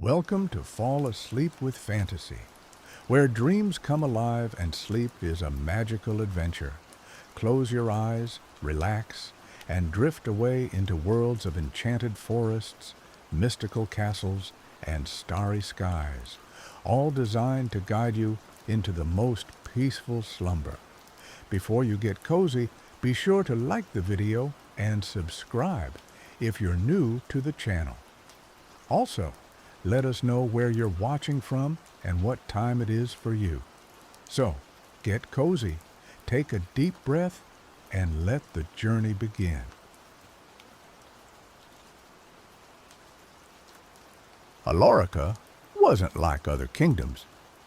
Welcome to Fall Asleep with Fantasy, where dreams come alive and sleep is a magical adventure. Close your eyes, relax, and drift away into worlds of enchanted forests, mystical castles, and starry skies, all designed to guide you into the most peaceful slumber. Before you get cozy, be sure to like the video and subscribe if you're new to the channel. Also, let us know where you're watching from and what time it is for you. So, get cozy, take a deep breath, and let the journey begin. Alorica wasn't like other kingdoms.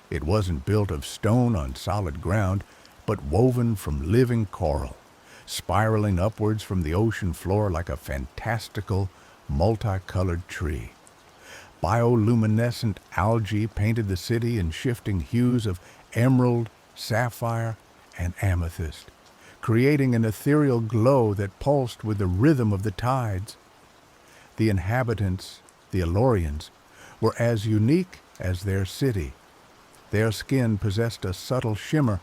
It wasn't built of stone on solid ground, but woven from living coral, spiraling upwards from the ocean floor like a fantastical, multicolored tree. Bioluminescent algae painted the city in shifting hues of emerald, sapphire, and amethyst, creating an ethereal glow that pulsed with the rhythm of the tides. The inhabitants, the Alorians, were as unique as their city. Their skin possessed a subtle shimmer,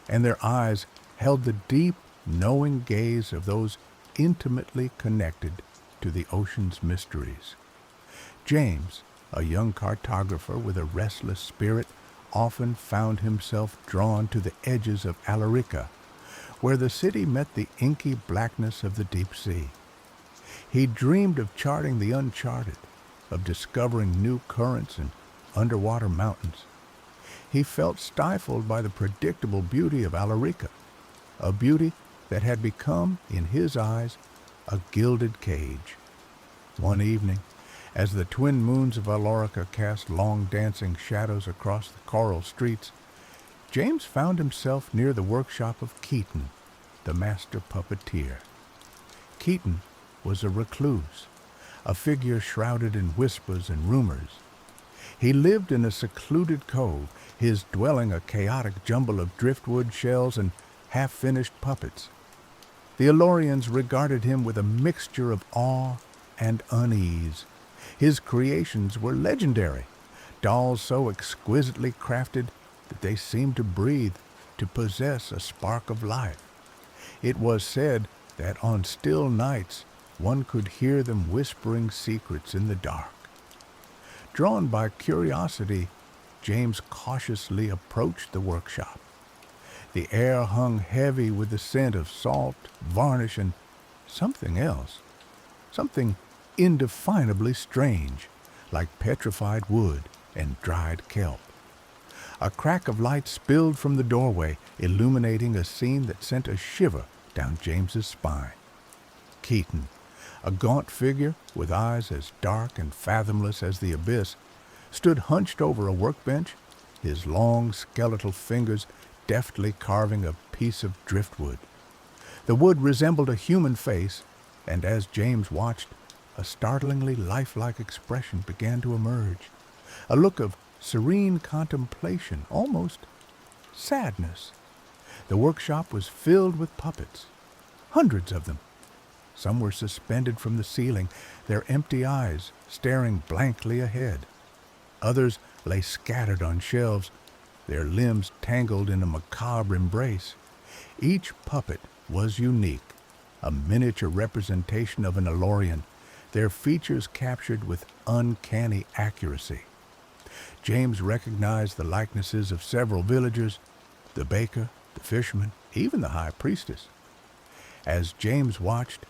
and their eyes held the deep, knowing gaze of those intimately connected to the ocean's mysteries. James, a young cartographer with a restless spirit, often found himself drawn to the edges of Alarica, where the city met the inky blackness of the deep sea. He dreamed of charting the uncharted, of discovering new currents and underwater mountains. He felt stifled by the predictable beauty of Alarica, a beauty that had become, in his eyes, a gilded cage. One evening, as the twin moons of Alorica cast long dancing shadows across the coral streets, James found himself near the workshop of Keaton, the master puppeteer. Keaton was a recluse, a figure shrouded in whispers and rumors. He lived in a secluded cove, his dwelling a chaotic jumble of driftwood shells and half-finished puppets. The Alorians regarded him with a mixture of awe and unease. His creations were legendary, dolls so exquisitely crafted that they seemed to breathe, to possess a spark of life. It was said that on still nights one could hear them whispering secrets in the dark. Drawn by curiosity, James cautiously approached the workshop. The air hung heavy with the scent of salt, varnish, and something else, something indefinably strange, like petrified wood and dried kelp. A crack of light spilled from the doorway, illuminating a scene that sent a shiver down James's spine. Keaton, a gaunt figure with eyes as dark and fathomless as the abyss, stood hunched over a workbench, his long skeletal fingers deftly carving a piece of driftwood. The wood resembled a human face, and as James watched, a startlingly lifelike expression began to emerge, a look of serene contemplation, almost sadness. The workshop was filled with puppets, hundreds of them. Some were suspended from the ceiling, their empty eyes staring blankly ahead. Others lay scattered on shelves, their limbs tangled in a macabre embrace. Each puppet was unique, a miniature representation of an Alorian, their features captured with uncanny accuracy. James recognized the likenesses of several villagers, the baker, the fisherman, even the high priestess. As James watched,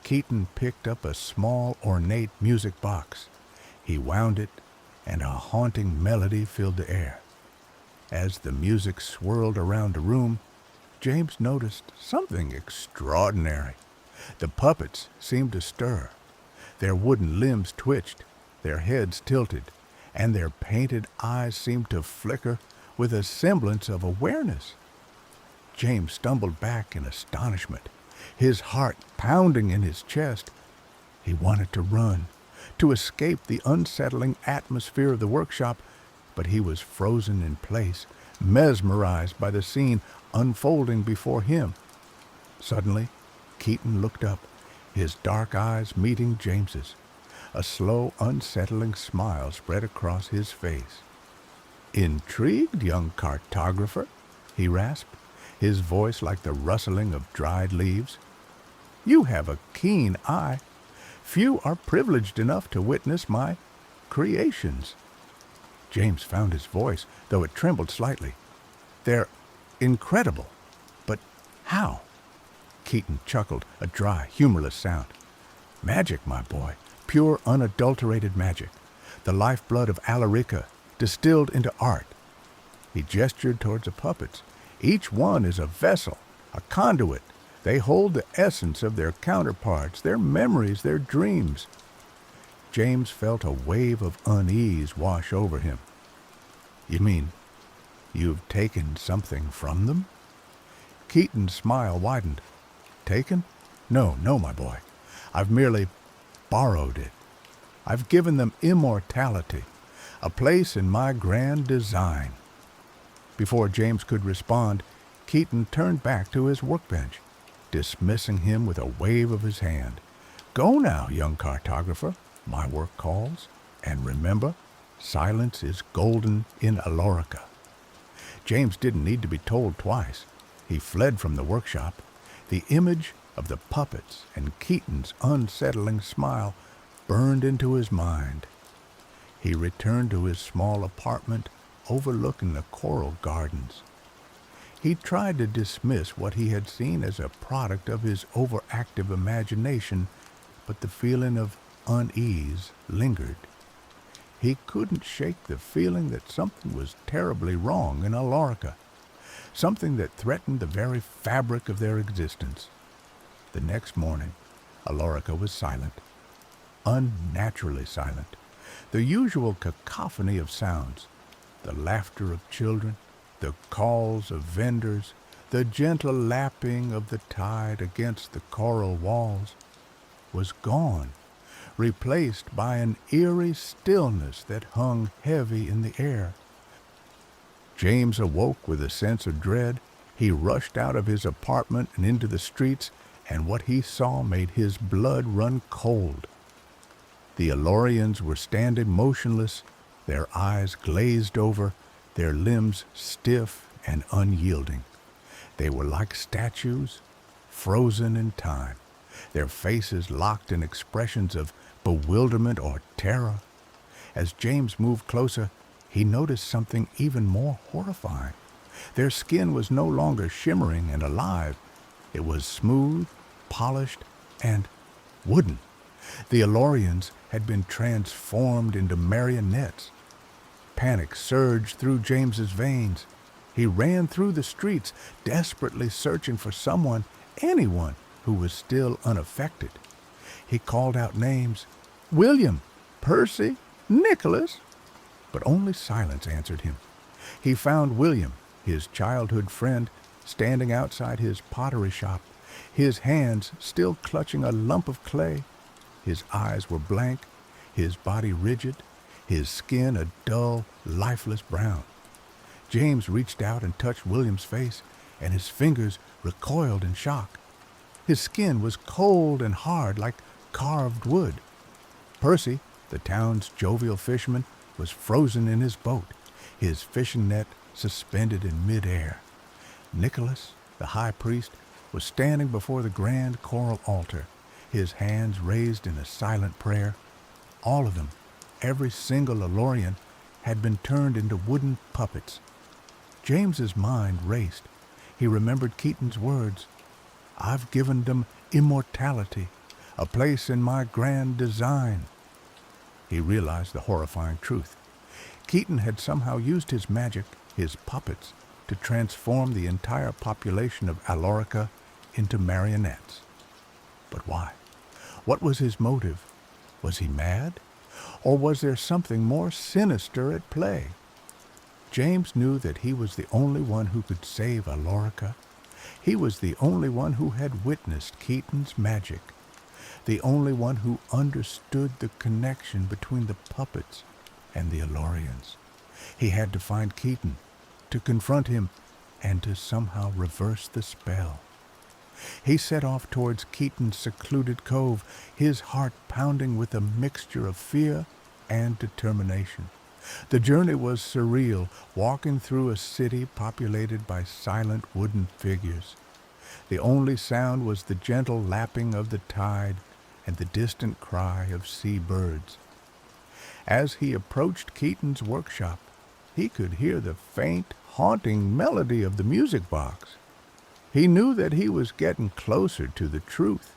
Keaton picked up a small, ornate music box. He wound it, and a haunting melody filled the air. As the music swirled around the room, James noticed something extraordinary. The puppets seemed to stir. Their wooden limbs twitched, their heads tilted, and their painted eyes seemed to flicker with a semblance of awareness. James stumbled back in astonishment, his heart pounding in his chest. He wanted to run, to escape the unsettling atmosphere of the workshop, but he was frozen in place, mesmerized by the scene unfolding before him. Suddenly, Keaton looked up, his dark eyes meeting James's. A slow, unsettling smile spread across his face. "Intrigued, young cartographer?" he rasped, his voice like the rustling of dried leaves. "You have a keen eye. Few are privileged enough to witness my creations." James found his voice, though it trembled slightly. "They're incredible. But how?" Keaton chuckled, a dry, humorless sound. "Magic, my boy. Pure, unadulterated magic. The lifeblood of Alarica, distilled into art." He gestured towards the puppets. "Each one is a vessel, a conduit. They hold the essence of their counterparts, their memories, their dreams." James felt a wave of unease wash over him. "You mean you've taken something from them?" Keaton's smile widened. "Taken? No, my boy. I've merely borrowed it. I've given them immortality, a place in my grand design." Before James could respond, Keaton turned back to his workbench, dismissing him with a wave of his hand. "Go now, young cartographer. My work calls. And remember, silence is golden in Alorica." James didn't need to be told twice. He fled from the workshop. The image of the puppets and Keaton's unsettling smile burned into his mind. He returned to his small apartment overlooking the coral gardens. He tried to dismiss what he had seen as a product of his overactive imagination, but the feeling of unease lingered. He couldn't shake the feeling that something was terribly wrong in Alorica, something that threatened the very fabric of their existence. The next morning, Alorica was silent, unnaturally silent. The usual cacophony of sounds, the laughter of children, the calls of vendors, the gentle lapping of the tide against the coral walls, was gone, replaced by an eerie stillness that hung heavy in the air. James awoke with a sense of dread. He rushed out of his apartment and into the streets, and what he saw made his blood run cold. The Alorians were standing motionless, their eyes glazed over, their limbs stiff and unyielding. They were like statues, frozen in time, their faces locked in expressions of bewilderment or terror. As James moved closer, he noticed something even more horrifying. Their skin was no longer shimmering and alive. It was smooth, polished, and wooden. The Alorians had been transformed into marionettes. Panic surged through James's veins. He ran through the streets, desperately searching for someone, anyone, who was still unaffected. He called out names: "William, Percy, Nicholas," but only silence answered him. He found William, his childhood friend, standing outside his pottery shop, his hands still clutching a lump of clay. His eyes were blank, his body rigid, his skin a dull, lifeless brown. James reached out and touched William's face, and his fingers recoiled in shock. His skin was cold and hard like carved wood. Percy, the town's jovial fisherman, was frozen in his boat, his fishing net suspended in midair. Nicholas, the high priest, was standing before the grand coral altar, his hands raised in a silent prayer. All of them, every single Alorian, had been turned into wooden puppets. James's mind raced. He remembered Keaton's words: "I've given them immortality, a place in my grand design." He realized the horrifying truth. Keaton had somehow used his magic, his puppets, to transform the entire population of Alorica into marionettes. But why? What was his motive? Was he mad? Or was there something more sinister at play? James knew that he was the only one who could save Alorica. He was the only one who had witnessed Keaton's magic, the only one who understood the connection between the puppets and the Alorians. He had to find Keaton, to confront him, and to somehow reverse the spell. He set off towards Keaton's secluded cove, his heart pounding with a mixture of fear and determination. The journey was surreal, walking through a city populated by silent wooden figures. The only sound was the gentle lapping of the tide and the distant cry of sea birds. As he approached Keaton's workshop, he could hear the faint, haunting melody of the music box. He knew that he was getting closer to the truth,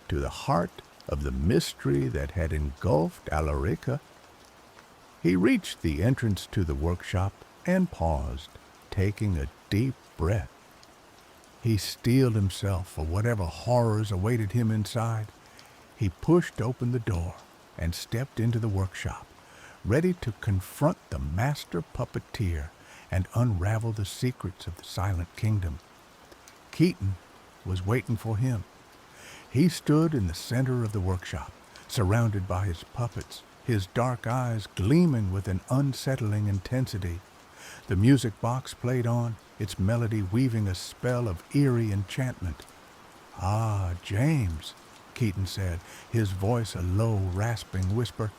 to the heart of the mystery that had engulfed Alarica. He reached the entrance to the workshop and paused, taking a deep breath. He steeled himself for whatever horrors awaited him inside. He pushed open the door and stepped into the workshop, ready to confront the master puppeteer and unravel the secrets of the Silent Kingdom. Keaton was waiting for him. He stood in the center of the workshop, surrounded by his puppets, his dark eyes gleaming with an unsettling intensity. The music box played on, its melody weaving a spell of eerie enchantment. "Ah, James," Keaton said, his voice a low, rasping whisper.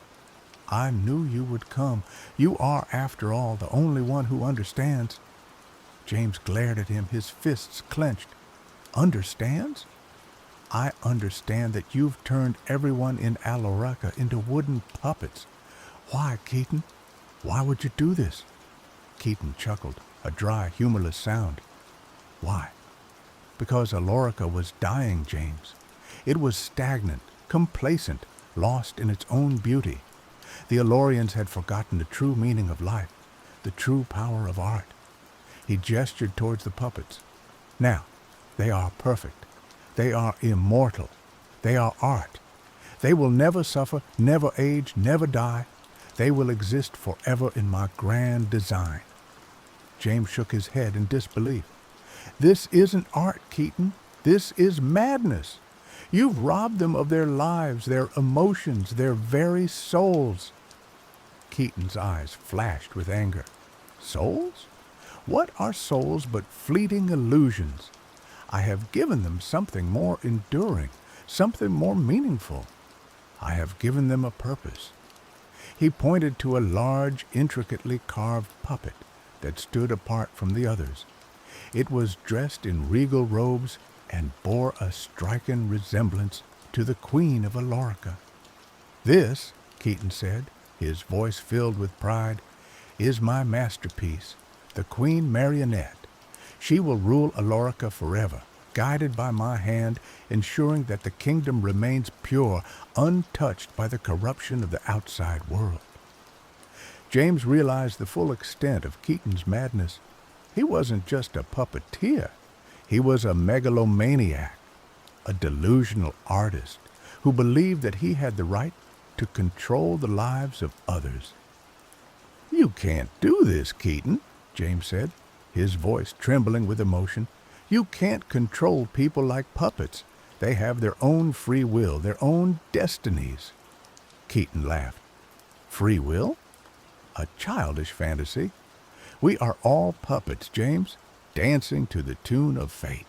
"I knew you would come. You are, after all, the only one who understands." James glared at him, his fists clenched. "Understands? I understand that you've turned everyone in Alarica into wooden puppets. Why, Keaton? Why would you do this?" Keaton chuckled, a dry, humorless sound. "Why? Because Alarica was dying, James. It was stagnant, complacent, lost in its own beauty. The Alorians had forgotten the true meaning of life, the true power of art." He gestured towards the puppets. "Now, they are perfect. They are immortal. They are art. They will never suffer, never age, never die. They will exist forever in my grand design." James shook his head in disbelief. "This isn't art, Keaton. This is madness. You've robbed them of their lives, their emotions, their very souls." Keaton's eyes flashed with anger. "Souls? What are souls but fleeting illusions? I have given them something more enduring, something more meaningful. I have given them a purpose." He pointed to a large, intricately carved puppet that stood apart from the others. It was dressed in regal robes and bore a striking resemblance to the Queen of Alarica. "This," Keaton said, his voice filled with pride, "is my masterpiece, the Queen Marionette. She will rule Alarica forever, guided by my hand, ensuring that the kingdom remains pure, untouched by the corruption of the outside world." James realized the full extent of Keaton's madness. He wasn't just a puppeteer. He was a megalomaniac, a delusional artist who believed that he had the right to control the lives of others. "You can't do this, Keaton," James said, his voice trembling with emotion. "You can't control people like puppets. They have their own free will, their own destinies." Keaton laughed. "Free will? A childish fantasy. We are all puppets, James, dancing to the tune of fate.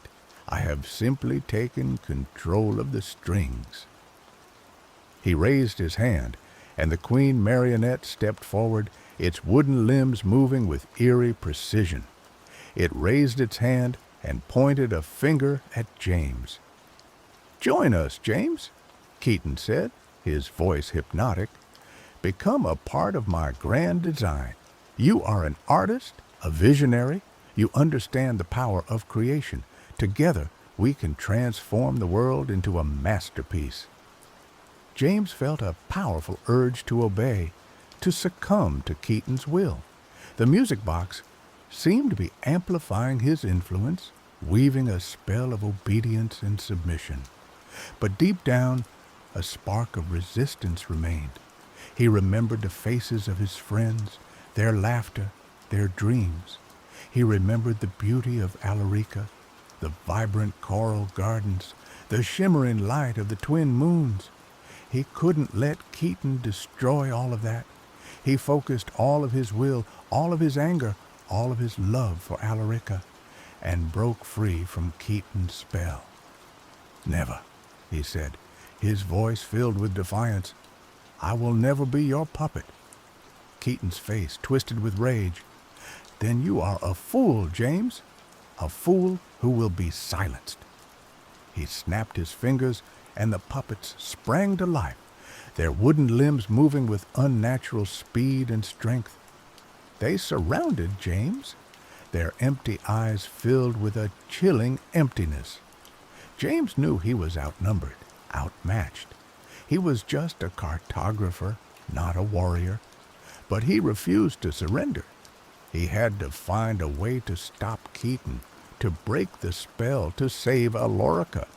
I have simply taken control of the strings." He raised his hand, and the Queen Marionette stepped forward, its wooden limbs moving with eerie precision. It raised its hand and pointed a finger at James. "Join us, James," Keaton said, his voice hypnotic. "Become a part of my grand design. You are an artist, a visionary. You understand the power of creation. Together, we can transform the world into a masterpiece." James felt a powerful urge to obey, to succumb to Keaton's will. The music box seemed to be amplifying his influence, weaving a spell of obedience and submission. But deep down, a spark of resistance remained. He remembered the faces of his friends, their laughter, their dreams. He remembered the beauty of Alarica, the vibrant coral gardens, the shimmering light of the twin moons. He couldn't let Keaton destroy all of that. He focused all of his will, all of his anger, all of his love for Alarica, and broke free from Keaton's spell. Never, he said, his voice filled with defiance. I will never be your puppet. Keaton's face twisted with rage. Then you are a fool, James. A fool who will be silenced. He snapped his fingers, and the puppets sprang to life, their wooden limbs moving with unnatural speed and strength. They surrounded James, their empty eyes filled with a chilling emptiness. James knew he was outnumbered, outmatched. He was just a cartographer, not a warrior. But he refused to surrender. He had to find a way to stop Keaton, to break the spell, to save Alorica.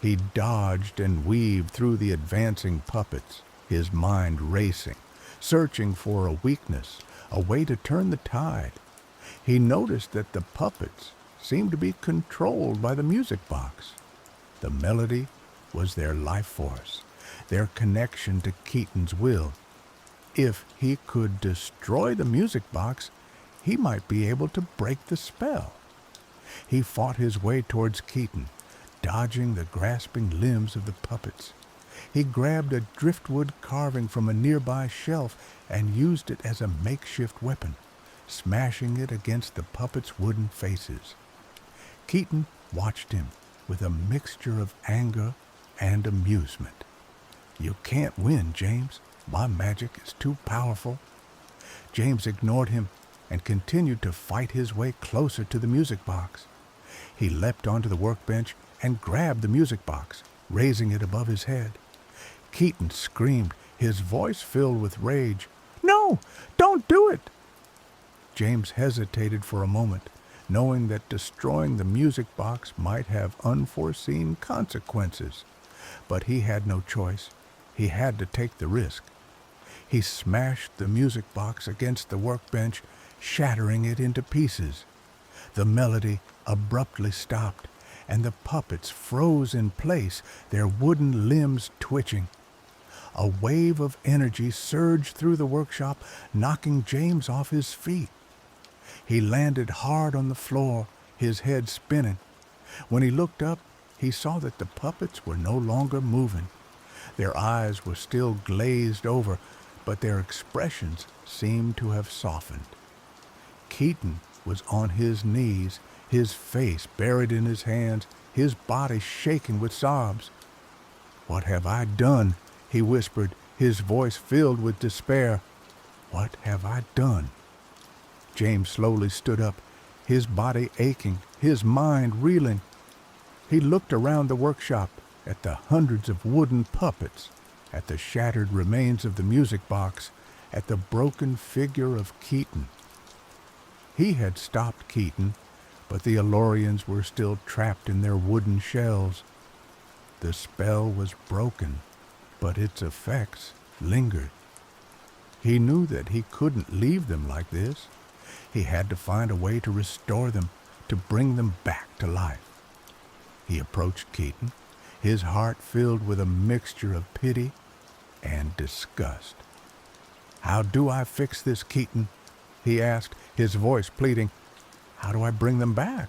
He dodged and weaved through the advancing puppets, his mind racing, searching for a weakness, a way to turn the tide. He noticed that the puppets seemed to be controlled by the music box. The melody was their life force, their connection to Keaton's will. If he could destroy the music box, he might be able to break the spell. He fought his way towards Keaton, dodging the grasping limbs of the puppets. He grabbed a driftwood carving from a nearby shelf and used it as a makeshift weapon, smashing it against the puppets' wooden faces. Keaton watched him with a mixture of anger and amusement. You can't win, James. My magic is too powerful. James ignored him and continued to fight his way closer to the music box. He leapt onto the workbench and grabbed the music box, raising it above his head. Keaton screamed, his voice filled with rage. No, don't do it! James hesitated for a moment, knowing that destroying the music box might have unforeseen consequences. But he had no choice. He had to take the risk. He smashed the music box against the workbench, shattering it into pieces. The melody abruptly stopped, and the puppets froze in place, their wooden limbs twitching. A wave of energy surged through the workshop, knocking James off his feet. He landed hard on the floor, his head spinning. When he looked up, he saw that the puppets were no longer moving. Their eyes were still glazed over, but their expressions seemed to have softened. Keaton was on his knees, his face buried in his hands, his body shaking with sobs. "What have I done?" he whispered, his voice filled with despair. "What have I done?" James slowly stood up, his body aching, his mind reeling. He looked around the workshop at the hundreds of wooden puppets, at the shattered remains of the music box, at the broken figure of Keaton. He had stopped Keaton, but the Alorians were still trapped in their wooden shells. The spell was broken, but its effects lingered. He knew that he couldn't leave them like this. He had to find a way to restore them, to bring them back to life. He approached Keaton, his heart filled with a mixture of pity and disgust. "How do I fix this, Keaton?" he asked, his voice pleading. "How do I bring them back?"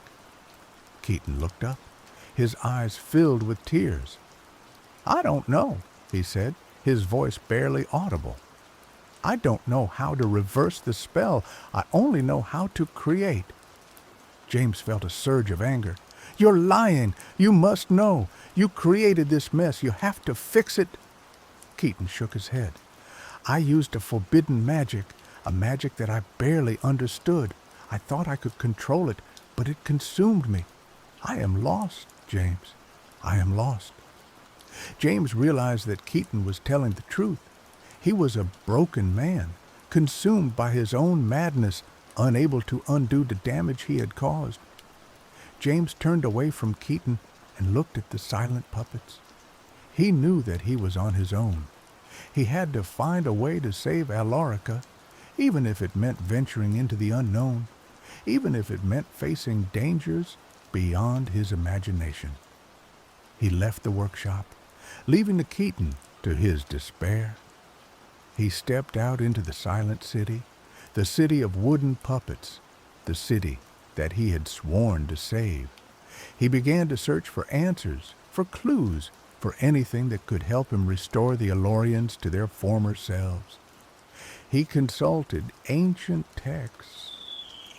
Keaton looked up, his eyes filled with tears. "I don't know," he said, his voice barely audible. "I don't know how to reverse the spell. I only know how to create." James felt a surge of anger. "You're lying! You must know! You created this mess! You have to fix it!" Keaton shook his head. "I used a forbidden magic, a magic that I barely understood. I thought I could control it, but it consumed me. I am lost, James. I am lost." James realized that Keaton was telling the truth. He was a broken man, consumed by his own madness, unable to undo the damage he had caused. James turned away from Keaton and looked at the silent puppets. He knew that he was on his own. He had to find a way to save Alorica, even if it meant venturing into the unknown, even if it meant facing dangers beyond his imagination. He left the workshop, leaving the Keaton to his despair. He stepped out into the silent city, the city of wooden puppets, the city that he had sworn to save. He began to search for answers, for clues, for anything that could help him restore the Elorians to their former selves. He consulted ancient texts.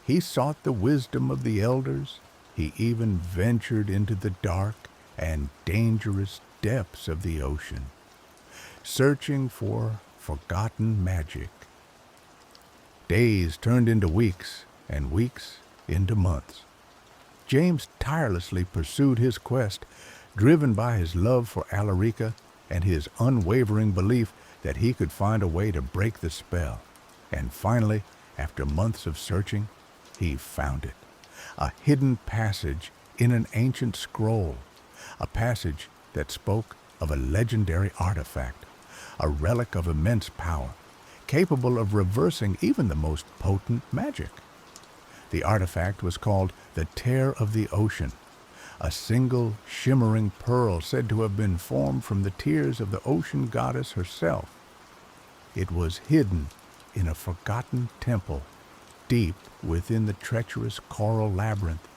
He sought the wisdom of the elders. He even ventured into the dark and dangerous depths of the ocean, searching for forgotten magic. Days turned into weeks, and weeks into months. James tirelessly pursued his quest, driven by his love for Alarica and his unwavering belief that he could find a way to break the spell. And finally, after months of searching, he found it. A hidden passage in an ancient scroll, a passage that spoke of a legendary artifact, a relic of immense power, capable of reversing even the most potent magic. The artifact was called the Tear of the Ocean, a single shimmering pearl said to have been formed from the tears of the ocean goddess herself. It was hidden in a forgotten temple, deep within the treacherous coral labyrinth,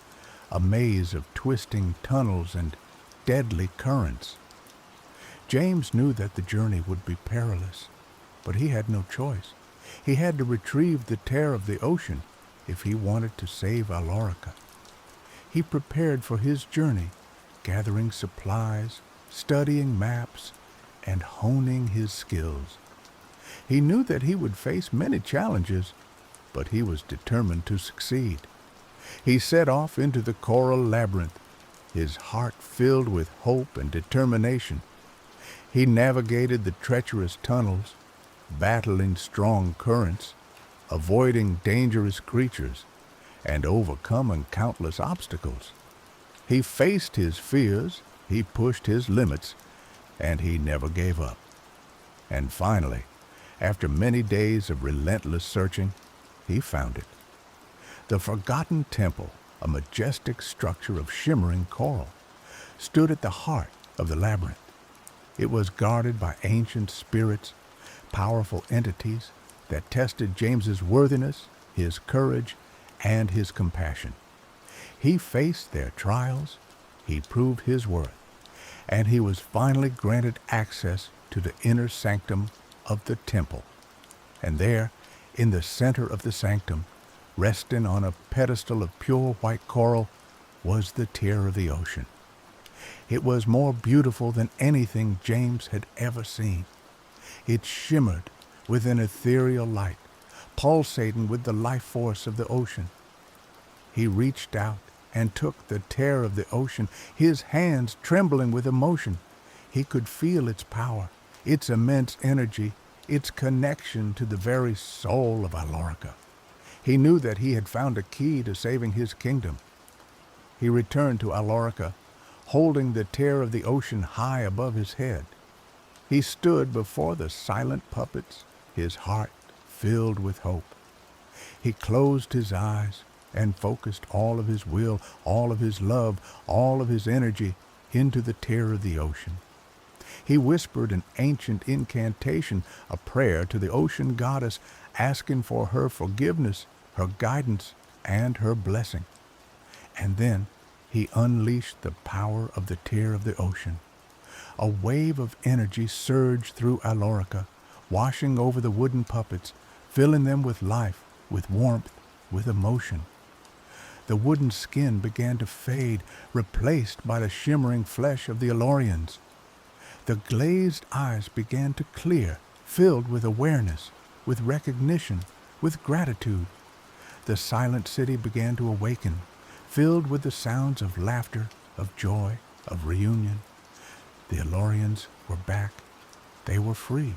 a maze of twisting tunnels and deadly currents. James knew that the journey would be perilous, but he had no choice. He had to retrieve the Tear of the Ocean if he wanted to save Alarica. He prepared for his journey, gathering supplies, studying maps, and honing his skills. He knew that he would face many challenges, but he was determined to succeed. He set off into the coral labyrinth, his heart filled with hope and determination. He navigated the treacherous tunnels, battling strong currents, avoiding dangerous creatures, and overcoming countless obstacles. He faced his fears, he pushed his limits, and he never gave up. And finally, after many days of relentless searching, he found it. The forgotten temple, a majestic structure of shimmering coral, stood at the heart of the labyrinth. It was guarded by ancient spirits, powerful entities that tested James's worthiness, his courage, and his compassion. He faced their trials, he proved his worth, and he was finally granted access to the inner sanctum of the temple. And there, in the center of the sanctum, resting on a pedestal of pure white coral, was the Tear of the Ocean. It was more beautiful than anything James had ever seen. It shimmered with an ethereal light, pulsating with the life force of the ocean. He reached out and took the Tear of the Ocean, his hands trembling with emotion. He could feel its power, its immense energy, its connection to the very soul of Alarica. He knew that he had found a key to saving his kingdom. He returned to Alarica, holding the Tear of the Ocean high above his head. He stood before the silent puppets, his heart filled with hope. He closed his eyes and focused all of his will, all of his love, all of his energy into the Tear of the Ocean. He whispered an ancient incantation, a prayer to the ocean goddess, asking for her forgiveness, her guidance, and her blessing. And then he unleashed the power of the Tear of the Ocean. A wave of energy surged through Alarica, washing over the wooden puppets, filling them with life, with warmth, with emotion. The wooden skin began to fade, replaced by the shimmering flesh of the Elorians. The glazed eyes began to clear, filled with awareness, with recognition, with gratitude. The silent city began to awaken, filled with the sounds of laughter, of joy, of reunion. The Elorians were back. They were free.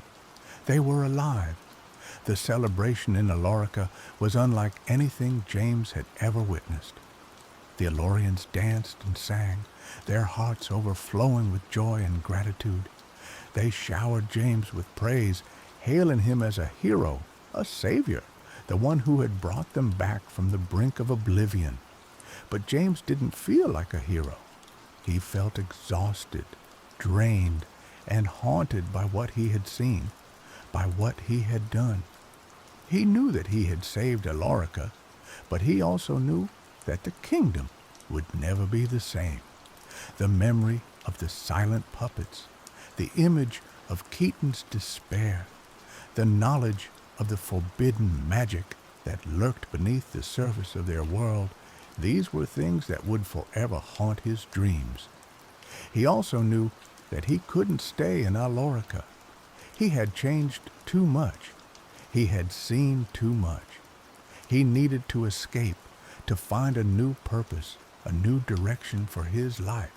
They were alive. The celebration in Alarica was unlike anything James had ever witnessed. The Elorians danced and sang, their hearts overflowing with joy and gratitude. They showered James with praise, hailing him as a hero, a savior, the one who had brought them back from the brink of oblivion. But James didn't feel like a hero. He felt exhausted, drained, and haunted by what he had seen, by what he had done. He knew that he had saved Alarica, but he also knew that the kingdom would never be the same. The memory of the silent puppets, the image of Keaton's despair, the knowledge of the forbidden magic that lurked beneath the surface of their world, these were things that would forever haunt his dreams. He also knew that he couldn't stay in Alorica. He had changed too much. He had seen too much. He needed to escape, to find a new purpose, a new direction for his life.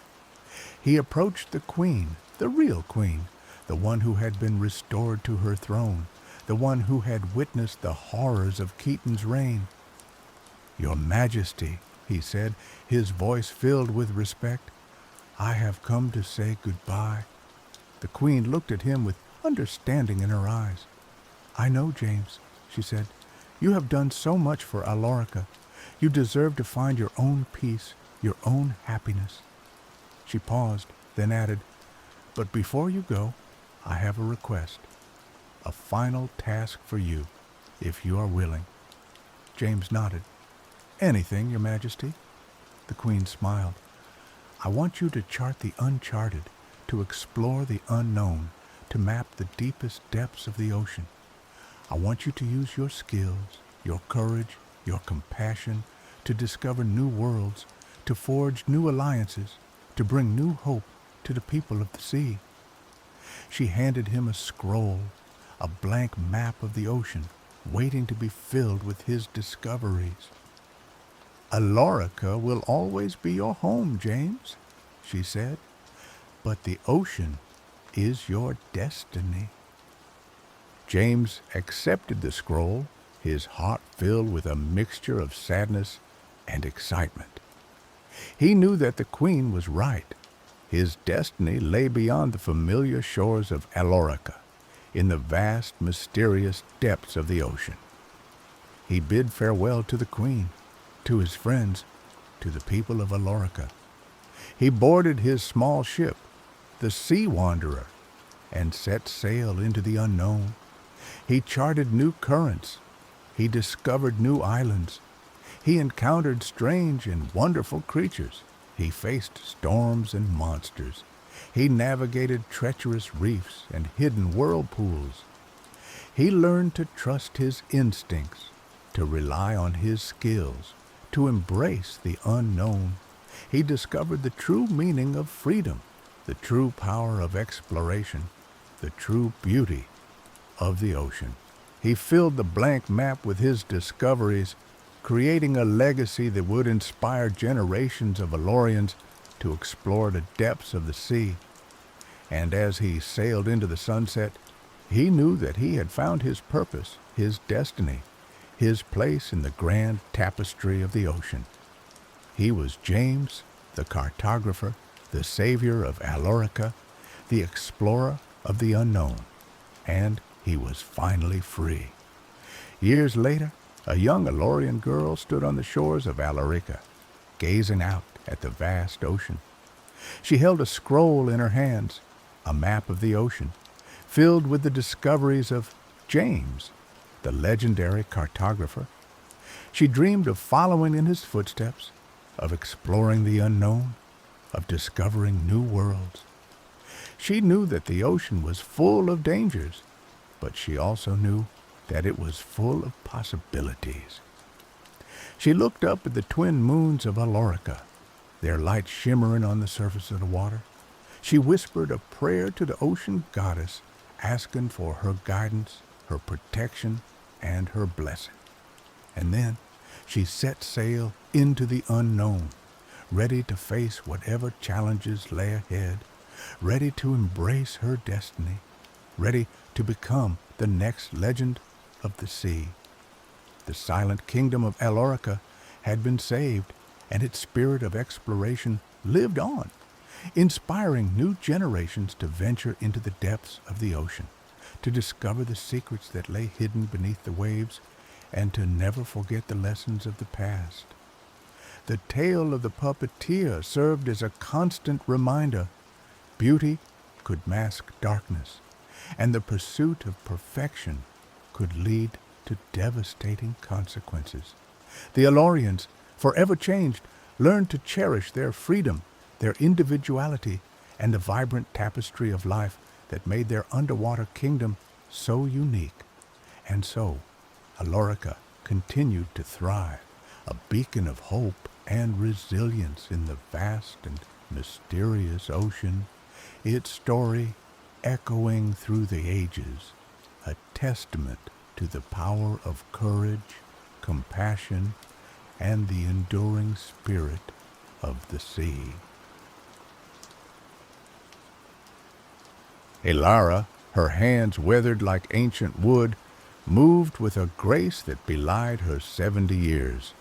He approached the queen, the real queen, the one who had been restored to her throne, the one who had witnessed the horrors of Keaton's reign. "Your Majesty," he said, his voice filled with respect, "I have come to say goodbye." The queen looked at him with understanding in her eyes. "I know, James," she said. "You have done so much for Alorica. You deserve to find your own peace, your own happiness." She paused, then added, "But before you go, I have a request, a final task for you, if you are willing." James nodded. "Anything, Your Majesty." The Queen smiled. "I want you to chart the uncharted, to explore the unknown, to map the deepest depths of the ocean. I want you to use your skills, your courage, your compassion, to discover new worlds, to forge new alliances, to bring new hope to the people of the sea." She handed him a scroll, a blank map of the ocean, waiting to be filled with his discoveries. "Alorica will always be your home, James," she said, "but the ocean is your destiny." James accepted the scroll, his heart filled with a mixture of sadness and excitement. He knew that the queen was right. His destiny lay beyond the familiar shores of Alorica, in the vast, mysterious depths of the ocean. He bid farewell to the queen, to his friends, to the people of Alorica. He boarded his small ship, the Sea Wanderer, and set sail into the unknown. He charted new currents. He discovered new islands. He encountered strange and wonderful creatures. He faced storms and monsters. He navigated treacherous reefs and hidden whirlpools. He learned to trust his instincts, to rely on his skills, to embrace the unknown. He discovered the true meaning of freedom, the true power of exploration, the true beauty of the ocean. He filled the blank map with his discoveries, creating a legacy that would inspire generations of Alorians to explore the depths of the sea. And as he sailed into the sunset, he knew that he had found his purpose, his destiny, his place in the grand tapestry of the ocean. He was James, the cartographer, the savior of Alorica, the explorer of the unknown, and he was finally free. Years later, a young Alorian girl stood on the shores of Alorica, gazing out at the vast ocean. She held a scroll in her hands, a map of the ocean, filled with the discoveries of James, the legendary cartographer. She dreamed of following in his footsteps, of exploring the unknown, of discovering new worlds. She knew that the ocean was full of dangers, but she also knew that it was full of possibilities. She looked up at the twin moons of Alorica, their light shimmering on the surface of the water. She whispered a prayer to the ocean goddess, asking for her guidance, her protection, and her blessing. And then she set sail into the unknown, ready to face whatever challenges lay ahead, ready to embrace her destiny, ready to become the next legend of the sea. The silent kingdom of Alorica had been saved, and its spirit of exploration lived on, inspiring new generations to venture into the depths of the ocean, to discover the secrets that lay hidden beneath the waves, and to never forget the lessons of the past. The tale of the puppeteer served as a constant reminder. Beauty could mask darkness, and the pursuit of perfection could lead to devastating consequences. The Alorians, forever changed, learned to cherish their freedom, their individuality, and the vibrant tapestry of life that made their underwater kingdom so unique. And so, Alorica continued to thrive, a beacon of hope and resilience in the vast and mysterious ocean, its story echoing through the ages, a testament to the power of courage, compassion, and the enduring spirit of the sea. Elara, her hands weathered like ancient wood, moved with a grace that belied her 70 years.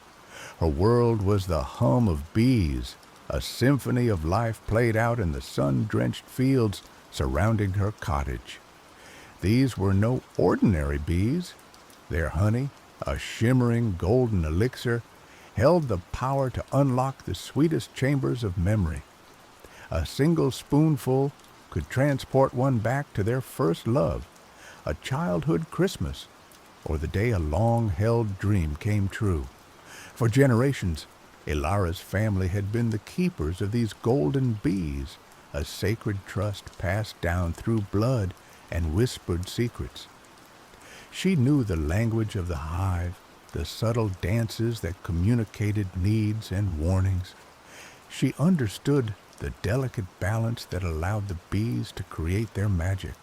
Her world was the hum of bees, a symphony of life played out in the sun-drenched fields surrounding her cottage. These were no ordinary bees. Their honey, a shimmering golden elixir, held the power to unlock the sweetest chambers of memory. A single spoonful could transport one back to their first love, a childhood Christmas, or the day a long-held dream came true. For generations, Elara's family had been the keepers of these golden bees, a sacred trust passed down through blood and whispered secrets. She knew the language of the hive, the subtle dances that communicated needs and warnings. She understood the delicate balance that allowed the bees to create their magic,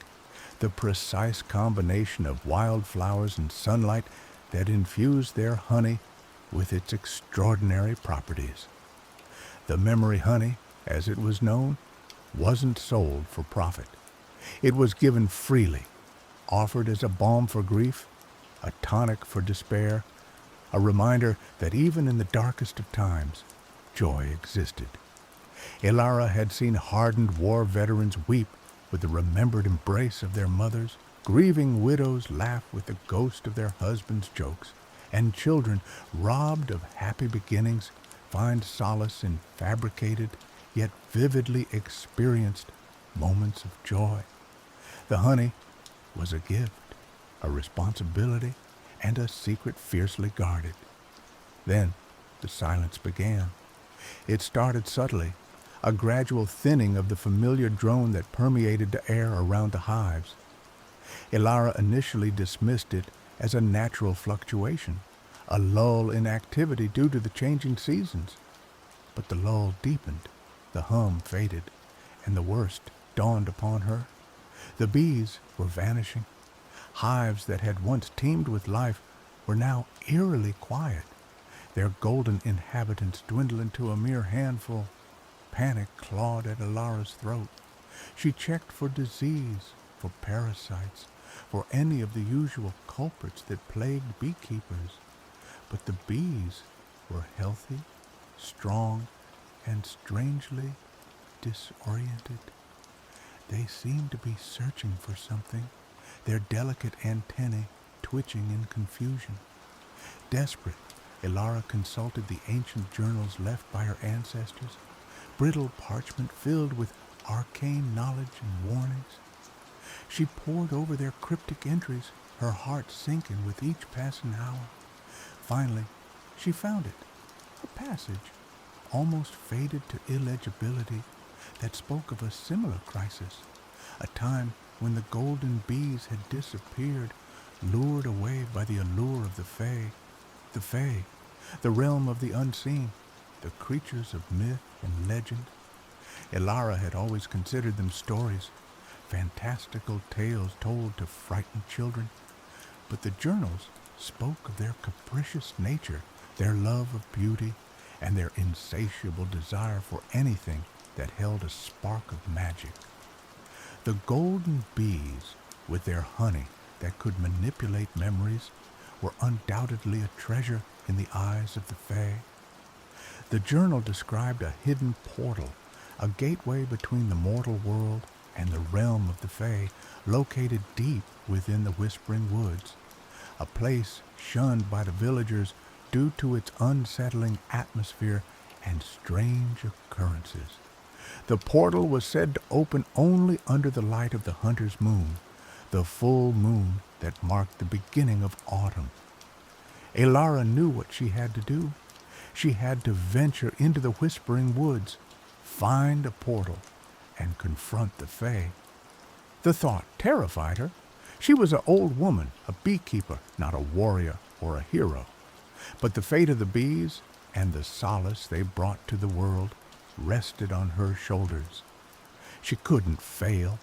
the precise combination of wildflowers and sunlight that infused their honey with its extraordinary properties. The memory honey, as it was known, wasn't sold for profit. It was given freely, offered as a balm for grief, a tonic for despair, a reminder that even in the darkest of times, joy existed. Elara had seen hardened war veterans weep with the remembered embrace of their mothers, grieving widows laugh with the ghost of their husbands' jokes, and children, robbed of happy beginnings, find solace in fabricated yet vividly experienced moments of joy. The honey was a gift, a responsibility, and a secret fiercely guarded. Then the silence began. It started subtly, a gradual thinning of the familiar drone that permeated the air around the hives. Elara initially dismissed it as a natural fluctuation, a lull in activity due to the changing seasons. But the lull deepened, the hum faded, and the worst dawned upon her. The bees were vanishing. Hives that had once teemed with life were now eerily quiet, their golden inhabitants dwindling to a mere handful. Panic clawed at Elara's throat. She checked for disease, for parasites, for any of the usual culprits that plagued beekeepers. But the bees were healthy, strong, and strangely disoriented. They seemed to be searching for something, their delicate antennae twitching in confusion. Desperate, Elara consulted the ancient journals left by her ancestors, brittle parchment filled with arcane knowledge and warnings. She pored over their cryptic entries, her heart sinking with each passing hour. Finally, she found it, a passage, almost faded to illegibility, that spoke of a similar crisis, a time when the golden bees had disappeared, lured away by the allure of the Fae, the realm of the unseen, the creatures of myth and legend. Elara had always considered them stories, fantastical tales told to frighten children, but the journals spoke of their capricious nature, their love of beauty, and their insatiable desire for anything that held a spark of magic. The golden bees, with their honey that could manipulate memories, were undoubtedly a treasure in the eyes of the Fae. The journal described a hidden portal, a gateway between the mortal world and the realm of the Fae, located deep within the Whispering Woods, a place shunned by the villagers due to its unsettling atmosphere and strange occurrences. The portal was said to open only under the light of the hunter's moon, the full moon that marked the beginning of autumn. Elara knew what she had to do. She had to venture into the Whispering Woods, find a portal, and confront the Fae. The thought terrified her. She was an old woman, a beekeeper, not a warrior or a hero. But the fate of the bees and the solace they brought to the world rested on her shoulders. She couldn't fail.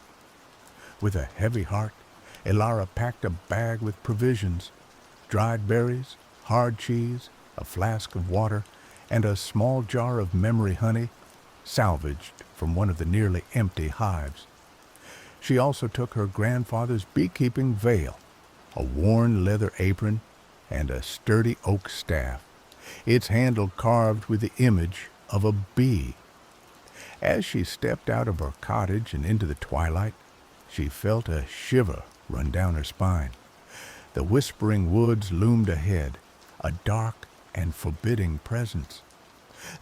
With a heavy heart, Elara packed a bag with provisions, dried berries, hard cheese, a flask of water, and a small jar of memory honey, salvaged from one of the nearly empty hives. She also took her grandfather's beekeeping veil, a worn leather apron, and a sturdy oak staff, its handle carved with the image of a bee. As she stepped out of her cottage and into the twilight, she felt a shiver run down her spine. The whispering woods loomed ahead, a dark and forbidding presence.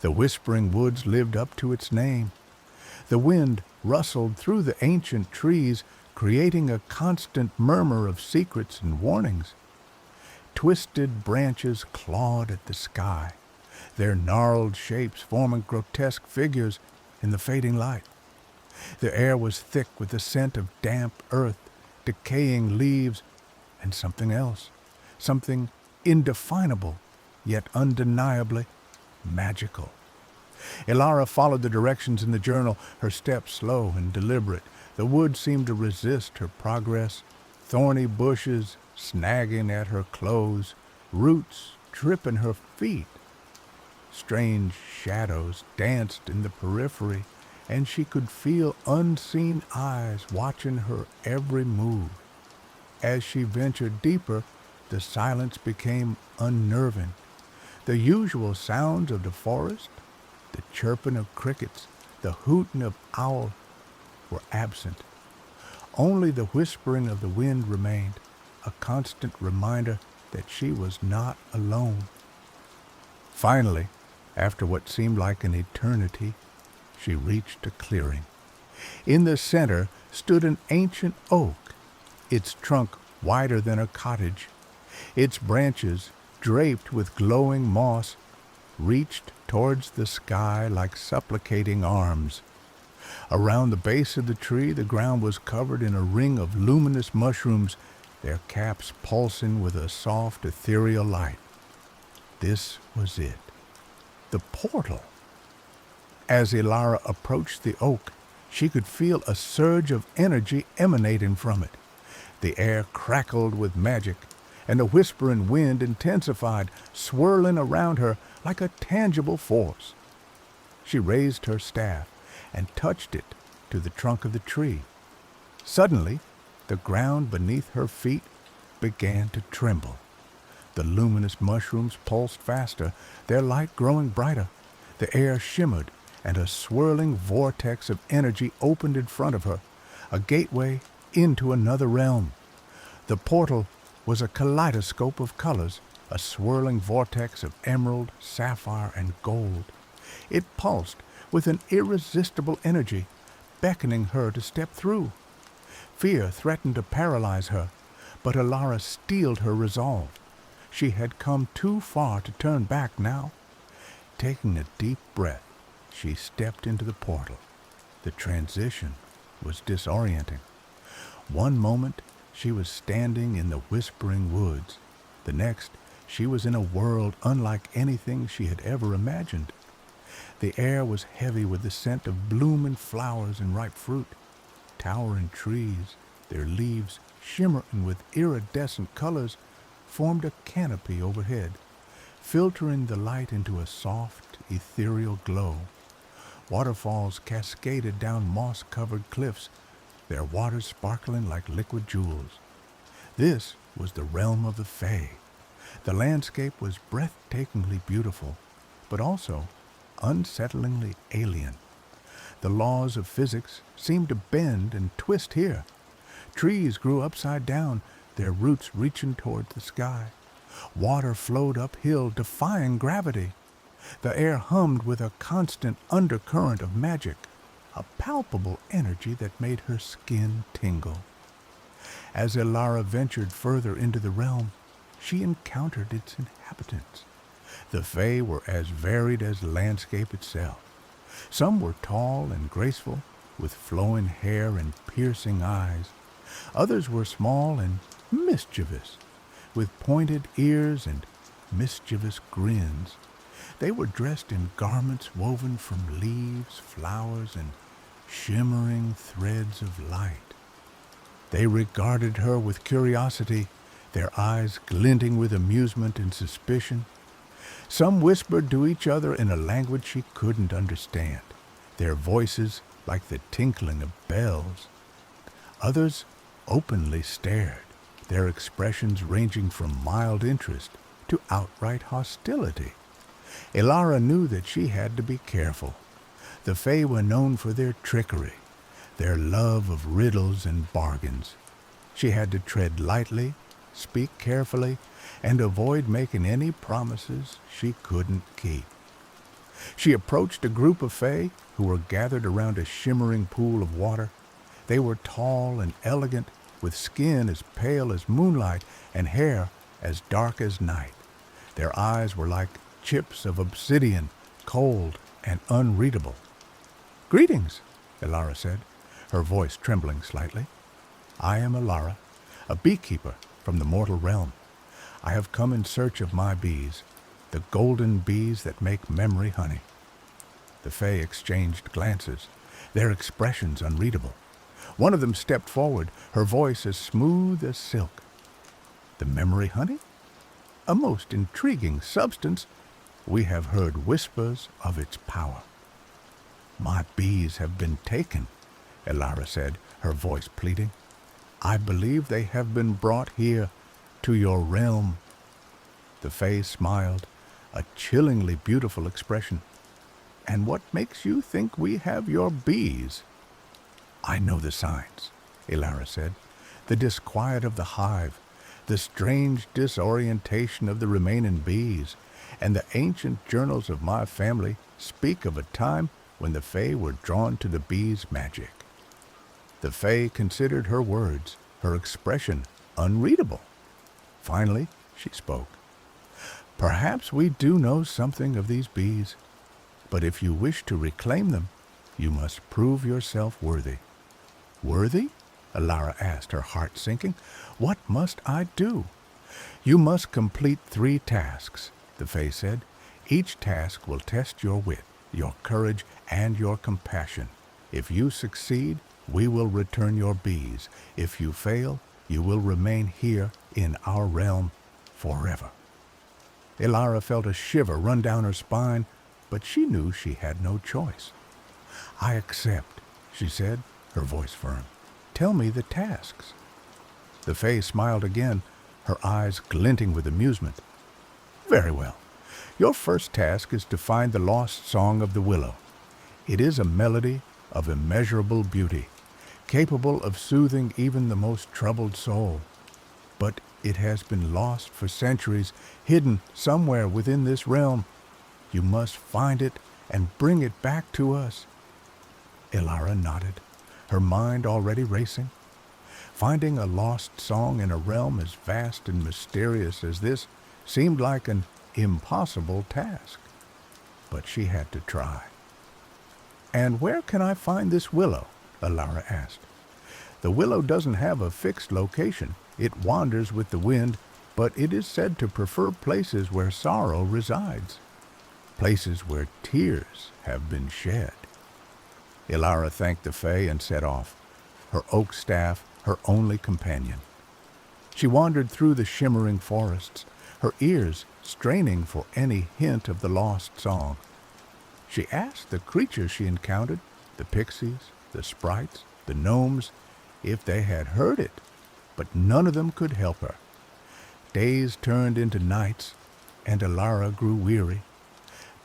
The whispering woods lived up to its name. The wind rustled through the ancient trees, creating a constant murmur of secrets and warnings. Twisted branches clawed at the sky, their gnarled shapes forming grotesque figures in the fading light. The air was thick with the scent of damp earth, decaying leaves, and something else, something indefinable, yet undeniably magical. Elara followed the directions in the journal, her steps slow and deliberate. The woods seemed to resist her progress, thorny bushes snagging at her clothes, roots tripping her feet. Strange shadows danced in the periphery, and she could feel unseen eyes watching her every move. As she ventured deeper, the silence became unnerving. The usual sounds of the forest, the chirping of crickets, the hooting of owls, were absent. Only the whispering of the wind remained, a constant reminder that she was not alone. Finally, after what seemed like an eternity, she reached a clearing. In the center stood an ancient oak, its trunk wider than a cottage. Its branches, draped with glowing moss, reached towards the sky like supplicating arms. Around the base of the tree, the ground was covered in a ring of luminous mushrooms, their caps pulsing with a soft, ethereal light. This was it, the portal. As Elara approached the oak, she could feel a surge of energy emanating from it. The air crackled with magic, and the whispering wind intensified, swirling around her like a tangible force. She raised her staff and touched it to the trunk of the tree. Suddenly, the ground beneath her feet began to tremble. The luminous mushrooms pulsed faster, their light growing brighter. The air shimmered, and a swirling vortex of energy opened in front of her, a gateway into another realm. The portal was a kaleidoscope of colors, a swirling vortex of emerald, sapphire, and gold. It pulsed with an irresistible energy, beckoning her to step through. Fear threatened to paralyze her, but Elara steeled her resolve. She had come too far to turn back now. Taking a deep breath, she stepped into the portal. The transition was disorienting. One moment, she was standing in the whispering woods. The next, she was in a world unlike anything she had ever imagined. The air was heavy with the scent of blooming flowers and ripe fruit. Towering trees, their leaves shimmering with iridescent colors, formed a canopy overhead, filtering the light into a soft, ethereal glow. Waterfalls cascaded down moss-covered cliffs, their waters sparkling like liquid jewels. This was the realm of the Fae. The landscape was breathtakingly beautiful, but also unsettlingly alien. The laws of physics seemed to bend and twist here. Trees grew upside down, their roots reaching toward the sky. Water flowed uphill, defying gravity. The air hummed with a constant undercurrent of magic, a palpable energy that made her skin tingle. As Elara ventured further into the realm, she encountered its inhabitants. The Fae were as varied as the landscape itself. Some were tall and graceful, with flowing hair and piercing eyes. Others were small and mischievous, with pointed ears and mischievous grins. They were dressed in garments woven from leaves, flowers, and shimmering threads of light. They regarded her with curiosity, their eyes glinting with amusement and suspicion. Some whispered to each other in a language she couldn't understand, their voices like the tinkling of bells. Others openly stared, their expressions ranging from mild interest to outright hostility. Elara knew that she had to be careful. The Fae were known for their trickery, their love of riddles and bargains. She had to tread lightly, speak carefully, and avoid making any promises she couldn't keep. She approached a group of Fae who were gathered around a shimmering pool of water. They were tall and elegant, with skin as pale as moonlight and hair as dark as night. Their eyes were like chips of obsidian, cold and unreadable. "Greetings," Elara said, her voice trembling slightly. "I am Elara, a beekeeper from the mortal realm. I have come in search of my bees, the golden bees that make memory honey." The Fae exchanged glances, their expressions unreadable. One of them stepped forward, her voice as smooth as silk. "The memory honey? A most intriguing substance. We have heard whispers of its power." "My bees have been taken," Elara said, her voice pleading. "I believe they have been brought here, to your realm." The Fae smiled, a chillingly beautiful expression. "And what makes you think we have your bees?" "I know the signs," Elara said. "The disquiet of the hive, the strange disorientation of the remaining bees, and the ancient journals of my family speak of a time when the Fae were drawn to the bees' magic." The Fae considered her words, her expression unreadable. Finally, she spoke. "Perhaps we do know something of these bees, but if you wish to reclaim them, you must prove yourself worthy." "Worthy?" Elara asked, her heart sinking. "What must I do?" "You must complete 3 tasks," the Fae said. "Each task will test your wit, your courage, and your compassion. If you succeed, we will return your bees. If you fail, you will remain here in our realm forever." Elara felt a shiver run down her spine, but she knew she had no choice. "I accept," she said, her voice firm. "Tell me the tasks." The Fae smiled again, her eyes glinting with amusement. "Very well. Your first task is to find the lost song of the willow. It is a melody of immeasurable beauty, capable of soothing even the most troubled soul. But it has been lost for centuries, hidden somewhere within this realm. You must find it and bring it back to us." Elara nodded, her mind already racing. Finding a lost song in a realm as vast and mysterious as this seemed like an impossible task. But she had to try. "And where can I find this willow?" Elara asked. "The willow doesn't have a fixed location. It wanders with the wind, but it is said to prefer places where sorrow resides, places where tears have been shed." Elara thanked the Fae and set off, her oak staff her only companion. She wandered through the shimmering forests, her ears straining for any hint of the lost song. She asked the creatures she encountered, the pixies, the sprites, the gnomes, if they had heard it, but none of them could help her. Days turned into nights, and Elara grew weary.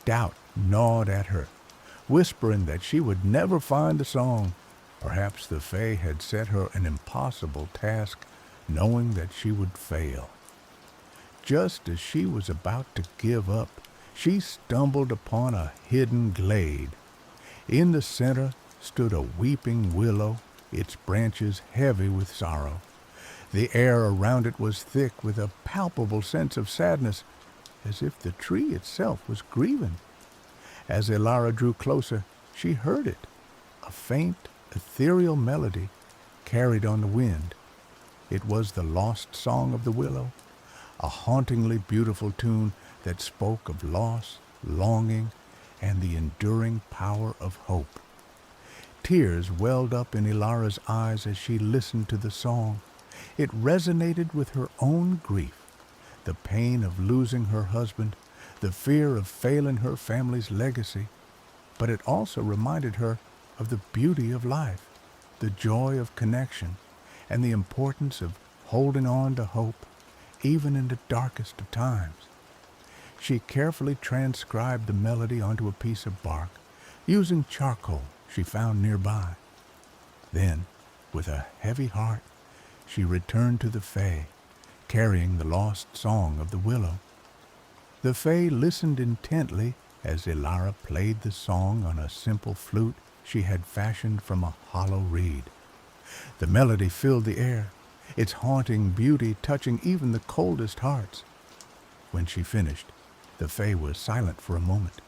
Doubt gnawed at her, whispering that she would never find the song. Perhaps the Fae had set her an impossible task, knowing that she would fail. Just as she was about to give up, she stumbled upon a hidden glade. In the center stood a weeping willow, its branches heavy with sorrow. The air around it was thick with a palpable sense of sadness, as if the tree itself was grieving. As Elara drew closer, she heard it, a faint, ethereal melody carried on the wind. It was the lost song of the willow, a hauntingly beautiful tune that spoke of loss, longing, and the enduring power of hope. Tears welled up in Ilara's eyes as she listened to the song. It resonated with her own grief, the pain of losing her husband, the fear of failing her family's legacy, but it also reminded her of the beauty of life, the joy of connection, and the importance of holding on to hope, even in the darkest of times. She carefully transcribed the melody onto a piece of bark, using charcoal she found nearby. Then, with a heavy heart, she returned to the Fae, carrying the lost song of the willow. The Fae listened intently as Ilara played the song on a simple flute she had fashioned from a hollow reed. The melody filled the air, its haunting beauty touching even the coldest hearts. When she finished, the Fae was silent for a moment,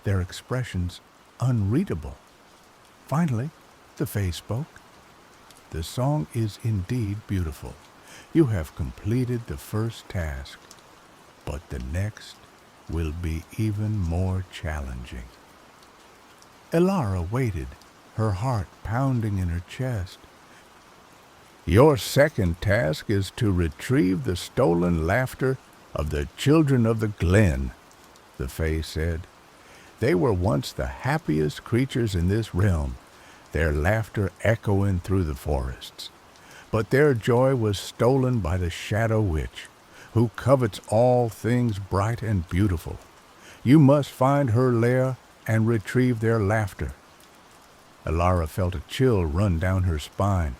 their expressions unreadable. Finally, the Fae spoke. "The song is indeed beautiful. You have completed the first task, but the next will be even more challenging." Ilara waited, her heart pounding in her chest. "Your second task is to retrieve the stolen laughter of the children of the glen," the Fae said. "They were once the happiest creatures in this realm, their laughter echoing through the forests. But their joy was stolen by the Shadow Witch, who covets all things bright and beautiful. You must find her lair and retrieve their laughter." Ilara felt a chill run down her spine.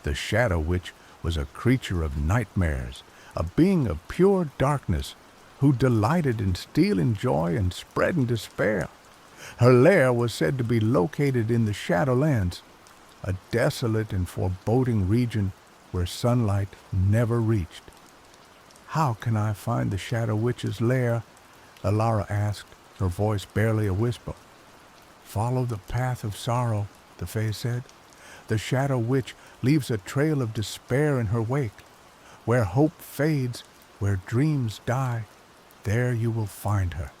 The Shadow Witch was a creature of nightmares, a being of pure darkness, who delighted in stealing joy and spreading despair. Her lair was said to be located in the Shadowlands, a desolate and foreboding region where sunlight never reached. "How can I find the Shadow Witch's lair?" Ilara asked, her voice barely a whisper. "Follow the path of sorrow," the Fae said. "The Shadow Witch leaves a trail of despair in her wake. Where hope fades, where dreams die, there you will find her."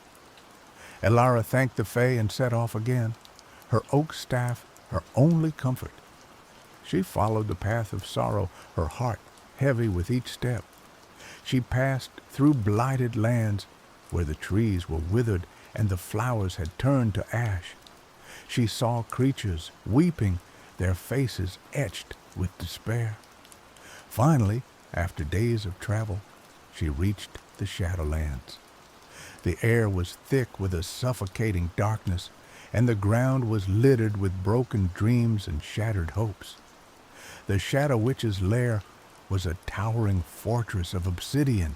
Ilara thanked the Fae and set off again, her oak staff her only comfort. She followed the path of sorrow, her heart heavy with each step. She passed through blighted lands where the trees were withered and the flowers had turned to ash. She saw creatures weeping, their faces etched with despair. Finally, after days of travel, she reached the Shadowlands. The air was thick with a suffocating darkness, and the ground was littered with broken dreams and shattered hopes. The Shadow Witch's lair was a towering fortress of obsidian,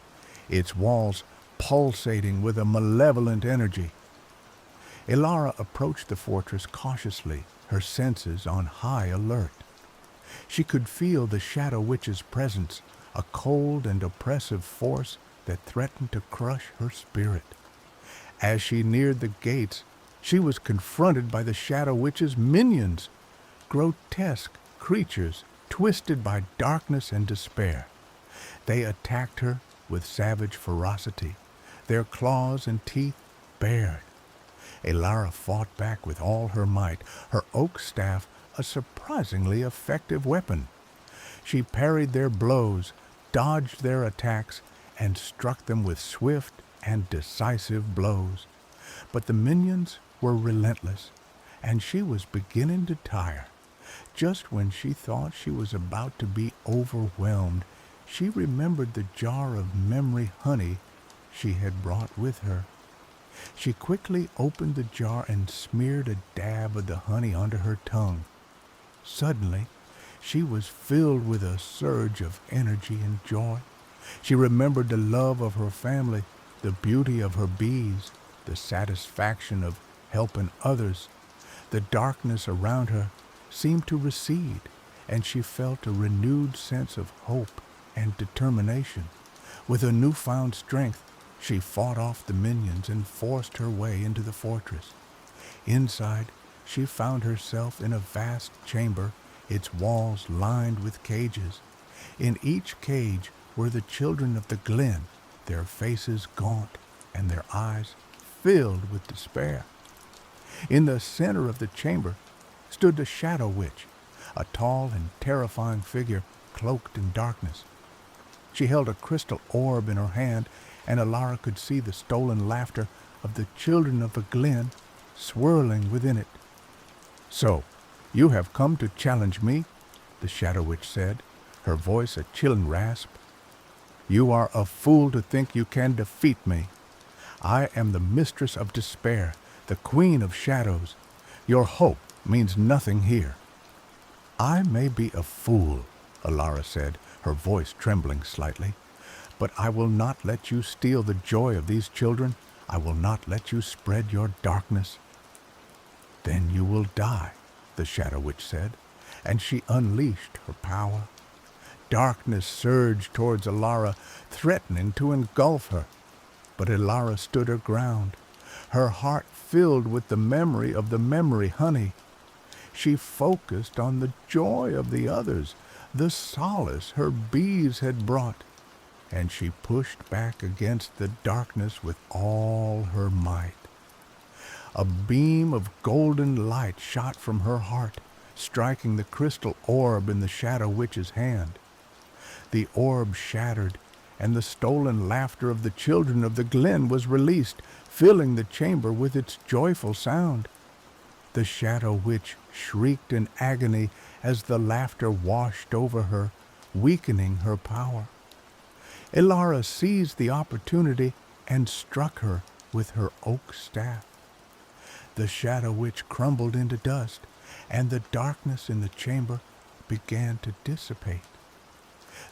its walls pulsating with a malevolent energy. Ilara approached the fortress cautiously, her senses on high alert. She could feel the Shadow Witch's presence, a cold and oppressive force that threatened to crush her spirit. As she neared the gates, she was confronted by the Shadow Witch's minions, grotesque creatures twisted by darkness and despair. They attacked her with savage ferocity, their claws and teeth bared. Ilara fought back with all her might, her oak staff a surprisingly effective weapon. She parried their blows, dodged their attacks, and struck them with swift and decisive blows. But the minions were relentless, and she was beginning to tire. Just when she thought she was about to be overwhelmed, she remembered the jar of memory honey she had brought with her. She quickly opened the jar and smeared a dab of the honey onto her tongue. Suddenly, she was filled with a surge of energy and joy. She remembered the love of her family, the beauty of her bees, the satisfaction of helping others. The darkness around her seemed to recede, and she felt a renewed sense of hope and determination. With a newfound strength, she fought off the minions and forced her way into the fortress. Inside, she found herself in a vast chamber, its walls lined with cages. In each cage were the children of the glen, their faces gaunt and their eyes filled with despair. In the center of the chamber stood the Shadow Witch, a tall and terrifying figure cloaked in darkness. She held a crystal orb in her hand, and Alara could see the stolen laughter of the children of the glen swirling within it. "So, you have come to challenge me?" the Shadow Witch said, her voice a chilling rasp. "You are a fool to think you can defeat me. I am the mistress of despair, the queen of shadows. Your hope means nothing here." "I may be a fool," Alara said, her voice trembling slightly, "but I will not let you steal the joy of these children. I will not let you spread your darkness." "Then you will die," the Shadow Witch said, and she unleashed her power. Darkness surged towards Alara, threatening to engulf her. But Alara stood her ground, her heart filled with the memory of the memory honey. She focused on the joy of the others, the solace her bees had brought, and she pushed back against the darkness with all her might. A beam of golden light shot from her heart, striking the crystal orb in the Shadow Witch's hand. The orb shattered, and the stolen laughter of the children of the glen was released, filling the chamber with its joyful sound. The Shadow Witch shrieked in agony as the laughter washed over her, weakening her power. Alara seized the opportunity and struck her with her oak staff. The Shadow Witch crumbled into dust, and the darkness in the chamber began to dissipate.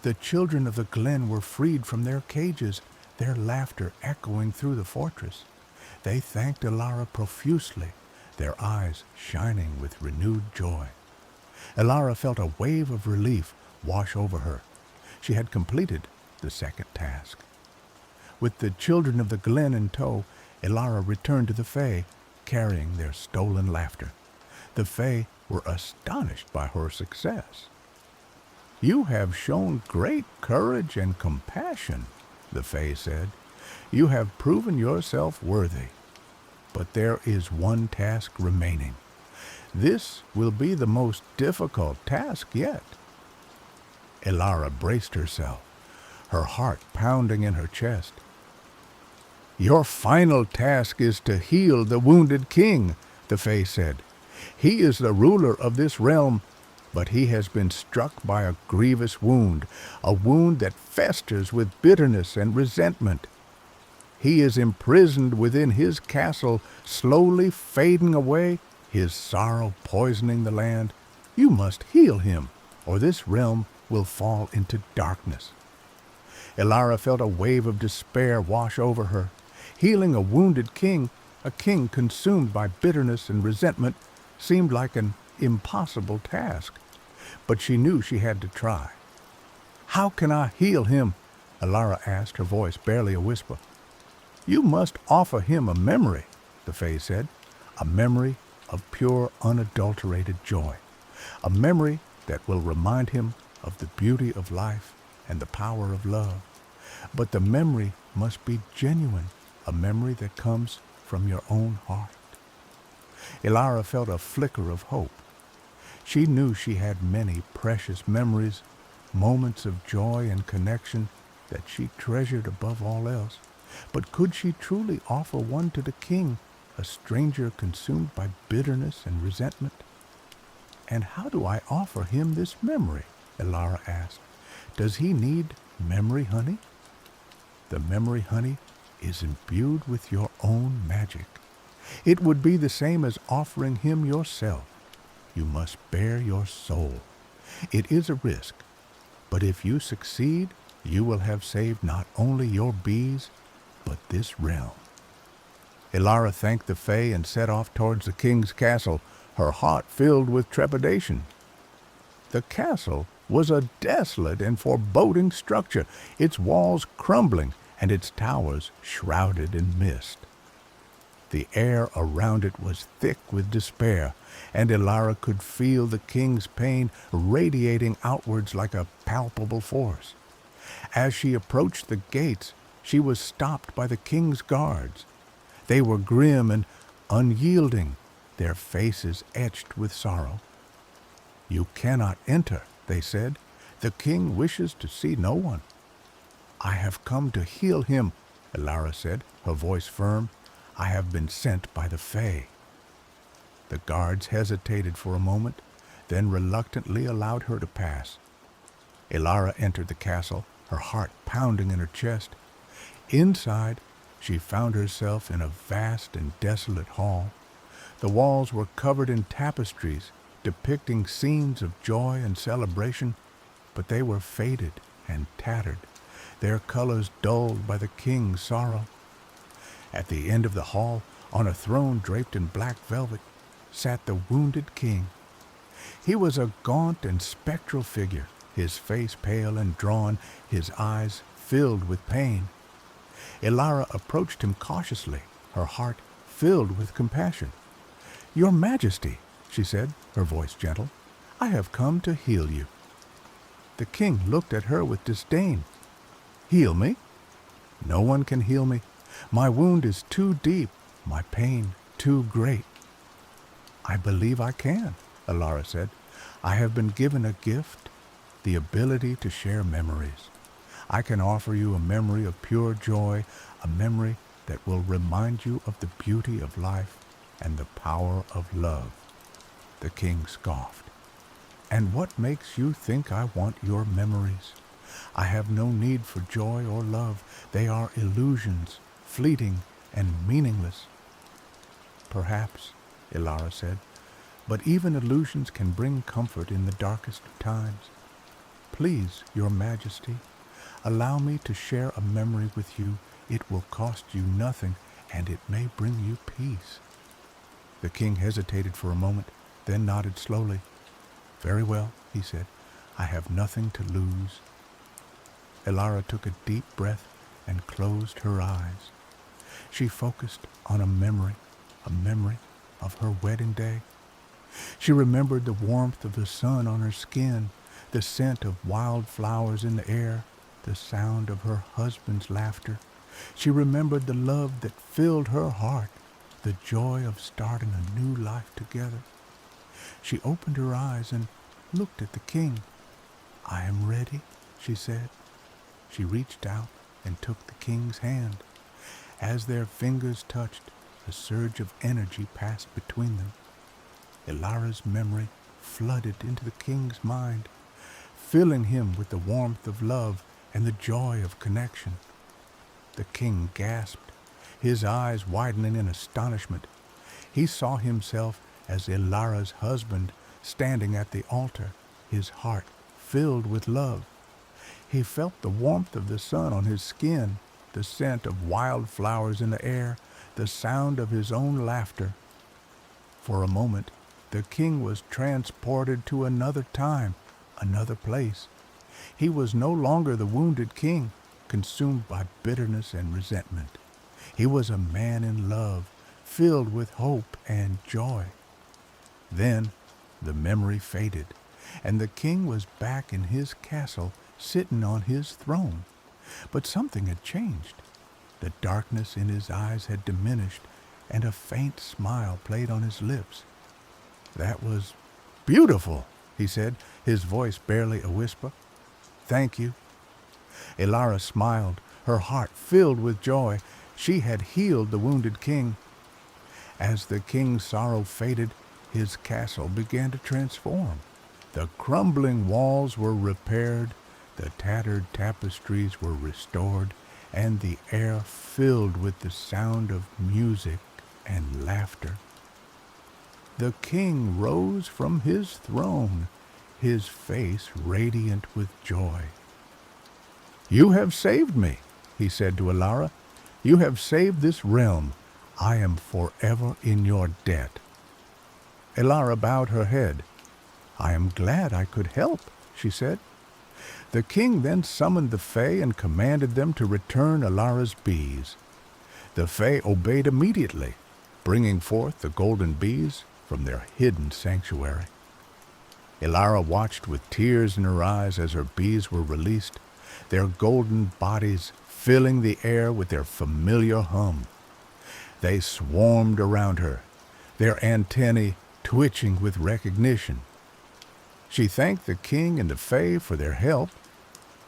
The children of the glen were freed from their cages, their laughter echoing through the fortress. They thanked Alara profusely, their eyes shining with renewed joy. Alara felt a wave of relief wash over her. She had completed the second task. With the children of the glen in tow, Alara returned to the Fae, carrying their stolen laughter. The Fae were astonished by her success. "You have shown great courage and compassion," the Fae said. "You have proven yourself worthy. But there is one task remaining. This will be the most difficult task yet." Alara braced herself, her heart pounding in her chest. "Your final task is to heal the wounded king," the Fae said. "He is the ruler of this realm, but he has been struck by a grievous wound, a wound that festers with bitterness and resentment. He is imprisoned within his castle, slowly fading away, his sorrow poisoning the land. You must heal him, or this realm will fall into darkness." Alara felt a wave of despair wash over her. Healing a wounded king, a king consumed by bitterness and resentment, seemed like an impossible task. But she knew she had to try. "How can I heal him?" Alara asked, her voice barely a whisper. "You must offer him a memory," the Fae said, "a memory of pure, unadulterated joy, a memory that will remind him of the beauty of life and the power of love. But the memory must be genuine, a memory that comes from your own heart." Alara felt a flicker of hope. She knew she had many precious memories, moments of joy and connection that she treasured above all else. But could she truly offer one to the king, a stranger consumed by bitterness and resentment? "And how do I offer him this memory?" Alara asked. "Does he need memory honey?" "The memory honey is imbued with your own magic. It would be the same as offering him yourself. You must bare your soul. It is a risk, but if you succeed, you will have saved not only your bees, but this realm." Alara thanked the Fae and set off towards the king's castle, her heart filled with trepidation. The castle was a desolate and foreboding structure, its walls crumbling and its towers shrouded in mist. The air around it was thick with despair, and Elara could feel the king's pain radiating outwards like a palpable force. As she approached the gates, she was stopped by the king's guards. They were grim and unyielding, their faces etched with sorrow. "You cannot enter," they said. "The king wishes to see no one." "I have come to heal him," Elara said, her voice firm. "I have been sent by the Fae." The guards hesitated for a moment, then reluctantly allowed her to pass. Elara entered the castle, her heart pounding in her chest. Inside, she found herself in a vast and desolate hall. The walls were covered in tapestries depicting scenes of joy and celebration, but they were faded and tattered, their colors dulled by the king's sorrow. At the end of the hall, on a throne draped in black velvet, sat the wounded king. He was a gaunt and spectral figure, his face pale and drawn, his eyes filled with pain. Elara approached him cautiously, her heart filled with compassion. "Your Majesty," she said, her voice gentle, "I have come to heal you." The king looked at her with disdain. "Heal me? No one can heal me. My wound is too deep, my pain too great." "I believe I can," Elara said. "I have been given a gift, the ability to share memories. I can offer you a memory of pure joy, a memory that will remind you of the beauty of life and the power of love." The king scoffed. "And what makes you think I want your memories? I have no need for joy or love. They are illusions, fleeting and meaningless." "Perhaps," Elara said, "but even illusions can bring comfort in the darkest of times. Please, Your Majesty, allow me to share a memory with you. It will cost you nothing, and it may bring you peace." The king hesitated for a moment, then nodded slowly. "Very well," he said. "I have nothing to lose." Elara took a deep breath and closed her eyes. She focused on a memory of her wedding day. She remembered the warmth of the sun on her skin, the scent of wild flowers in the air, the sound of her husband's laughter. She remembered the love that filled her heart, the joy of starting a new life together. She opened her eyes and looked at the king. "I am ready," she said. She reached out and took the king's hand. As their fingers touched, a surge of energy passed between them. Elara's memory flooded into the king's mind, filling him with the warmth of love and the joy of connection. The king gasped, his eyes widening in astonishment. He saw himself as Elara's husband standing at the altar, his heart filled with love. He felt the warmth of the sun on his skin, the scent of wild flowers in the air, the sound of his own laughter. For a moment, the king was transported to another time, another place. He was no longer the wounded king, consumed by bitterness and resentment. He was a man in love, filled with hope and joy. Then the memory faded, and the king was back in his castle, sitting on his throne. But something had changed. The darkness in his eyes had diminished, and a faint smile played on his lips. "That was beautiful," he said, his voice barely a whisper. "Thank you." Elara smiled, her heart filled with joy. She had healed the wounded king. As the king's sorrow faded, his castle began to transform. The crumbling walls were repaired, the tattered tapestries were restored, and the air filled with the sound of music and laughter. The king rose from his throne, his face radiant with joy. "You have saved me," he said to Elara. "You have saved this realm. I am forever in your debt." Elara bowed her head. "I am glad I could help," she said. The king then summoned the Fae and commanded them to return Elara's bees. The Fae obeyed immediately. bringing forth the golden bees from their hidden sanctuary. Ilara watched with tears in her eyes as her bees were released, their golden bodies filling the air with their familiar hum. They swarmed around her, their antennae twitching with recognition. She thanked the king and the fae for their help,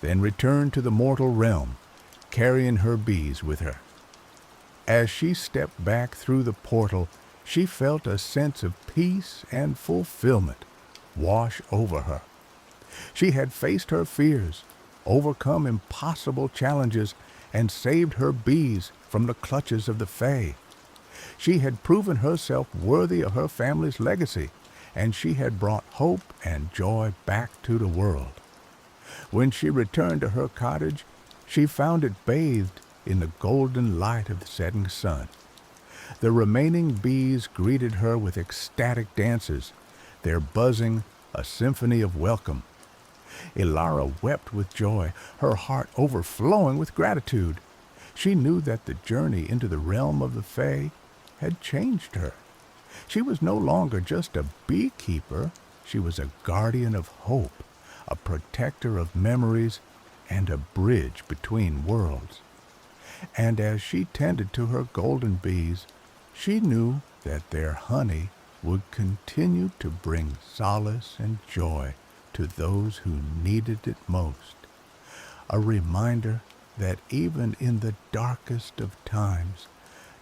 then returned to the mortal realm, carrying her bees with her. As she stepped back through the portal, she felt a sense of peace and fulfillment wash over her. She had faced her fears, overcome impossible challenges, and saved her bees from the clutches of the fae. She had proven herself worthy of her family's legacy, and she had brought hope and joy back to the world. When she returned to her cottage, she found it bathed in the golden light of the setting sun. The remaining bees greeted her with ecstatic dances, their buzzing a symphony of welcome. Ilara wept with joy, her heart overflowing with gratitude. She knew that the journey into the realm of the fae had changed her. She was no longer just a beekeeper, she was a guardian of hope, a protector of memories, and a bridge between worlds. And as she tended to her golden bees, she knew that their honey would continue to bring solace and joy to those who needed it most. A reminder that even in the darkest of times,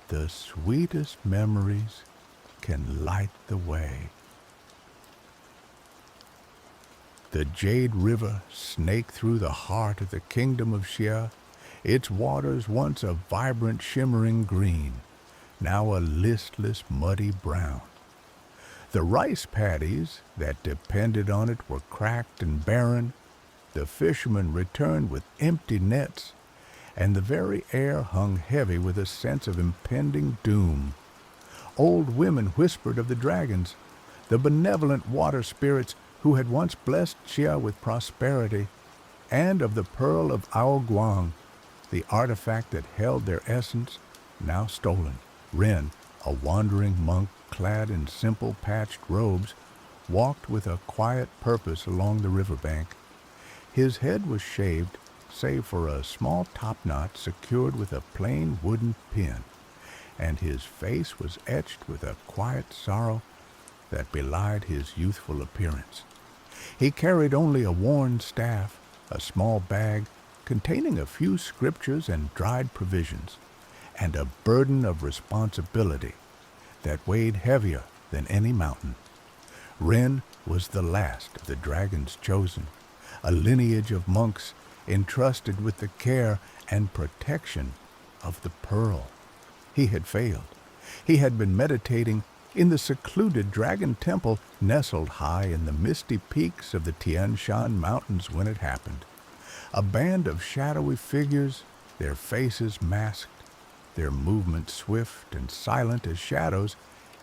the sweetest memories can light the way. The Jade River snaked through the heart of the kingdom of Xia, its waters once a vibrant shimmering green, now a listless muddy brown. The rice paddies that depended on it were cracked and barren, the fishermen returned with empty nets, and the very air hung heavy with a sense of impending doom. Old women whispered of the dragons, the benevolent water spirits who had once blessed Xia with prosperity, and of the pearl of Ao Guang, the artifact that held their essence, now stolen. Ren, a wandering monk clad in simple patched robes, walked with a quiet purpose along the riverbank. His head was shaved, save for a small topknot secured with a plain wooden pin, and his face was etched with a quiet sorrow that belied his youthful appearance. He carried only a worn staff, a small bag containing a few scriptures and dried provisions, and a burden of responsibility that weighed heavier than any mountain. Ren was the last of the dragons chosen, a lineage of monks entrusted with the care and protection of the pearl. He had failed. He had been meditating in the secluded dragon temple nestled high in the misty peaks of the Tian Shan Mountains when it happened. A band of shadowy figures, their faces masked, their movements swift and silent as shadows,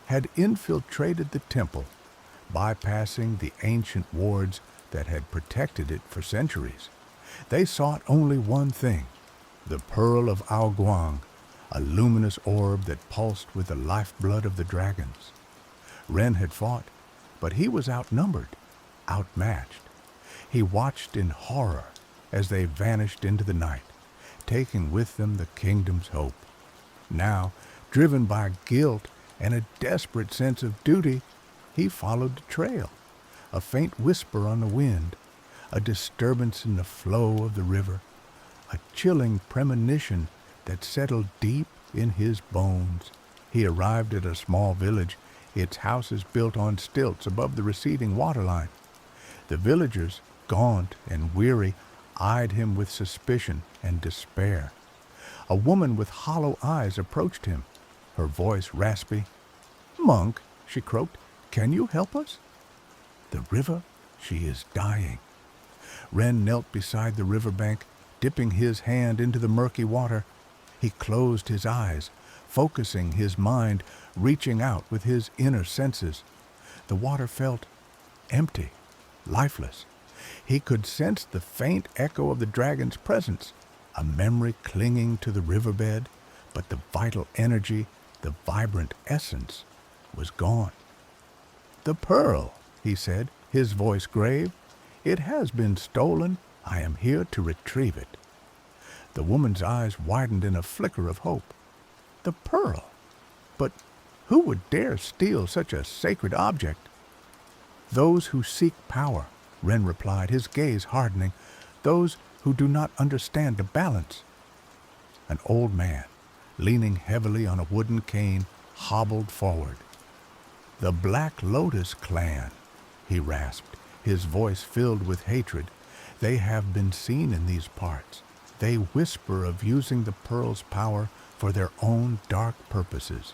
had infiltrated the temple, bypassing the ancient wards that had protected it for centuries. They sought only one thing, the pearl of Ao Guang, a luminous orb that pulsed with the lifeblood of the dragons. Ren had fought, but he was outnumbered, outmatched. He watched in horror as they vanished into the night, taking with them the kingdom's hope. Now, driven by guilt and a desperate sense of duty, he followed the trail, a faint whisper on the wind, a disturbance in the flow of the river, a chilling premonition that settled deep in his bones. He arrived at a small village, its houses built on stilts above the receding waterline. The villagers, gaunt and weary, eyed him with suspicion and despair. A woman with hollow eyes approached him, her voice raspy. "Monk," she croaked, "can you help us?" "The river? She is dying." Ren knelt beside the riverbank, dipping his hand into the murky water. He closed his eyes, focusing his mind, reaching out with his inner senses. The water felt empty, lifeless. He could sense the faint echo of the dragon's presence, a memory clinging to the riverbed, but the vital energy The vibrant essence was gone. "The pearl," he said, his voice grave. "It has been stolen. I am here to retrieve it." The woman's eyes widened in a flicker of hope. "The pearl? But who would dare steal such a sacred object?" "Those who seek power," Wren replied, his gaze hardening. "Those who do not understand the balance." An old man, leaning heavily on a wooden cane, hobbled forward. "The Black Lotus clan," he rasped, his voice filled with hatred. "They have been seen in these parts. They whisper of using the pearl's power for their own dark purposes."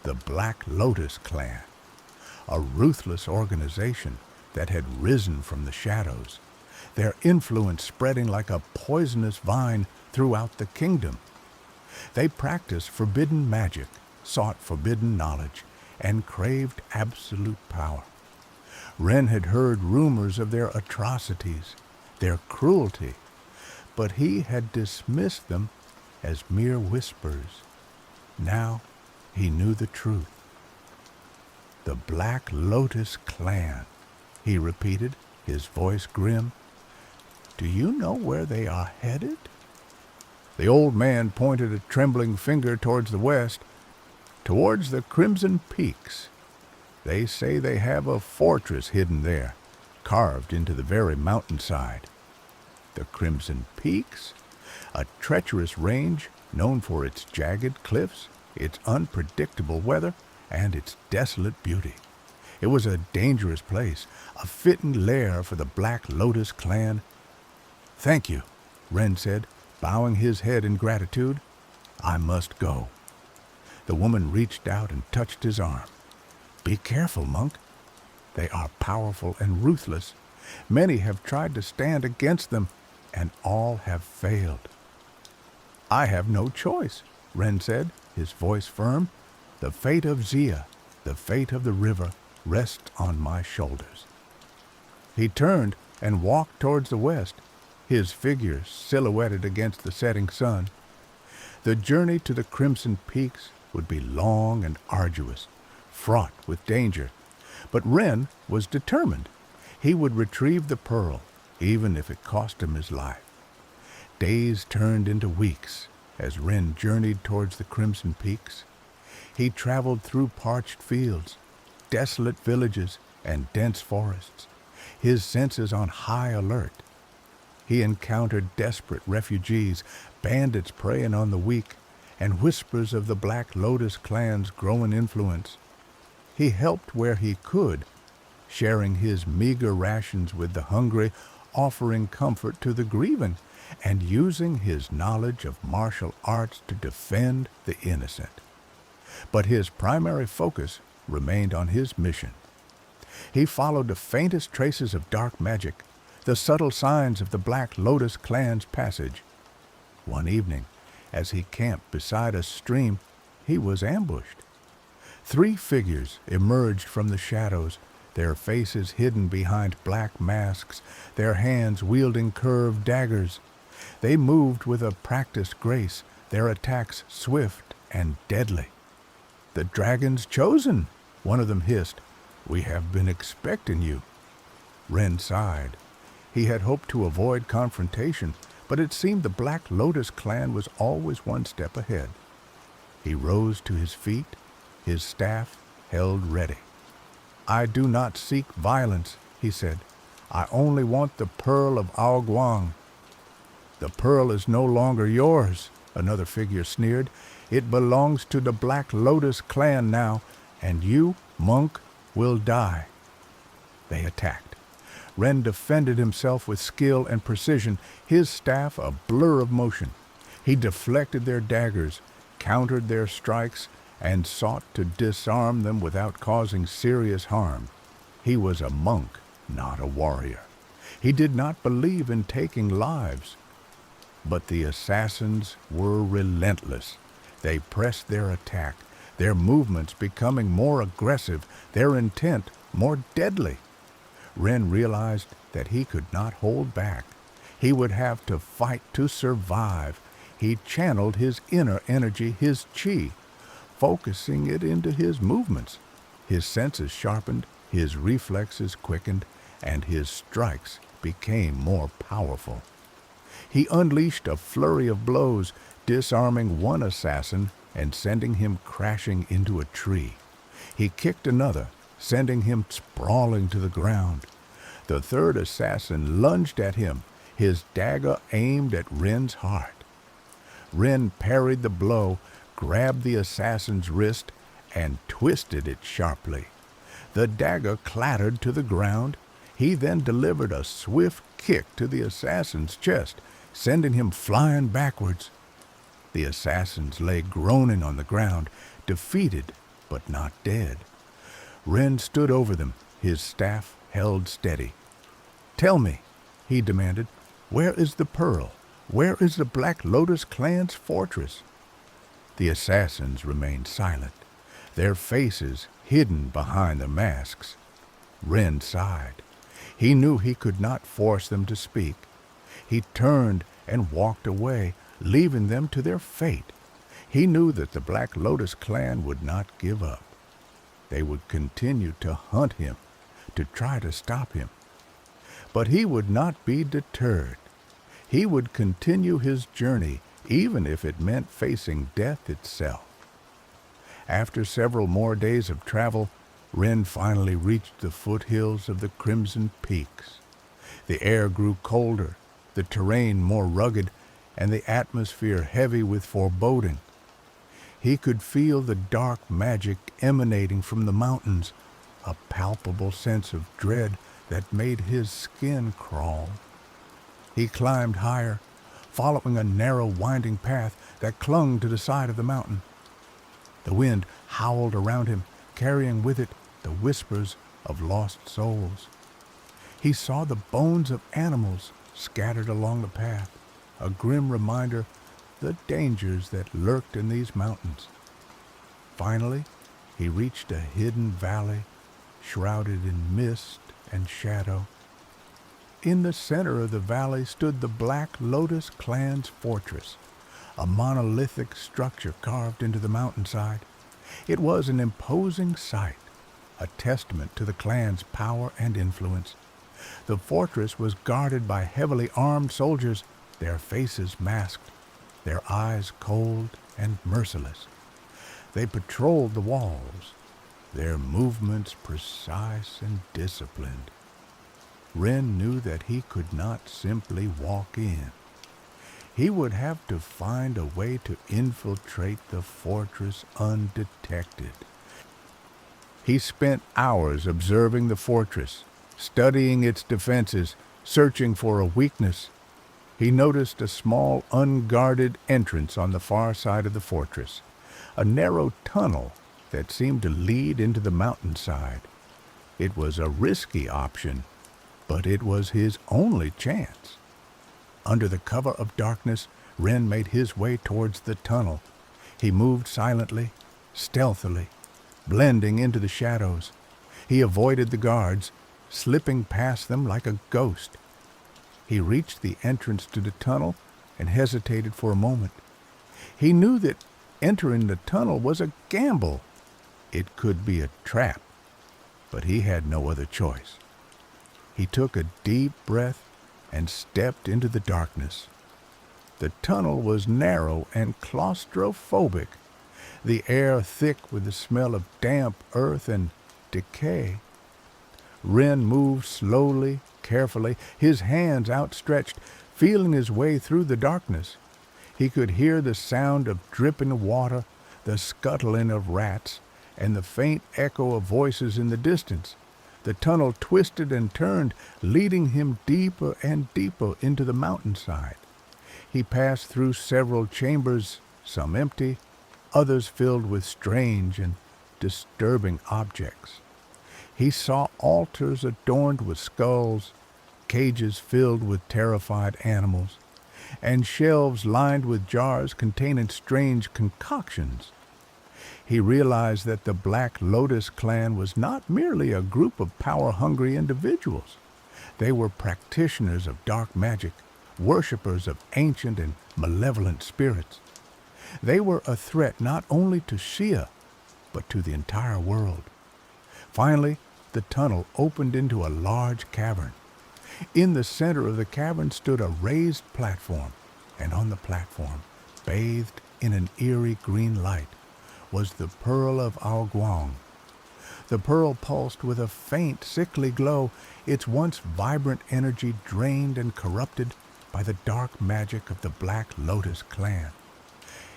The Black Lotus clan, a ruthless organization that had risen from the shadows, their influence spreading like a poisonous vine throughout the kingdom. They practiced forbidden magic, sought forbidden knowledge, and craved absolute power. Wren had heard rumors of their atrocities, their cruelty, but he had dismissed them as mere whispers. Now he knew the truth. "The Black Lotus clan," he repeated, his voice grim. "Do you know where they are headed?" The old man pointed a trembling finger towards the west, towards the Crimson Peaks. "They say they have a fortress hidden there, carved into the very mountainside." The Crimson Peaks? A treacherous range known for its jagged cliffs, its unpredictable weather, and its desolate beauty. It was a dangerous place, a fitting lair for the Black Lotus clan. "Thank you," Wren said, bowing his head in gratitude. "I must go." The woman reached out and touched his arm. "Be careful, monk. They are powerful and ruthless. Many have tried to stand against them, and all have failed." "I have no choice," Wren said, his voice firm. "The fate of Zia, the fate of the river, rests on my shoulders." He turned and walked towards the west, his figure silhouetted against the setting sun. The journey to the Crimson Peaks would be long and arduous, fraught with danger, but Wren was determined. He would retrieve the pearl, even if it cost him his life. Days turned into weeks as Wren journeyed towards the Crimson Peaks. He traveled through parched fields, desolate villages, and dense forests, his senses on high alert. He encountered desperate refugees, bandits preying on the weak, and whispers of the Black Lotus clan's growing influence. He helped where he could, sharing his meager rations with the hungry, offering comfort to the grieving, and using his knowledge of martial arts to defend the innocent. But his primary focus remained on his mission. He followed the faintest traces of dark magic, the subtle signs of the Black Lotus clan's passage. One evening, as he camped beside a stream, he was ambushed. 3 figures emerged from the shadows, their faces hidden behind black masks, their hands wielding curved daggers. They moved with a practiced grace, their attacks swift and deadly. "The dragon's chosen," one of them hissed. "We have been expecting you." Wren sighed. He had hoped to avoid confrontation, but it seemed the Black Lotus clan was always one step ahead. He rose to his feet, his staff held ready. "I do not seek violence," he said. "I only want the pearl of Ao Guang." "The pearl is no longer yours," another figure sneered. "It belongs to the Black Lotus clan now, and you, monk, will die." They attacked. Wren defended himself with skill and precision, his staff a blur of motion. He deflected their daggers, countered their strikes, and sought to disarm them without causing serious harm. He was a monk, not a warrior. He did not believe in taking lives. But the assassins were relentless. They pressed their attack, their movements becoming more aggressive, their intent more deadly. Wren realized that he could not hold back. He would have to fight to survive. He channeled his inner energy, his chi. focusing it into his movements. His senses sharpened, his reflexes quickened, and his strikes became more powerful. He unleashed a flurry of blows, disarming one assassin and sending him crashing into a tree. He kicked another, sending him sprawling to the ground. The third assassin lunged at him, his dagger aimed at Ren's heart. Ren parried the blow, grabbed the assassin's wrist, and twisted it sharply. The dagger clattered to the ground. He then delivered a swift kick to the assassin's chest, sending him flying backwards. The assassins lay groaning on the ground, defeated but not dead. Ren stood over them, his staff held steady. "Tell me," he demanded, "where is the pearl? Where is the Black Lotus clan's fortress?" The assassins remained silent, their faces hidden behind the masks. Ren sighed. He knew he could not force them to speak. He turned and walked away, leaving them to their fate. He knew that the Black Lotus clan would not give up. They would continue to hunt him, to try to stop him. But he would not be deterred. He would continue his journey, even if it meant facing death itself. After several more days of travel, Ren finally reached the foothills of the Crimson Peaks. The air grew colder, the terrain more rugged, and the atmosphere heavy with foreboding. He could feel the dark magic emanating from the mountains, a palpable sense of dread that made his skin crawl. He climbed higher, following a narrow, winding path that clung to the side of the mountain. The wind howled around him, carrying with it the whispers of lost souls. He saw the bones of animals scattered along the path, a grim reminder of the dangers that lurked in these mountains. Finally, he reached a hidden valley, shrouded in mist and shadow. In the center of the valley stood the Black Lotus clan's fortress, a monolithic structure carved into the mountainside. It was an imposing sight, a testament to the clan's power and influence. The fortress was guarded by heavily armed soldiers, their faces masked, their eyes cold and merciless. They patrolled the walls, their movements precise and disciplined. Ren knew that he could not simply walk in. He would have to find a way to infiltrate the fortress undetected. He spent hours observing the fortress, studying its defenses, searching for a weakness. He noticed a small, unguarded entrance on the far side of the fortress, a narrow tunnel that seemed to lead into the mountainside. It was a risky option, but it was his only chance. Under the cover of darkness, Ren made his way towards the tunnel. He moved silently, stealthily, blending into the shadows. He avoided the guards, slipping past them like a ghost. He reached the entrance to the tunnel and hesitated for a moment. He knew that entering the tunnel was a gamble. It could be a trap, but he had no other choice. He took a deep breath and stepped into the darkness. The tunnel was narrow and claustrophobic, the air thick with the smell of damp earth and decay. Ren moved slowly, carefully, his hands outstretched, feeling his way through the darkness. He could hear the sound of dripping water, the scuttling of rats, and the faint echo of voices in the distance. The tunnel twisted and turned, leading him deeper and deeper into the mountainside. He passed through several chambers, some empty, others filled with strange and disturbing objects. He saw altars adorned with skulls, cages filled with terrified animals, and shelves lined with jars containing strange concoctions. He realized that the Black Lotus clan was not merely a group of power-hungry individuals. They were practitioners of dark magic, worshippers of ancient and malevolent spirits. They were a threat not only to Shia, but to the entire world. Finally, the tunnel opened into a large cavern. In the center of the cavern stood a raised platform, and on the platform, bathed in an eerie green light, was the Pearl of Aoguang. The pearl pulsed with a faint, sickly glow, its once vibrant energy drained and corrupted by the dark magic of the Black Lotus clan.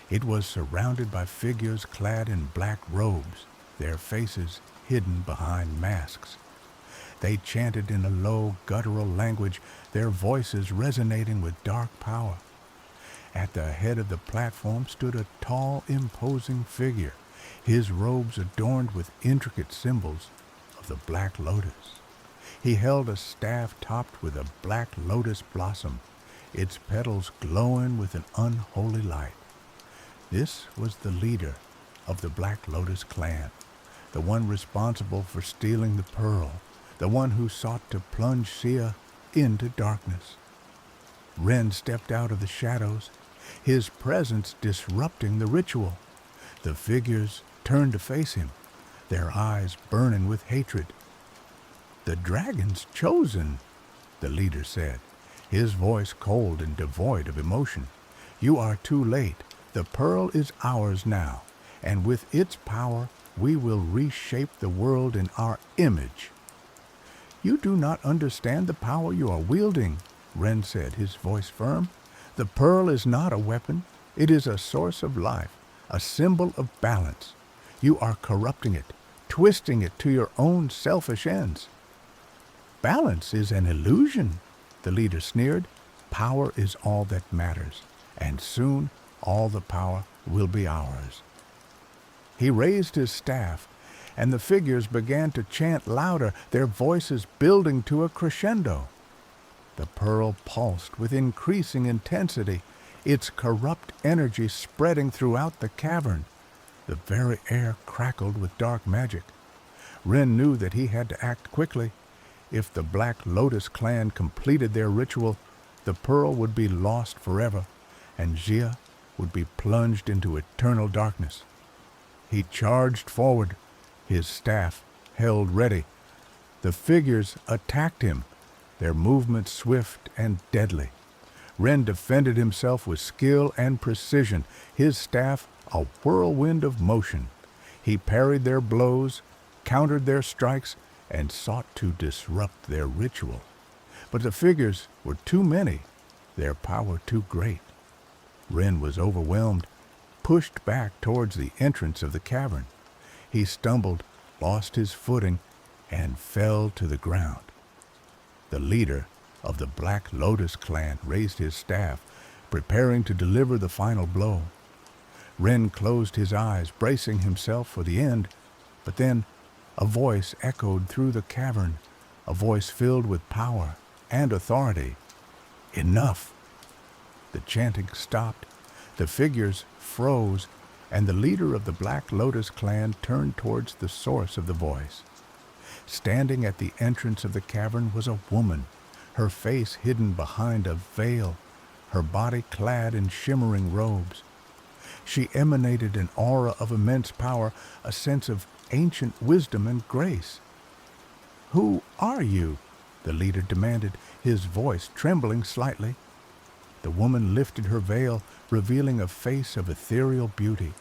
It was surrounded by figures clad in black robes, their faces hidden behind masks. They chanted in a low, guttural language, their voices resonating with dark power. At the head of the platform stood a tall, imposing figure, his robes adorned with intricate symbols of the Black Lotus. He held a staff topped with a black lotus blossom, its petals glowing with an unholy light. This was the leader of the Black Lotus clan, the one responsible for stealing the pearl, the one who sought to plunge Sia into darkness. Ren stepped out of the shadows, his presence disrupting the ritual. The figures turned to face him, their eyes burning with hatred. "The dragon's chosen," the leader said, his voice cold and devoid of emotion. "You are too late. The pearl is ours now, and with its power we will reshape the world in our image." "You do not understand the power you are wielding," Ren said, his voice firm. "The pearl is not a weapon. It is a source of life, a symbol of balance. You are corrupting it, twisting it to your own selfish ends." "Balance is an illusion," the leader sneered. "Power is all that matters, and soon all the power will be ours." He raised his staff, and the figures began to chant louder, their voices building to a crescendo. The pearl pulsed with increasing intensity, its corrupt energy spreading throughout the cavern. The very air crackled with dark magic. Ren knew that he had to act quickly. If the Black Lotus clan completed their ritual, the pearl would be lost forever, and Jia would be plunged into eternal darkness. He charged forward, his staff held ready. The figures attacked him, their movements swift and deadly. Ren defended himself with skill and precision, his staff a whirlwind of motion. He parried their blows, countered their strikes, and sought to disrupt their ritual. But the figures were too many, their power too great. Ren was overwhelmed, pushed back towards the entrance of the cavern. He stumbled, lost his footing, and fell to the ground. The leader of the Black Lotus clan raised his staff, preparing to deliver the final blow. Ren closed his eyes, bracing himself for the end, but then a voice echoed through the cavern, a voice filled with power and authority. "Enough!" The chanting stopped, the figures froze, and the leader of the Black Lotus clan turned towards the source of the voice. Standing at the entrance of the cavern was a woman, her face hidden behind a veil, her body clad in shimmering robes. She emanated an aura of immense power, a sense of ancient wisdom and grace. "Who are you?" the leader demanded, his voice trembling slightly. The woman lifted her veil, revealing a face of ethereal beauty.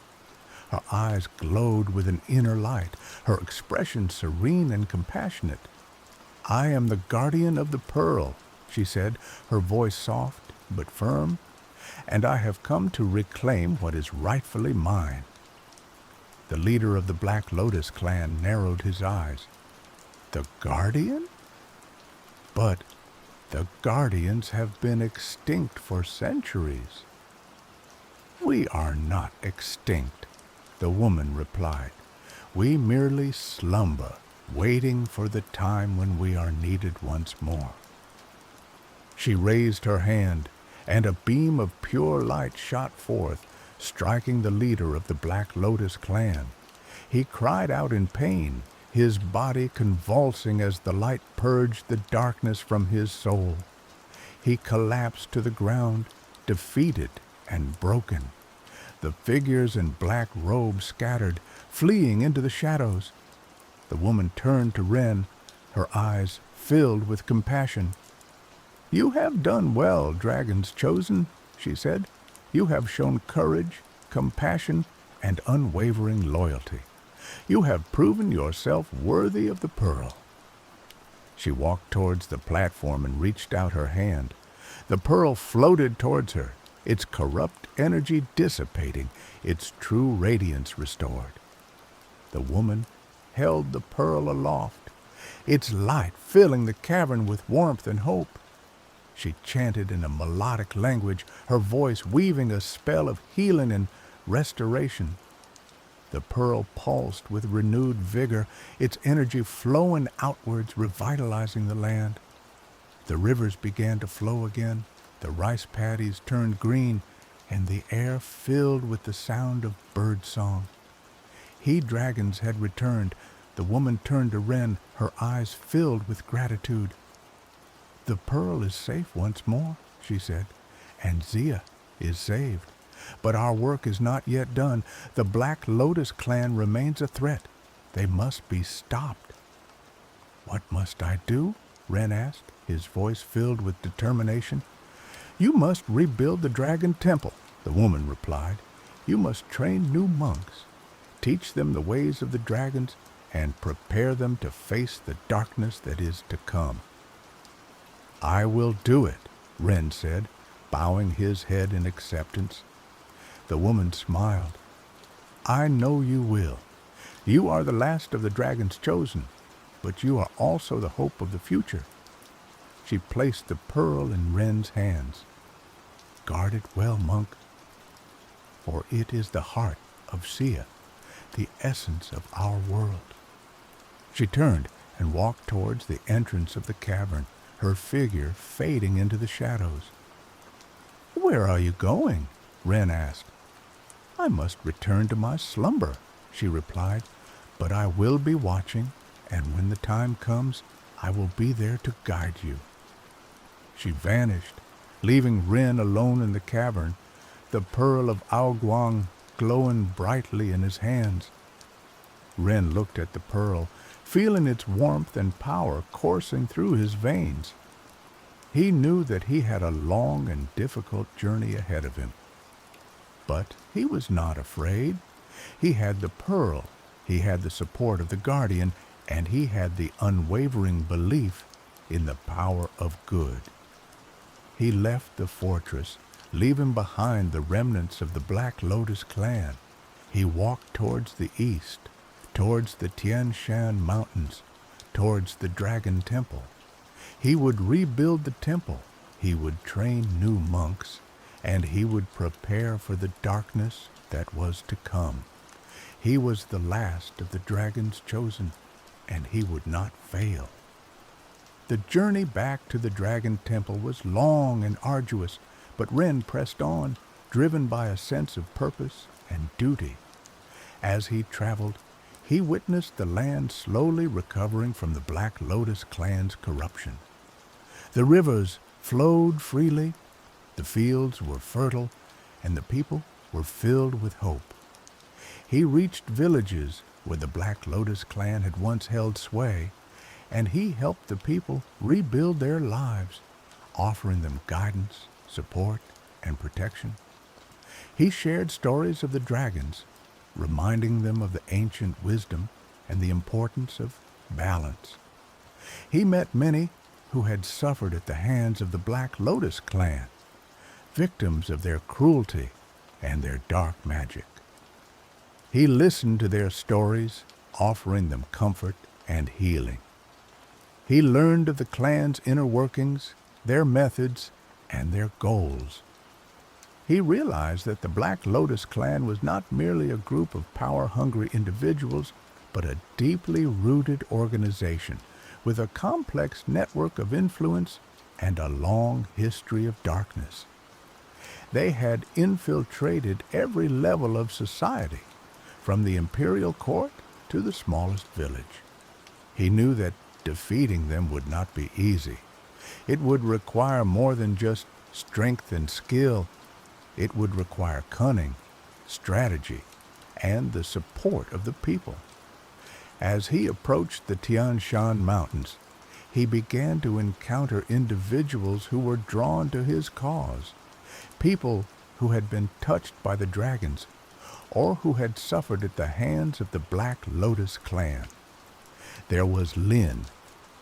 Her eyes glowed with an inner light, her expression serene and compassionate. "I am the guardian of the pearl," she said, her voice soft but firm, "and I have come to reclaim what is rightfully mine." The leader of the Black Lotus clan narrowed his eyes. "The guardian? But the guardians have been extinct for centuries." "We are not extinct," the woman replied. "We merely slumber, waiting for the time when we are needed once more." She raised her hand, and a beam of pure light shot forth, striking the leader of the Black Lotus clan. He cried out in pain, his body convulsing as the light purged the darkness from his soul. He collapsed to the ground, defeated and broken. The figures in black robes scattered, fleeing into the shadows. The woman turned to Wren, her eyes filled with compassion. "You have done well, Dragon's Chosen," she said. "You have shown courage, compassion, and unwavering loyalty. You have proven yourself worthy of the pearl." She walked towards the platform and reached out her hand. The pearl floated towards her, its corrupt energy dissipating, its true radiance restored. The woman held the pearl aloft, its light filling the cavern with warmth and hope. She chanted in a melodic language, her voice weaving a spell of healing and restoration. The pearl pulsed with renewed vigor, its energy flowing outwards, revitalizing the land. The rivers began to flow again, the rice paddies turned green, and the air filled with the sound of bird song. He-dragons had returned. The woman turned to Wren, her eyes filled with gratitude. "The pearl is safe once more," she said, "and Zia is saved. But our work is not yet done. The Black Lotus clan remains a threat. They must be stopped." "What must I do?" Wren asked, his voice filled with determination. "You must rebuild the Dragon Temple," the woman replied. "You must train new monks, teach them the ways of the dragons, and prepare them to face the darkness that is to come." "I will do it," Wren said, bowing his head in acceptance. The woman smiled. "I know you will. You are the last of the Dragon's Chosen, but you are also the hope of the future." She placed the pearl in Wren's hands. "Guard it well, monk, for it is the heart of Sia, the essence of our world." She turned and walked towards the entrance of the cavern, her figure fading into the shadows. "Where are you going?" Wren asked. "I must return to my slumber," she replied, "but I will be watching, and when the time comes, I will be there to guide you." She vanished, leaving Wren alone in the cavern, the pearl of Aoguang glowing brightly in his hands. Wren looked at the pearl, feeling its warmth and power coursing through his veins. He knew that he had a long and difficult journey ahead of him. But he was not afraid. He had the pearl, he had the support of the guardian, and he had the unwavering belief in the power of good. He left the fortress, leaving behind the remnants of the Black Lotus clan. He walked towards the east, towards the Tian Shan Mountains, towards the Dragon Temple. He would rebuild the temple, he would train new monks, and he would prepare for the darkness that was to come. He was the last of the Dragon's Chosen, and he would not fail. The journey back to the Dragon Temple was long and arduous, but Wren pressed on, driven by a sense of purpose and duty. As he traveled, he witnessed the land slowly recovering from the Black Lotus clan's corruption. The rivers flowed freely, the fields were fertile, and the people were filled with hope. He reached villages where the Black Lotus clan had once held sway, and he helped the people rebuild their lives, offering them guidance, support, and protection. He shared stories of the dragons, reminding them of the ancient wisdom and the importance of balance. He met many who had suffered at the hands of the Black Lotus clan, victims of their cruelty and their dark magic. He listened to their stories, offering them comfort and healing. He learned of the clan's inner workings, their methods, and their goals. He realized that the Black Lotus clan was not merely a group of power-hungry individuals, but a deeply rooted organization with a complex network of influence and a long history of darkness. They had infiltrated every level of society, from the imperial court to the smallest village. He knew that defeating them would not be easy. It would require more than just strength and skill. It would require cunning, strategy, and the support of the people. As he approached the Tian Shan Mountains, he began to encounter individuals who were drawn to his cause, people who had been touched by the dragons or who had suffered at the hands of the Black Lotus clan. There was Lin,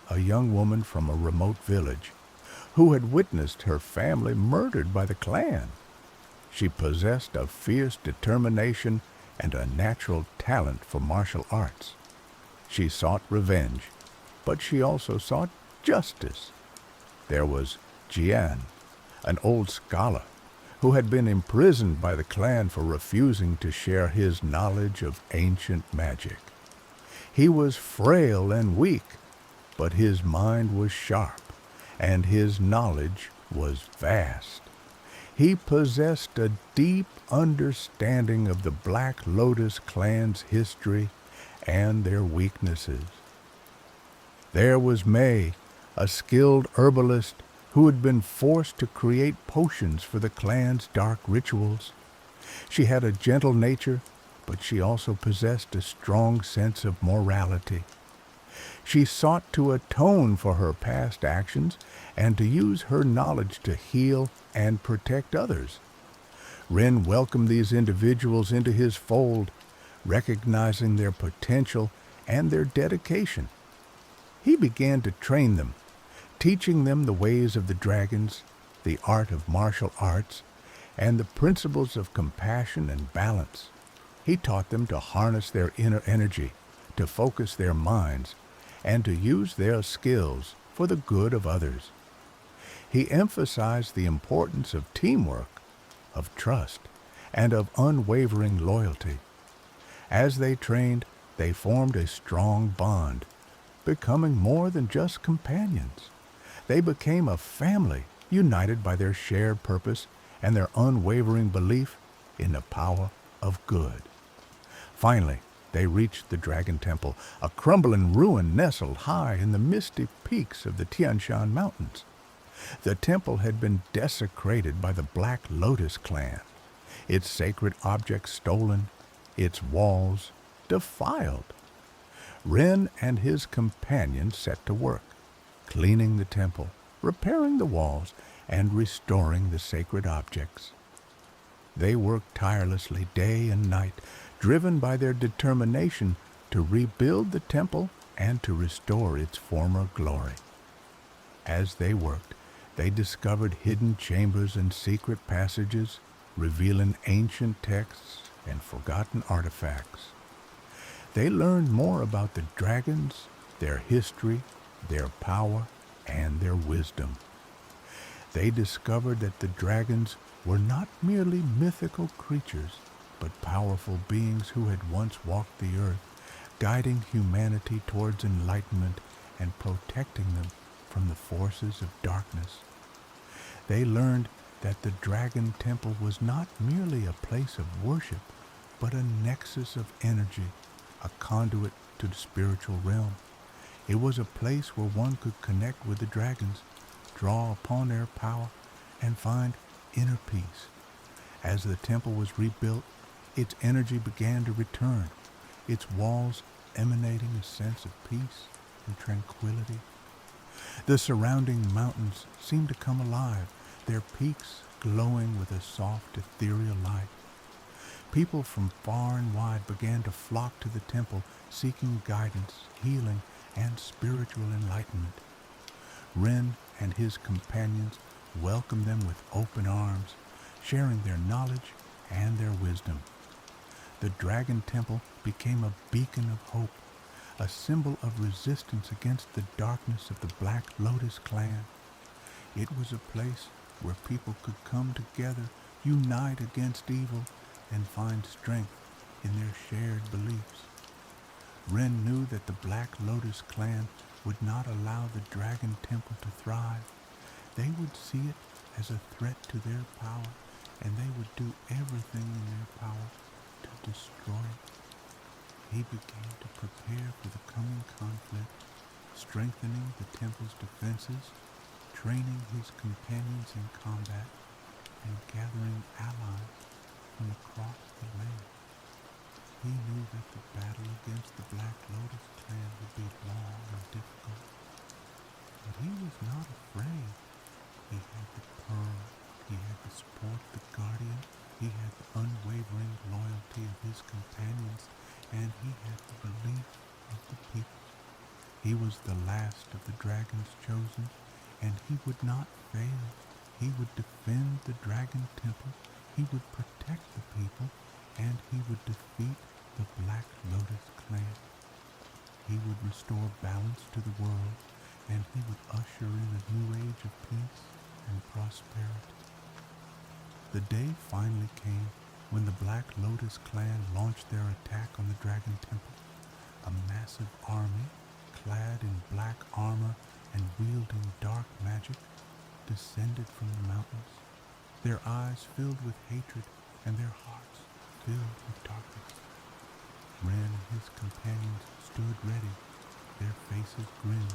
a young woman from a remote village, who had witnessed her family murdered by the clan. She possessed a fierce determination and a natural talent for martial arts. She sought revenge, but she also sought justice. There was Jian, an old scholar, who had been imprisoned by the clan for refusing to share his knowledge of ancient magic. He was frail and weak, but his mind was sharp, and his knowledge was vast. He possessed a deep understanding of the Black Lotus clan's history and their weaknesses. There was May, a skilled herbalist who had been forced to create potions for the clan's dark rituals. She had a gentle nature, but she also possessed a strong sense of morality. She sought to atone for her past actions and to use her knowledge to heal and protect others. Ren welcomed these individuals into his fold, recognizing their potential and their dedication. He began to train them, teaching them the ways of the dragons, the art of martial arts, and the principles of compassion and balance. He taught them to harness their inner energy, to focus their minds, and to use their skills for the good of others. He emphasized the importance of teamwork, of trust, and of unwavering loyalty. As they trained, they formed a strong bond, becoming more than just companions. They became a family united by their shared purpose and their unwavering belief in the power of good. Finally, they reached the Dragon Temple, a crumbling ruin nestled high in the misty peaks of the Tian Shan Mountains. The temple had been desecrated by the Black Lotus clan, its sacred objects stolen, its walls defiled. Ren and his companions set to work, cleaning the temple, repairing the walls, and restoring the sacred objects. They worked tirelessly day and night, driven by their determination to rebuild the temple and to restore its former glory. As they worked, they discovered hidden chambers and secret passages, revealing ancient texts and forgotten artifacts. They learned more about the dragons, their history, their power, and their wisdom. They discovered that the dragons were not merely mythical creatures, but powerful beings who had once walked the earth, guiding humanity towards enlightenment and protecting them from the forces of darkness. They learned that the Dragon Temple was not merely a place of worship, but a nexus of energy, a conduit to the spiritual realm. It was a place where one could connect with the dragons, draw upon their power, and find inner peace. As the temple was rebuilt, its energy began to return, its walls emanating a sense of peace and tranquility. The surrounding mountains seemed to come alive, their peaks glowing with a soft, ethereal light. People from far and wide began to flock to the temple, seeking guidance, healing, and spiritual enlightenment. Ren and his companions welcomed them with open arms, sharing their knowledge and their wisdom. The Dragon Temple became a beacon of hope, a symbol of resistance against the darkness of the Black Lotus clan. It was a place where people could come together, unite against evil, and find strength in their shared beliefs. Ren knew that the Black Lotus clan would not allow the Dragon Temple to thrive. They would see it as a threat to their power, and they would do everything in their power to destroy it. He began to prepare for the coming conflict, strengthening the temple's defenses, training his companions in combat, and gathering allies. from across the land. He knew that the battle against the Black Lotus clan would be long and difficult, but he was not afraid. He had the pearl, he had the support of the guardian, he had the unwavering loyalty of his companions, and he had the belief of the people. He was the last of the dragons chosen, and he would not fail. He would defend the dragon temple, he would protect the people, and he would defeat the Black Lotus clan. He would restore balance to the world, and he would usher in a new age of peace and prosperity. The day finally came when the Black Lotus clan launched their attack on the Dragon Temple. A massive army, clad in black armor and wielding dark magic, descended from the mountains, their eyes filled with hatred and their hearts filled with darkness. Ren and his companions stood ready, their faces grim,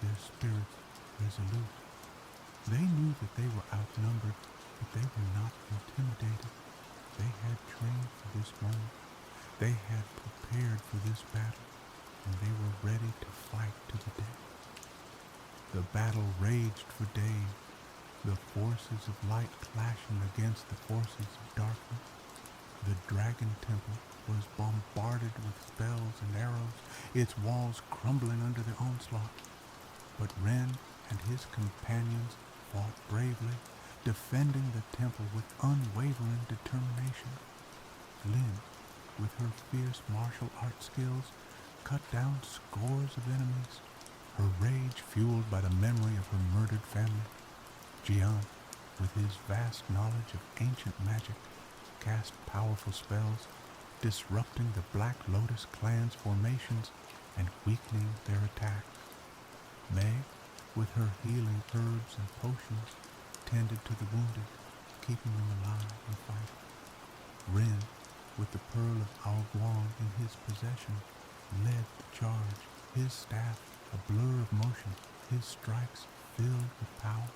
their spirits resolute. They knew that they were outnumbered, but they were not intimidated. They had trained for this moment. They had prepared for this battle, and they were ready to fight to the death. The battle raged for days, the forces of light clashing against the forces of darkness. The Dragon Temple was bombarded with spells and arrows, its walls crumbling under the onslaught. But Ren and his companions fought bravely, defending the temple with unwavering determination. Lynn, with her fierce martial art skills, cut down scores of enemies, her rage fueled by the memory of her murdered family. Jian, with his vast knowledge of ancient magic, cast powerful spells, disrupting the Black Lotus clan's formations and weakening their attacks. May, with her healing herbs and potions, tended to the wounded, keeping them alive and fighting. Ren, with the pearl of Ao Guang in his possession, led the charge, his staff a blur of motion, his strikes filled with power.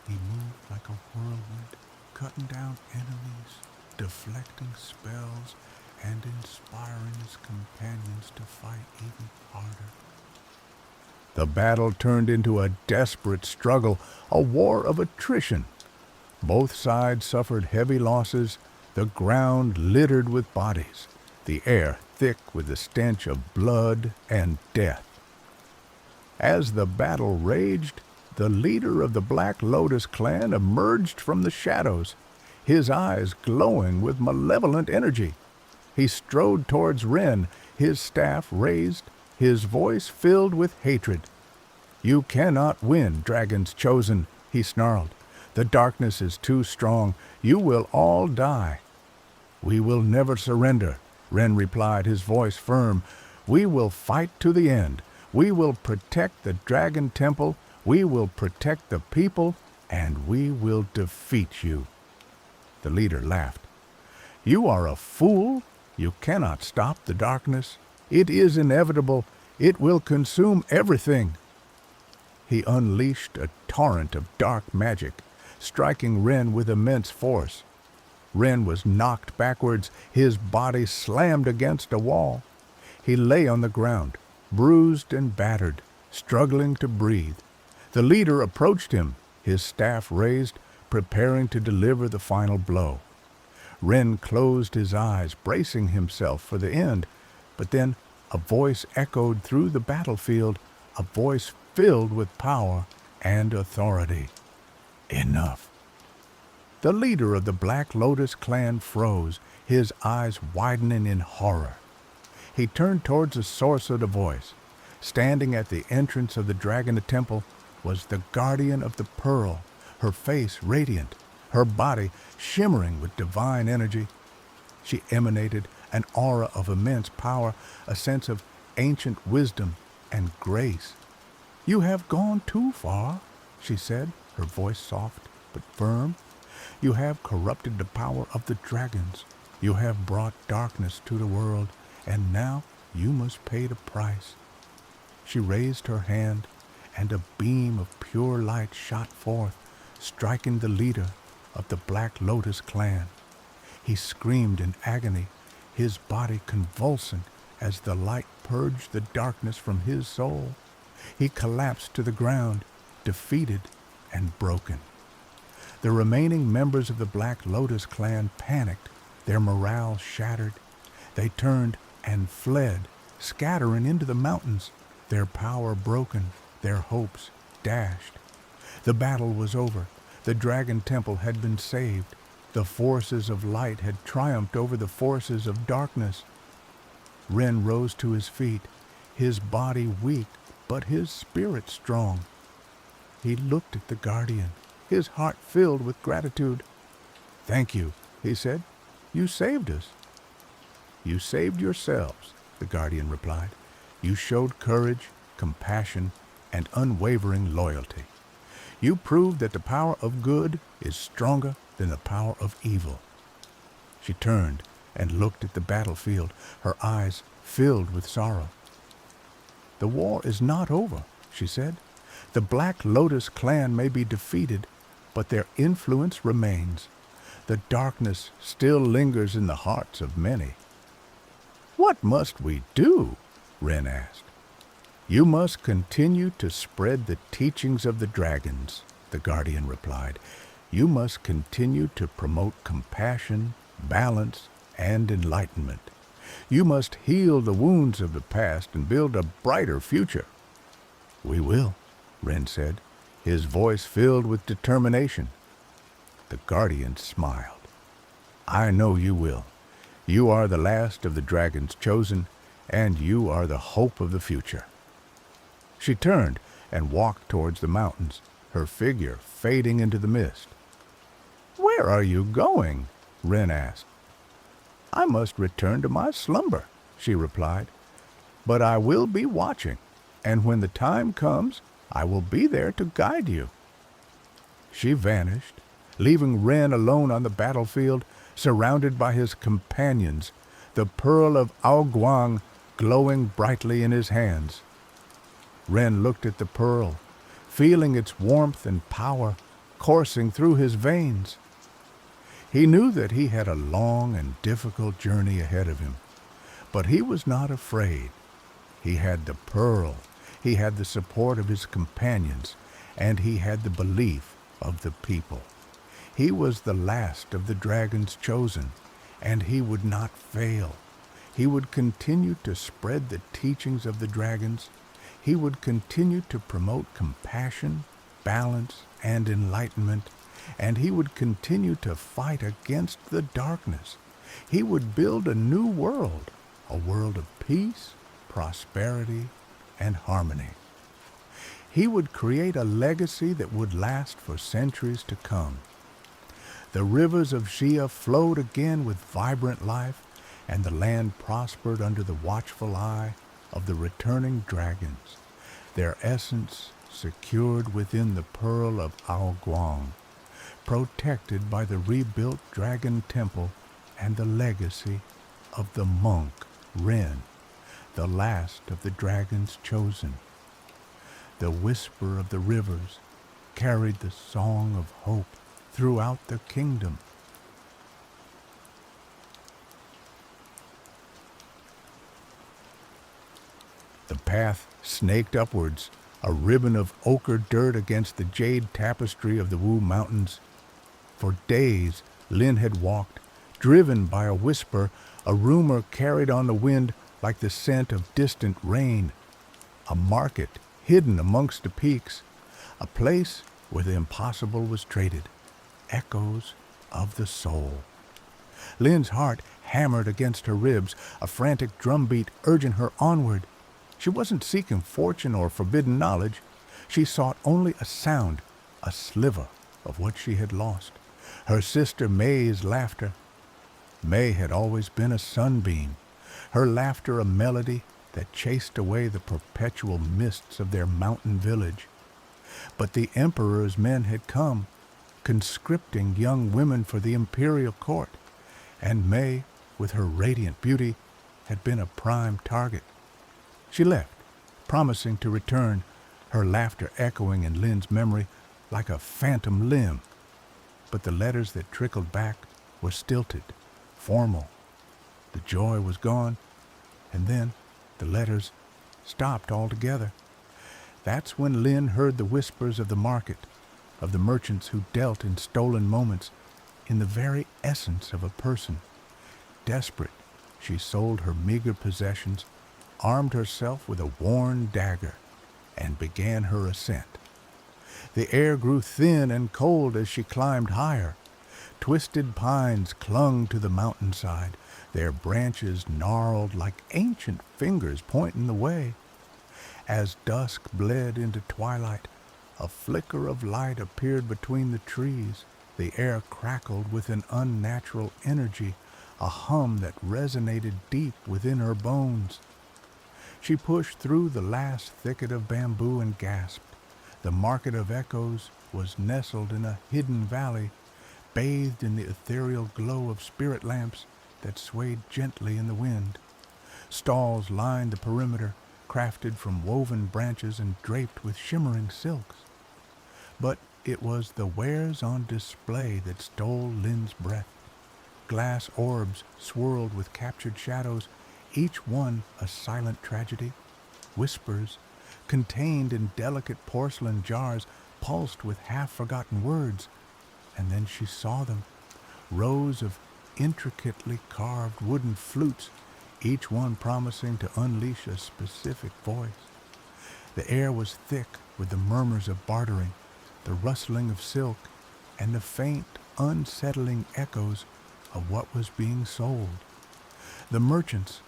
He moved like a whirlwind, cutting down enemies, deflecting spells, and inspiring his companions to fight even harder. The battle turned into a desperate struggle, a war of attrition. Both sides suffered heavy losses, the ground littered with bodies, the air thick with the stench of blood and death. As the battle raged, the leader of the Black Lotus clan emerged from the shadows, his eyes glowing with malevolent energy. He strode towards Ren, his staff raised, his voice filled with hatred. "You cannot win, Dragons Chosen," he snarled. "The darkness is too strong. You will all die." "We will never surrender," Ren replied, his voice firm. "We will fight to the end. We will protect the Dragon Temple. We will protect the people, and we will defeat you." The leader laughed. "You are a fool. You cannot stop the darkness. It is inevitable. It will consume everything." He unleashed a torrent of dark magic, striking Ren with immense force. Ren was knocked backwards, his body slammed against a wall. He lay on the ground, bruised and battered, struggling to breathe. The leader approached him, his staff raised, preparing to deliver the final blow. Ren closed his eyes, bracing himself for the end, but then a voice echoed through the battlefield, a voice filled with power and authority. "Enough." The leader of the Black Lotus clan froze, his eyes widening in horror. He turned towards the source of the voice. Standing at the entrance of the Dragon Temple was the guardian of the pearl, her face radiant, her body shimmering with divine energy. She emanated an aura of immense power, a sense of ancient wisdom and grace. "You have gone too far," she said, her voice soft but firm. "You have corrupted the power of the dragons. You have brought darkness to the world, and now you must pay the price." She raised her hand, and a beam of pure light shot forth, striking the leader of the Black Lotus clan. He screamed in agony, his body convulsing as the light purged the darkness from his soul. He collapsed to the ground, defeated and broken. The remaining members of the Black Lotus clan panicked, their morale shattered. They turned and fled, scattering into the mountains, their power broken, their hopes dashed. The battle was over. The Dragon Temple had been saved. The forces of light had triumphed over the forces of darkness. Ren rose to his feet, his body weak, but his spirit strong. He looked at the Guardian, his heart filled with gratitude. "Thank you," he said. "You saved us." "You saved yourselves," the Guardian replied. "You showed courage, compassion, and unwavering loyalty. You proved that the power of good is stronger than the power of evil." She turned and looked at the battlefield, her eyes filled with sorrow. "The war is not over," she said. "The Black Lotus clan may be defeated, but their influence remains. The darkness still lingers in the hearts of many." "What must we do?" Ren asked. "You must continue to spread the teachings of the dragons," the Guardian replied. "You must continue to promote compassion, balance, and enlightenment. You must heal the wounds of the past and build a brighter future." "We will," Ren said, his voice filled with determination. The Guardian smiled. "I know you will. You are the last of the dragons chosen, and you are the hope of the future." She turned and walked towards the mountains, her figure fading into the mist. "Where are you going?" Ren asked. "I must return to my slumber," she replied. "But I will be watching, and when the time comes, I will be there to guide you." She vanished, leaving Ren alone on the battlefield, surrounded by his companions, the pearl of Aoguang glowing brightly in his hands. Ren looked at the pearl, feeling its warmth and power coursing through his veins. He knew that he had a long and difficult journey ahead of him, but he was not afraid. He had the pearl, he had the support of his companions, and he had the belief of the people. He was the last of the dragons chosen, and he would not fail. He would continue to spread the teachings of the dragons. He would continue to promote compassion, balance, and enlightenment, and he would continue to fight against the darkness. He would build a new world, a world of peace, prosperity, and harmony. He would create a legacy that would last for centuries to come. The rivers of Xia flowed again with vibrant life, and the land prospered under the watchful eye of the returning dragons, their essence secured within the pearl of Aoguang, protected by the rebuilt dragon temple and the legacy of the monk Ren, the last of the dragons chosen. The whisper of the rivers carried the song of hope throughout the kingdom. The path snaked upwards, a ribbon of ochre dirt against the jade tapestry of the Wu Mountains. For days, Lin had walked, driven by a whisper, a rumor carried on the wind like the scent of distant rain. A market hidden amongst the peaks, a place where the impossible was traded, echoes of the soul. Lin's heart hammered against her ribs, a frantic drumbeat urging her onward. She wasn't seeking fortune or forbidden knowledge. She sought only a sound, a sliver of what she had lost. Her sister May's laughter. May had always been a sunbeam, her laughter a melody that chased away the perpetual mists of their mountain village. But the emperor's men had come, conscripting young women for the imperial court, and May, with her radiant beauty, had been a prime target. She left, promising to return, her laughter echoing in Lin's memory like a phantom limb. But the letters that trickled back were stilted, formal. The joy was gone, and then the letters stopped altogether. That's when Lynn heard the whispers of the market, of the merchants who dealt in stolen moments, in the very essence of a person. Desperate, she sold her meager possessions, armed herself with a worn dagger, and began her ascent. The air grew thin and cold as she climbed higher. Twisted pines clung to the mountainside, their branches gnarled like ancient fingers pointing the way. As dusk bled into twilight, a flicker of light appeared between the trees. The air crackled with an unnatural energy, a hum that resonated deep within her bones. She pushed through the last thicket of bamboo and gasped. The Market of Echoes was nestled in a hidden valley, bathed in the ethereal glow of spirit lamps that swayed gently in the wind. Stalls lined the perimeter, crafted from woven branches and draped with shimmering silks. But it was the wares on display that stole Lynn's breath. Glass orbs swirled with captured shadows, each one a silent tragedy. Whispers, contained in delicate porcelain jars, pulsed with half-forgotten words. And then she saw them, rows of intricately carved wooden flutes, each one promising to unleash a specific voice. The air was thick with the murmurs of bartering, the rustling of silk, and the faint, unsettling echoes of what was being sold. The merchants,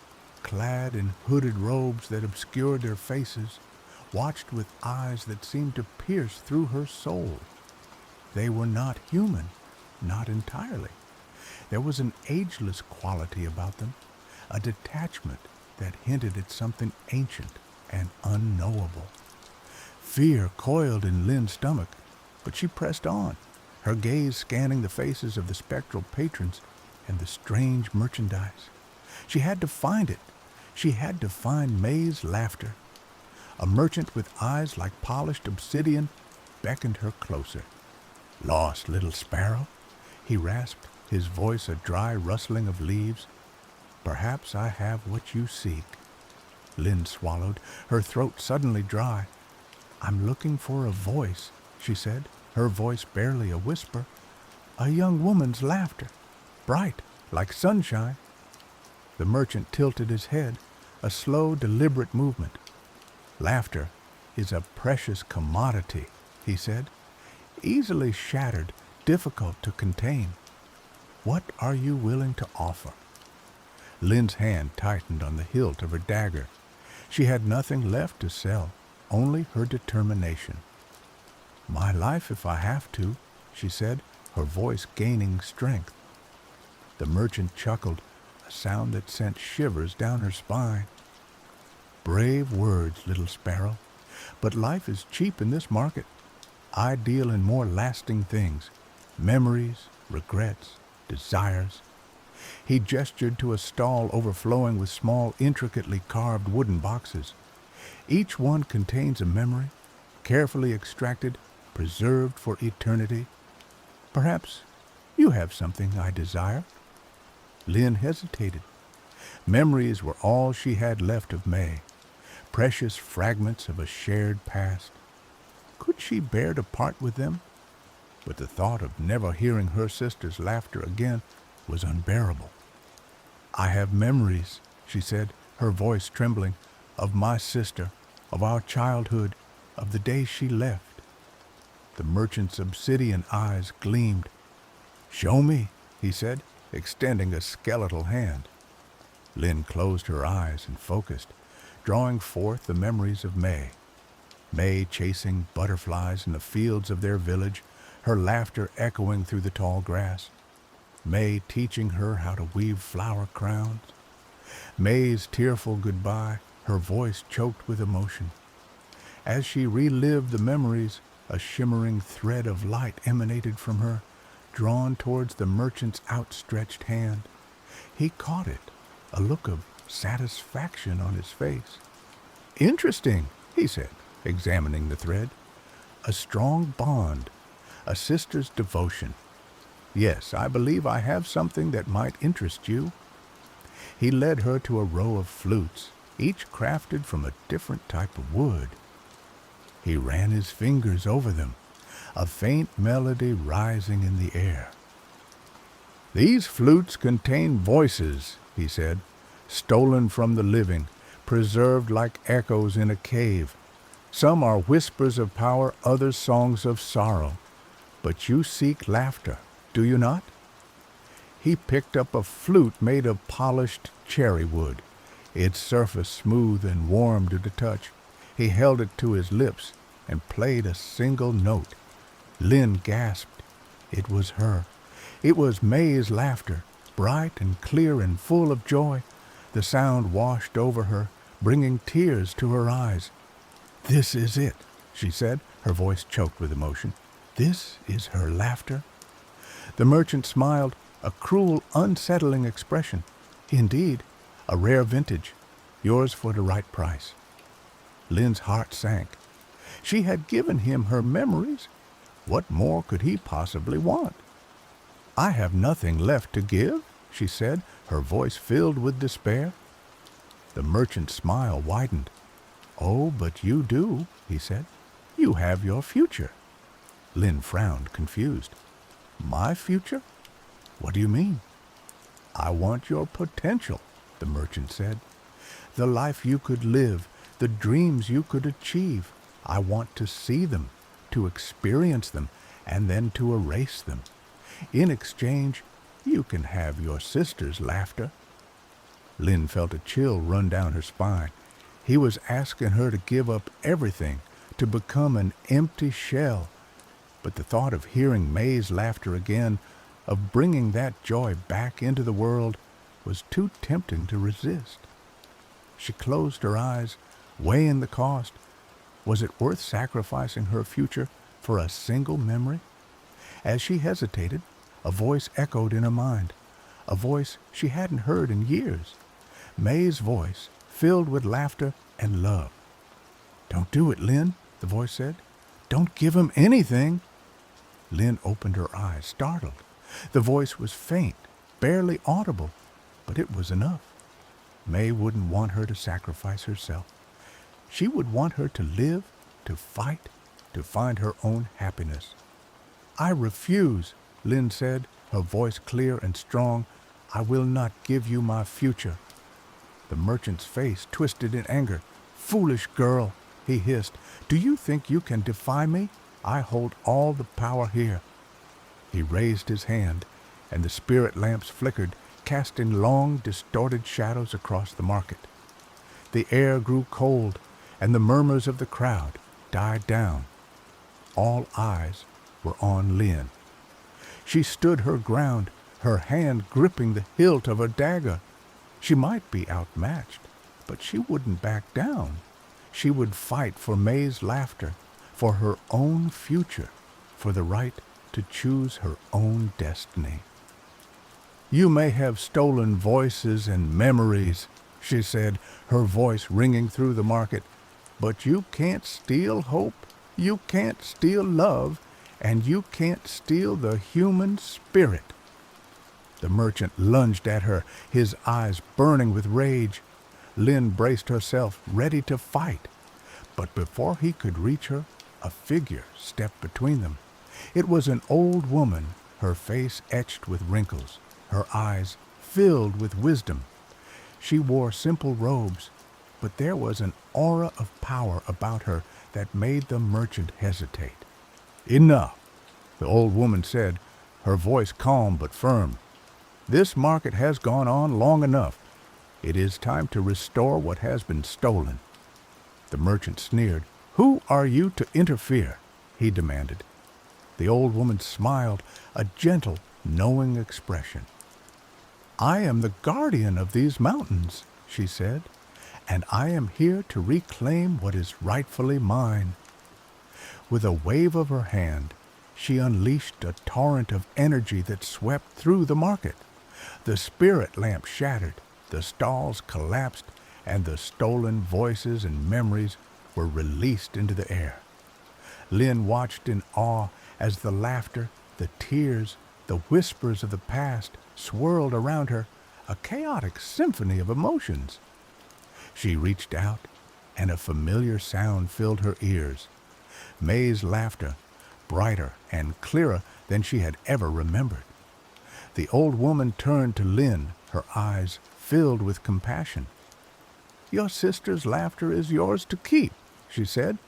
clad in hooded robes that obscured their faces, watched with eyes that seemed to pierce through her soul. They were not human, not entirely. There was an ageless quality about them, a detachment that hinted at something ancient and unknowable. Fear coiled in Lynn's stomach, but she pressed on, her gaze scanning the faces of the spectral patrons and the strange merchandise. She had to find it. She had to find May's laughter. A merchant with eyes like polished obsidian beckoned her closer. "Lost, little sparrow?" he rasped, his voice a dry rustling of leaves. "Perhaps I have what you seek." Lynn swallowed, her throat suddenly dry. "I'm looking for a voice," she said, her voice barely a whisper. "A young woman's laughter, bright like sunshine." The merchant tilted his head, a slow, deliberate movement. "Laughter is a precious commodity," he said, "easily shattered, difficult to contain. What are you willing to offer?" Lynn's hand tightened on the hilt of her dagger. She had nothing left to sell, only her determination. "My life if I have to," she said, her voice gaining strength. The merchant chuckled, a sound that sent shivers down her spine. "Brave words, little sparrow, but life is cheap in this market. I deal in more lasting things, memories, regrets, desires." He gestured to a stall overflowing with small, intricately carved wooden boxes. Each one contains a memory, carefully extracted, preserved for eternity. "Perhaps you have something I desire." Lynn hesitated. Memories were all she had left of May, precious fragments of a shared past. Could she bear to part with them? But the thought of never hearing her sister's laughter again was unbearable. "I have memories," she said, her voice trembling, "of my sister, of our childhood, of the day she left." The merchant's obsidian eyes gleamed. "Show me," he said, extending a skeletal hand. Lynn closed her eyes and focused, drawing forth the memories of May. May chasing butterflies in the fields of their village, her laughter echoing through the tall grass. May teaching her how to weave flower crowns. May's tearful goodbye, her voice choked with emotion. As she relived the memories, a shimmering thread of light emanated from her, drawn towards the merchant's outstretched hand. He caught it, a look of satisfaction on his face. "Interesting," he said, examining the thread. "A strong bond, a sister's devotion. Yes, I believe I have something that might interest you." He led her to a row of flutes, each crafted from a different type of wood. He ran his fingers over them, a faint melody rising in the air. "These flutes contain voices," he said, "stolen from the living, preserved like echoes in a cave. Some are whispers of power, others songs of sorrow. But you seek laughter, do you not?" He picked up a flute made of polished cherry wood, its surface smooth and warm to the touch. He held it to his lips and played a single note. Lynn gasped. It was her. It was May's laughter, bright and clear and full of joy. The sound washed over her, bringing tears to her eyes. "This is it," she said, her voice choked with emotion. "This is her laughter." The merchant smiled, a cruel, unsettling expression. "Indeed, a rare vintage, yours for the right price." Lynn's heart sank. She had given him her memories. What more could he possibly want? "I have nothing left to give," she said, her voice filled with despair. The merchant's smile widened. "Oh, but you do," he said. "You have your future." Lynn frowned, confused. "My future? What do you mean?" "I want your potential," the merchant said. "The life you could live, the dreams you could achieve. I want to see them, to experience them, and then to erase them. In exchange, you can have your sister's laughter." Lynn felt a chill run down her spine. He was asking her to give up everything, to become an empty shell. But the thought of hearing May's laughter again, of bringing that joy back into the world, was too tempting to resist. She closed her eyes, weighing the cost. Was it worth sacrificing her future for a single memory? As she hesitated, a voice echoed in her mind, a voice she hadn't heard in years. May's voice, filled with laughter and love. "Don't do it, Lynn," the voice said. "Don't give him anything." Lynn opened her eyes, startled. The voice was faint, barely audible, but it was enough. May wouldn't want her to sacrifice herself. She would want her to live, to fight, to find her own happiness. "I refuse," Lynn said, her voice clear and strong. "I will not give you my future." The merchant's face twisted in anger. "Foolish girl," he hissed. "Do you think you can defy me? I hold all the power here." He raised his hand, and the spirit lamps flickered, casting long, distorted shadows across the market. The air grew cold, and the murmurs of the crowd died down. All eyes were on Lynn. She stood her ground, her hand gripping the hilt of a dagger. She might be outmatched, but she wouldn't back down. She would fight for May's laughter, for her own future, for the right to choose her own destiny. "You may have stolen voices and memories," she said, her voice ringing through the market, "but you can't steal hope, you can't steal love, and you can't steal the human spirit." The merchant lunged at her, his eyes burning with rage. Lynn braced herself, ready to fight. But before he could reach her, a figure stepped between them. It was an old woman, her face etched with wrinkles, her eyes filled with wisdom. She wore simple robes, but there was an aura of power about her that made the merchant hesitate. "Enough," the old woman said, her voice calm but firm. "This market has gone on long enough. It is time to restore what has been stolen." The merchant sneered. "Who are you to interfere?" he demanded. The old woman smiled, a gentle, knowing expression. "I am the guardian of these mountains," she said, "and I am here to reclaim what is rightfully mine." With a wave of her hand, she unleashed a torrent of energy that swept through the market. The spirit lamp shattered, the stalls collapsed, and the stolen voices and memories were released into the air. Lynn watched in awe as the laughter, the tears, The whispers of the past swirled around her, a chaotic symphony of emotions. She reached out, and a familiar sound filled her ears. May's laughter, brighter and clearer than she had ever remembered. The old woman turned to Lynn, her eyes filled with compassion. "Your sister's laughter is yours to keep," she said,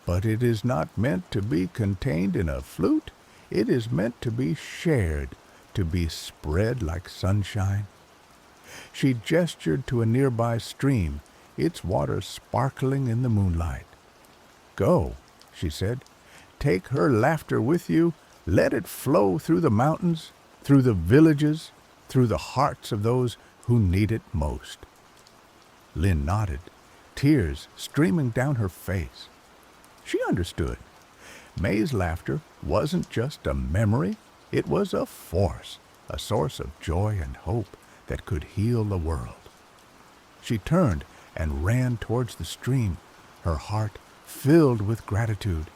"but it is not meant to be contained in a flute. It is meant to be shared, to be spread like sunshine." She gestured to a nearby stream, its water sparkling in the moonlight. "Go," she said. "Take her laughter with you. Let it flow through the mountains, through the villages, through the hearts of those who need it most." Lynn nodded, tears streaming down her face. She understood. May's laughter wasn't just a memory, it was a force, a source of joy and hope that could heal the world. She turned and ran towards the stream, her heart filled with gratitude.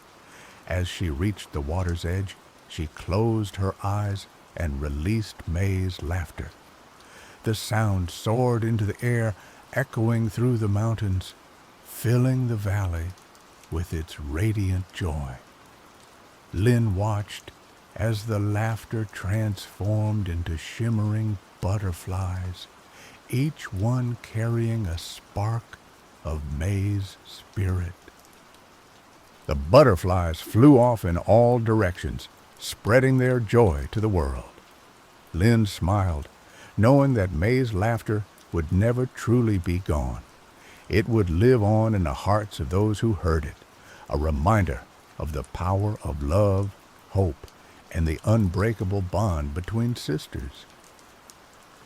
As she reached the water's edge, she closed her eyes and released May's laughter. The sound soared into the air, echoing through the mountains, filling the valley with its radiant joy. Lynn watched as the laughter transformed into shimmering butterflies, each one carrying a spark of May's spirit. The butterflies flew off in all directions, spreading their joy to the world. Lynn smiled, knowing that May's laughter would never truly be gone. It would live on in the hearts of those who heard it, a reminder of the power of love, hope, and the unbreakable bond between sisters.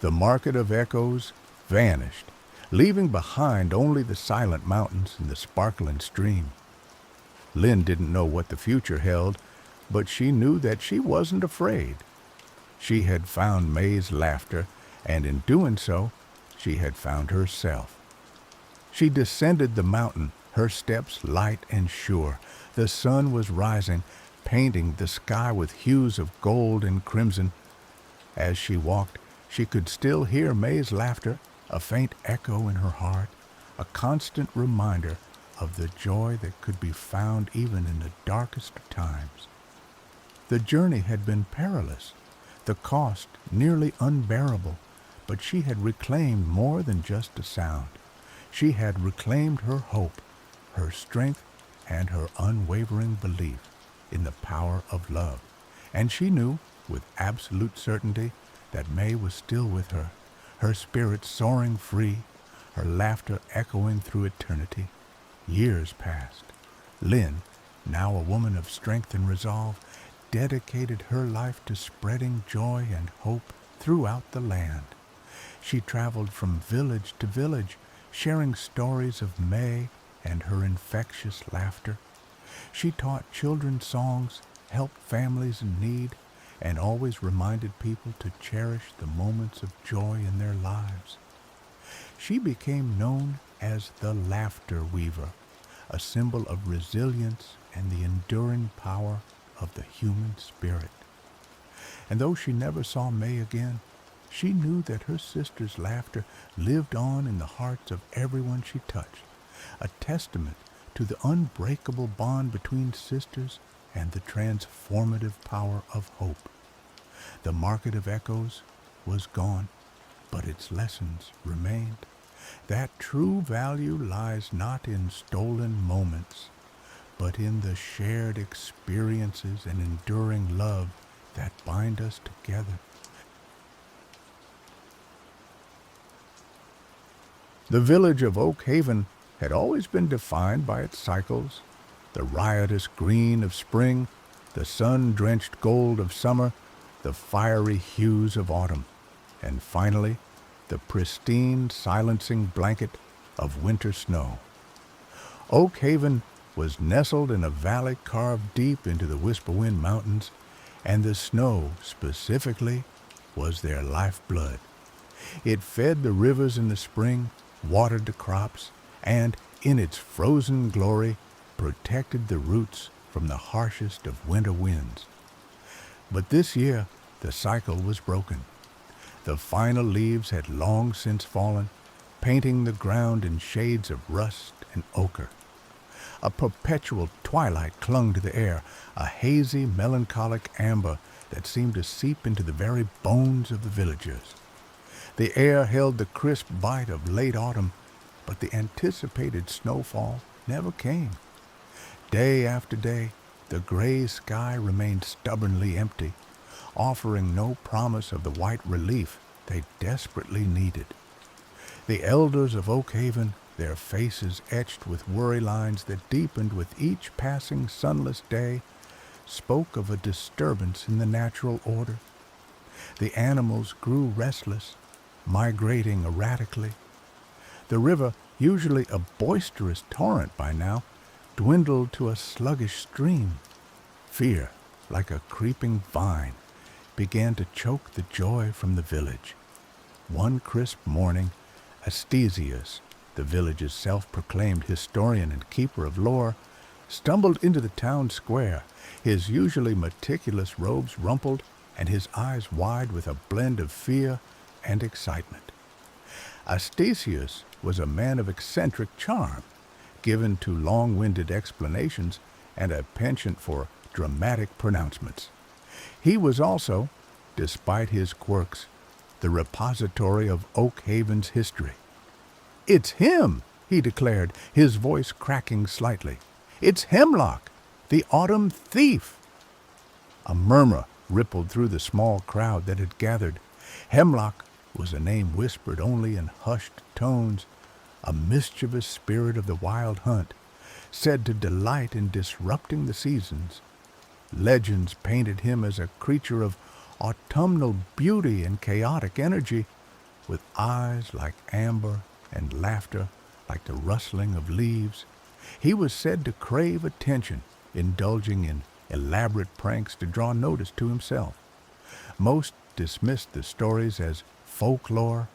The market of echoes vanished, leaving behind only the silent mountains and the sparkling stream. Lynn didn't know what the future held, but she knew that she wasn't afraid. She had found May's laughter, and in doing so, she had found herself. She descended the mountain, her steps light and sure. The sun was rising, painting the sky with hues of gold and crimson. As she walked, she could still hear May's laughter, a faint echo in her heart, a constant reminder of the joy that could be found even in the darkest of times. The journey had been perilous, the cost nearly unbearable, but she had reclaimed more than just a sound. She had reclaimed her hope, her strength, and her unwavering belief in the power of love. And she knew, with absolute certainty, that May was still with her, her spirit soaring free, her laughter echoing through eternity. Years passed. Lynn, now a woman of strength and resolve, dedicated her life to spreading joy and hope throughout the land. She traveled from village to village, sharing stories of May and her infectious laughter. She taught children songs, helped families in need, and always reminded people to cherish the moments of joy in their lives. She became known as the Laughter Weaver, a symbol of resilience and the enduring power of the human spirit. And though she never saw May again, she knew that her sister's laughter lived on in the hearts of everyone she touched, a testament to the unbreakable bond between sisters and the transformative power of hope. The market of echoes was gone, but its lessons remained. That true value lies not in stolen moments, but in the shared experiences and enduring love that bind us together. The village of Oak Haven had always been defined by its cycles, the riotous green of spring, the sun-drenched gold of summer, the fiery hues of autumn, and finally, the pristine, silencing blanket of winter snow. Oak Haven was nestled in a valley carved deep into the Whisperwind Mountains, and the snow, specifically, was their lifeblood. It fed the rivers in the spring, watered the crops, and, in its frozen glory, protected the roots from the harshest of winter winds. But this year, The cycle was broken. The final leaves had long since fallen, painting the ground in shades of rust and ochre. A perpetual twilight clung to the air, a hazy, melancholic amber that seemed to seep into the very bones of the villagers. The air held the crisp bite of late autumn, but the anticipated snowfall never came. Day after day, the gray sky remained stubbornly empty, offering no promise of the white relief they desperately needed. The elders of Oak Haven, their faces etched with worry lines that deepened with each passing sunless day, spoke of a disturbance in the natural order. The animals grew restless, migrating erratically. The river, usually a boisterous torrent by now, dwindled to a sluggish stream. Fear, like a creeping vine, began to choke the joy from the village. One crisp morning, Astesius, the village's self-proclaimed historian and keeper of lore, stumbled into the town square, his usually meticulous robes rumpled and his eyes wide with a blend of fear and excitement. Astesius was a man of eccentric charm, given to long-winded explanations and a penchant for dramatic pronouncements. He was also, despite his quirks, the repository of Oak Haven's history. "It's him," he declared, his voice cracking slightly. "It's Hemlock, the autumn thief." A murmur rippled through the small crowd that had gathered. Hemlock was a name whispered only in hushed tones, a mischievous spirit of the wild hunt, said to delight in disrupting the seasons. Legends painted him as a creature of autumnal beauty and chaotic energy, with eyes like amber and laughter like the rustling of leaves. He was said to crave attention, indulging in elaborate pranks to draw notice to himself. Most dismissed the stories as folklore,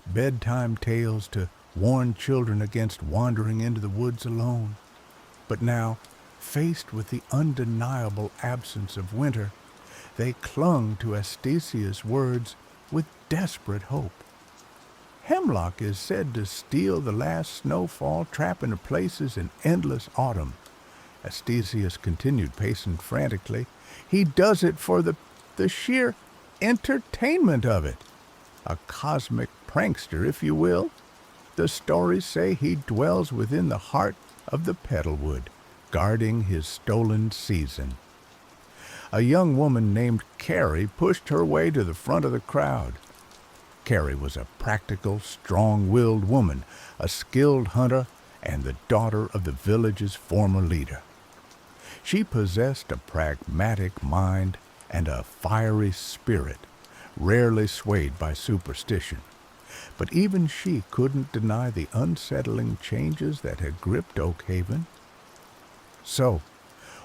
bedtime tales to warn children against wandering into the woods alone. But now, faced with the undeniable absence of winter, they clung to Astesius' words with desperate hope. Hemlock is said to steal the last snowfall, trapping places in endless autumn. Astesius continued, pacing frantically. He does it for the sheer entertainment of it. A cosmic prankster, if you will. The stories say he dwells within the heart of the Petalwood, guarding his stolen season. A young woman named Carrie pushed her way to the front of the crowd. Carrie was a practical, strong-willed woman, a skilled hunter, and the daughter of the village's former leader. She possessed a pragmatic mind and a fiery spirit, rarely swayed by superstition. But even she couldn't deny the unsettling changes that had gripped Oak Haven. "So,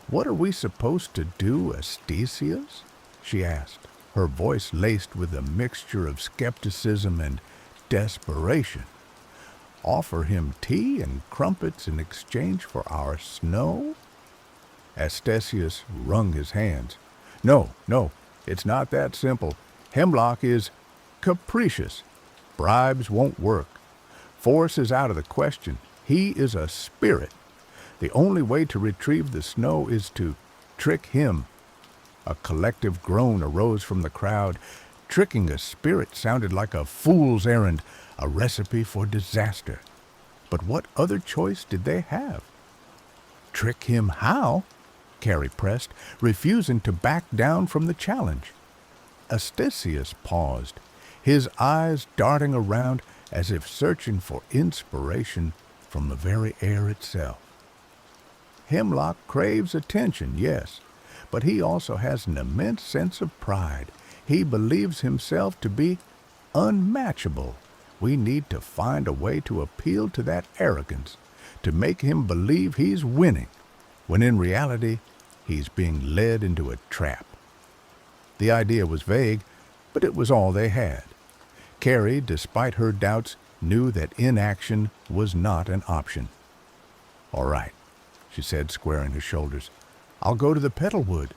what are we supposed to do, Astesius?" she asked, her voice laced with a mixture of skepticism and desperation. "Offer him tea and crumpets in exchange for our snow?" Astesius wrung his hands. No, it's not that simple. Hemlock is capricious. Bribes won't work. Force is out of the question. He is a spirit. The only way to retrieve the snow is to trick him. A collective groan arose from the crowd. Tricking a spirit sounded like a fool's errand, a recipe for disaster. But what other choice did they have? "Trick him how?" Carrie pressed, refusing to back down from the challenge. Astesius paused, his eyes darting around as if searching for inspiration from the very air itself. "Hemlock craves attention, yes, but he also has an immense sense of pride. He believes himself to be unmatchable. We need to find a way to appeal to that arrogance, to make him believe he's winning, when in reality he's being led into a trap." The idea was vague, but it was all they had. Carrie, despite her doubts, knew that inaction was not an option. "All right," she said, squaring her shoulders. "I'll go to the Petalwood."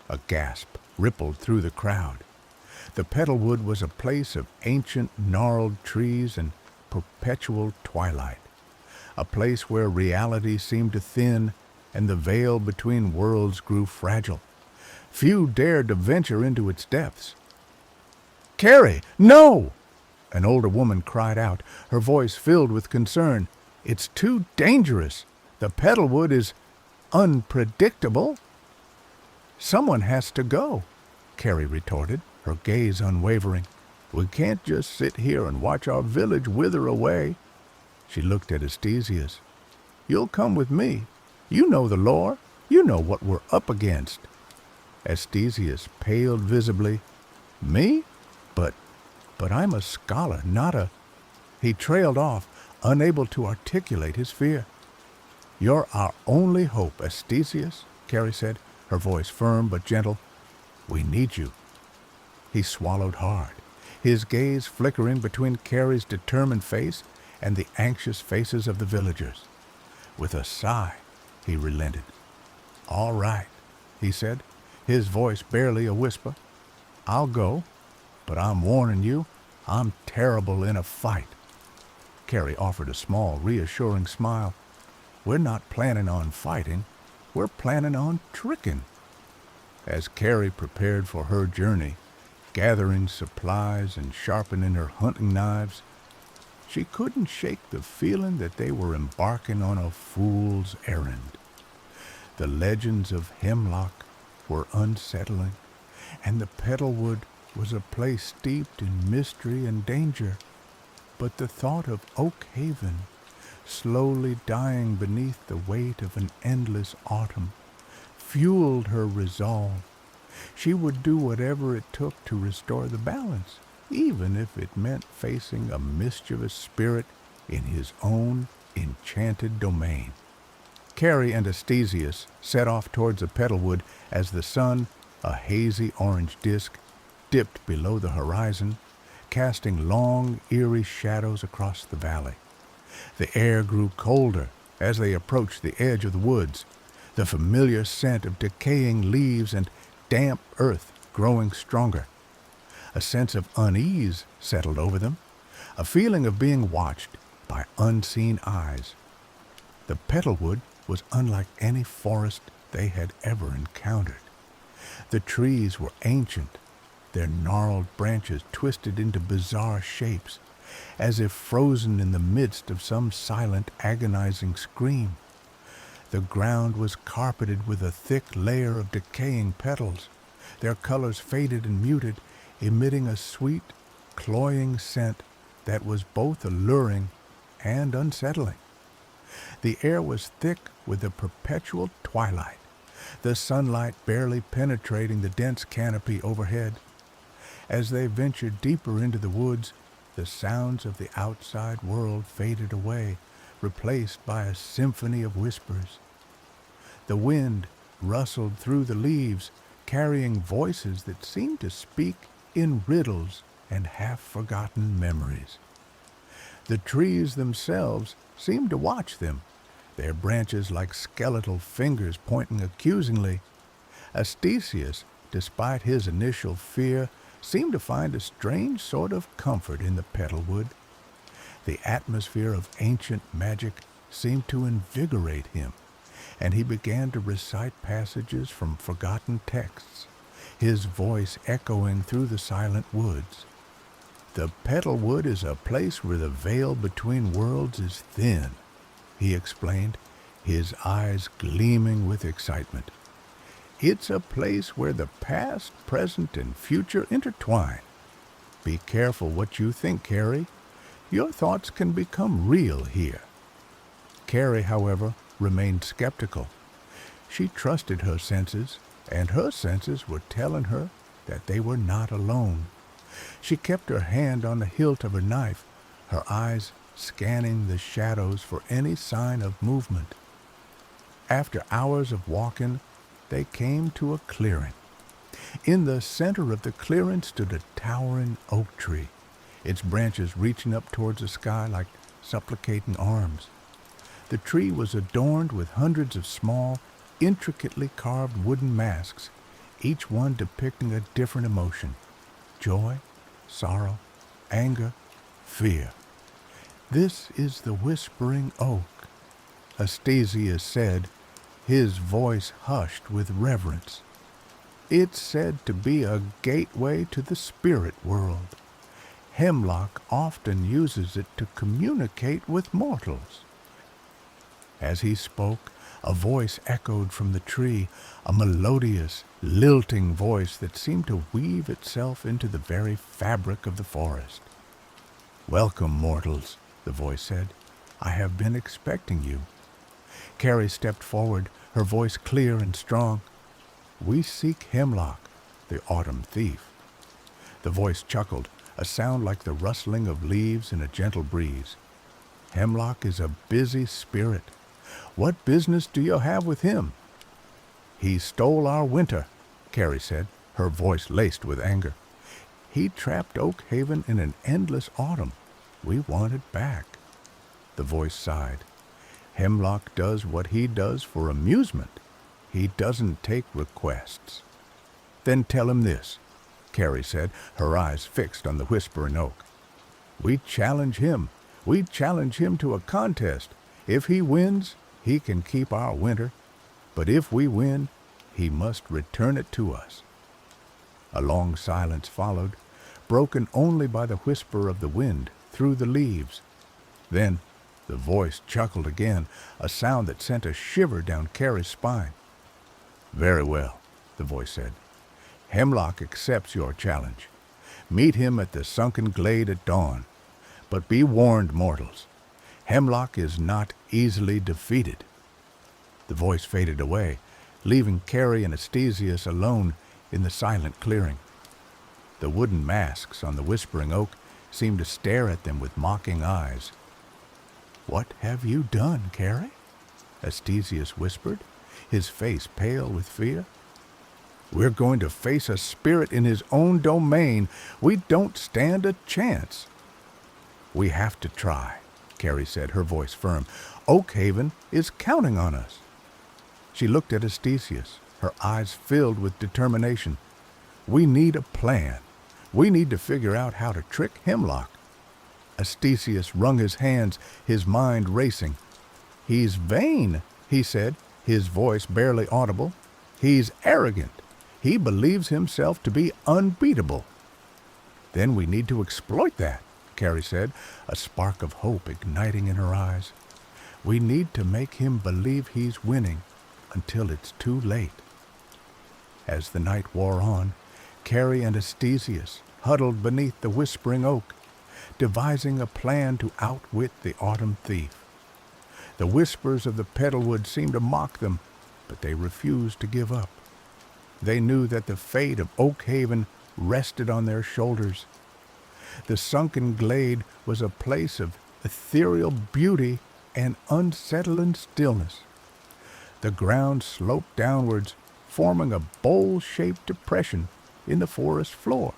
A gasp rippled through the crowd. The Petalwood was a place of ancient gnarled trees and perpetual twilight, a place where reality seemed to thin and the veil between worlds grew fragile. Few dared to venture into its depths. "Carrie, no!" An older woman cried out, her voice filled with concern. "It's too dangerous. The Petalwood is unpredictable." "Someone has to go," Carrie retorted, her gaze unwavering. "We can't just sit here and watch our village wither away." She looked at Astesius. "You'll come with me. You know the lore. You know what we're up against." Astesius paled visibly. "Me? But I'm a scholar, not a—" He trailed off, unable to articulate his fear. "You're our only hope, Astesius," Carrie said, her voice firm but gentle. "We need you." He swallowed hard, his gaze flickering between Carrie's determined face and the anxious faces of the villagers. With a sigh, he relented. "All right," he said, his voice barely a whisper. "I'll go, but I'm warning you, I'm terrible in a fight." Carrie offered a small, reassuring smile. "We're not planning on fighting. We're planning on tricking." As Carrie prepared for her journey, gathering supplies and sharpening her hunting knives, she couldn't shake the feeling that they were embarking on a fool's errand. The legends of Hemlock were unsettling, and the Petalwood was a place steeped in mystery and danger. But the thought of Oak Haven, slowly dying beneath the weight of an endless autumn, fueled her resolve. She would do whatever it took to restore the balance, even if it meant facing a mischievous spirit in his own enchanted domain. Carrie and Astesius set off towards the Petalwood as the sun, a hazy orange disk, dipped below the horizon, casting long, eerie shadows across the valley. The air grew colder as they approached the edge of the woods, the familiar scent of decaying leaves and damp earth growing stronger. A sense of unease settled over them, a feeling of being watched by unseen eyes. The Petalwood was unlike any forest they had ever encountered. The trees were ancient, their gnarled branches twisted into bizarre shapes, as if frozen in the midst of some silent, agonizing scream. The ground was carpeted with a thick layer of decaying petals, their colors faded and muted, emitting a sweet, cloying scent that was both alluring and unsettling. The air was thick with a perpetual twilight, the sunlight barely penetrating the dense canopy overhead. As they ventured deeper into the woods, the sounds of the outside world faded away, replaced by a symphony of whispers. The wind rustled through the leaves, carrying voices that seemed to speak in riddles and half-forgotten memories. The trees themselves seemed to watch them, their branches like skeletal fingers pointing accusingly. Astesius, despite his initial fear, seemed to find a strange sort of comfort in the Petalwood. The atmosphere of ancient magic seemed to invigorate him, and he began to recite passages from forgotten texts, his voice echoing through the silent woods. "The Petalwood is a place where the veil between worlds is thin," he explained, his eyes gleaming with excitement. "It's a place where the past, present, and future intertwine. Be careful what you think, Carrie. Your thoughts can become real here." Carrie, however, remained skeptical. She trusted her senses, and her senses were telling her that they were not alone. She kept her hand on the hilt of her knife, her eyes scanning the shadows for any sign of movement. After hours of walking, they came to a clearing. In the center of the clearing stood a towering oak tree, its branches reaching up towards the sky like supplicating arms. The tree was adorned with hundreds of small, intricately carved wooden masks, each one depicting a different emotion: joy, sorrow, anger, fear. "This is the whispering oak," Astasius said, his voice hushed with reverence. "It's said to be a gateway to the spirit world. Hemlock often uses it to communicate with mortals." As he spoke, a voice echoed from the tree, a melodious, lilting voice that seemed to weave itself into the very fabric of the forest. "Welcome, mortals," the voice said. "I have been expecting you." Carrie stepped forward, her voice clear and strong. "We seek Hemlock, the autumn thief." The voice chuckled, a sound like the rustling of leaves in a gentle breeze. "Hemlock is a busy spirit. What business do you have with him?" "He stole our winter," Carrie said, her voice laced with anger. "He trapped Oak Haven in an endless autumn. We want it back." The voice sighed. "Hemlock does what he does for amusement. He doesn't take requests." "Then tell him this," Carrie said, her eyes fixed on the whispering oak. "We challenge him. We challenge him to a contest. If he wins, he can keep our winter. But if we win, he must return it to us." A long silence followed, broken only by the whisper of the wind through the leaves. Then the voice chuckled again, a sound that sent a shiver down Carrie's spine. "Very well," the voice said. "Hemlock accepts your challenge. Meet him at the sunken glade at dawn. But be warned, mortals. Hemlock is not easily defeated." The voice faded away, leaving Carrie and Astasius alone in the silent clearing. The wooden masks on the whispering oak seemed to stare at them with mocking eyes. "What have you done, Carrie?" Astasius whispered, his face pale with fear. "We're going to face a spirit in his own domain. We don't stand a chance." "We have to try," Carrie said, her voice firm. "Oak Haven is counting on us." She looked at Astasius, her eyes filled with determination. "We need a plan. We need to figure out how to trick Hemlock." Astasius wrung his hands, his mind racing. "He's vain," he said, his voice barely audible. "He's arrogant. He believes himself to be unbeatable." "Then we need to exploit that," Carrie said, a spark of hope igniting in her eyes. "We need to make him believe he's winning until it's too late." As the night wore on, Carrie and Astasius huddled beneath the whispering oak, devising a plan to outwit the autumn thief. The whispers of the petalwood seemed to mock them, but they refused to give up. They knew that the fate of Oak Haven rested on their shoulders. The sunken glade was a place of ethereal beauty and unsettling stillness. The ground sloped downwards, forming a bowl-shaped depression in the forest floor.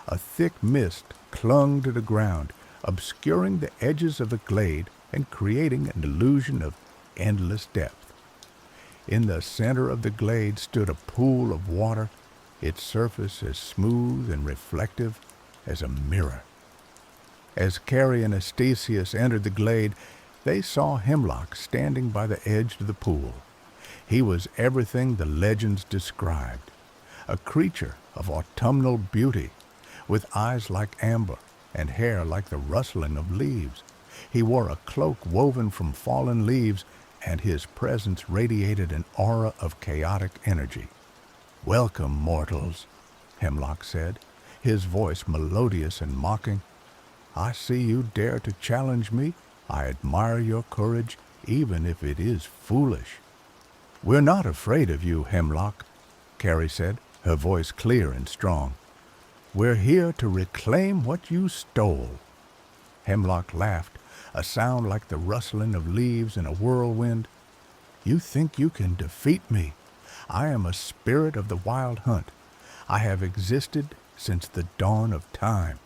A thick mist clung to the ground, obscuring the edges of the glade and creating an illusion of endless depth. In the center of the glade stood a pool of water, its surface as smooth and reflective as a mirror. As Carrie and Astasius entered the glade, they saw Hemlock standing by the edge of the pool. He was everything the legends described, a creature of autumnal beauty, with eyes like amber and hair like the rustling of leaves. He wore a cloak woven from fallen leaves, and his presence radiated an aura of chaotic energy. "Welcome, mortals," Hemlock said, his voice melodious and mocking. "I see you dare to challenge me. I admire your courage, even if it is foolish." "We're not afraid of you, Hemlock," Carrie said, her voice clear and strong. "We're here to reclaim what you stole." Hemlock laughed, a sound like the rustling of leaves in a whirlwind. "You think you can defeat me? I am a spirit of the wild hunt. I have existed since the dawn of time."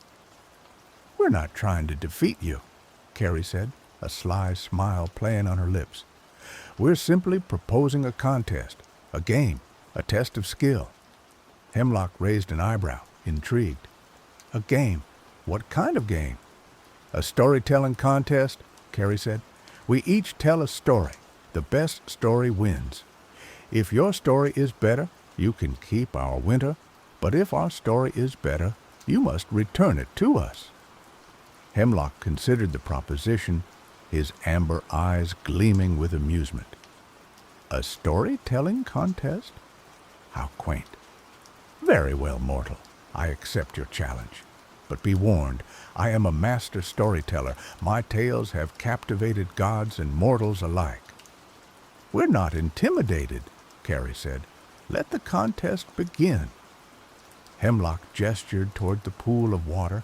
"We're not trying to defeat you," Carrie said, a sly smile playing on her lips. "We're simply proposing a contest, a game, a test of skill. Hemlock raised an eyebrow, intrigued. A game? What kind of game? A storytelling contest, Carrie said. We each tell a story. The best story wins. If your story is better, you can keep our winter, but if our story is better, you must return it to us. Hemlock considered the proposition, his amber eyes gleaming with amusement. A storytelling contest? How quaint. Very well, mortal. I accept your challenge. But be warned, I am a master storyteller. My tales have captivated gods and mortals alike. We're not intimidated, Carrie said. Let the contest begin. Hemlock gestured toward the pool of water.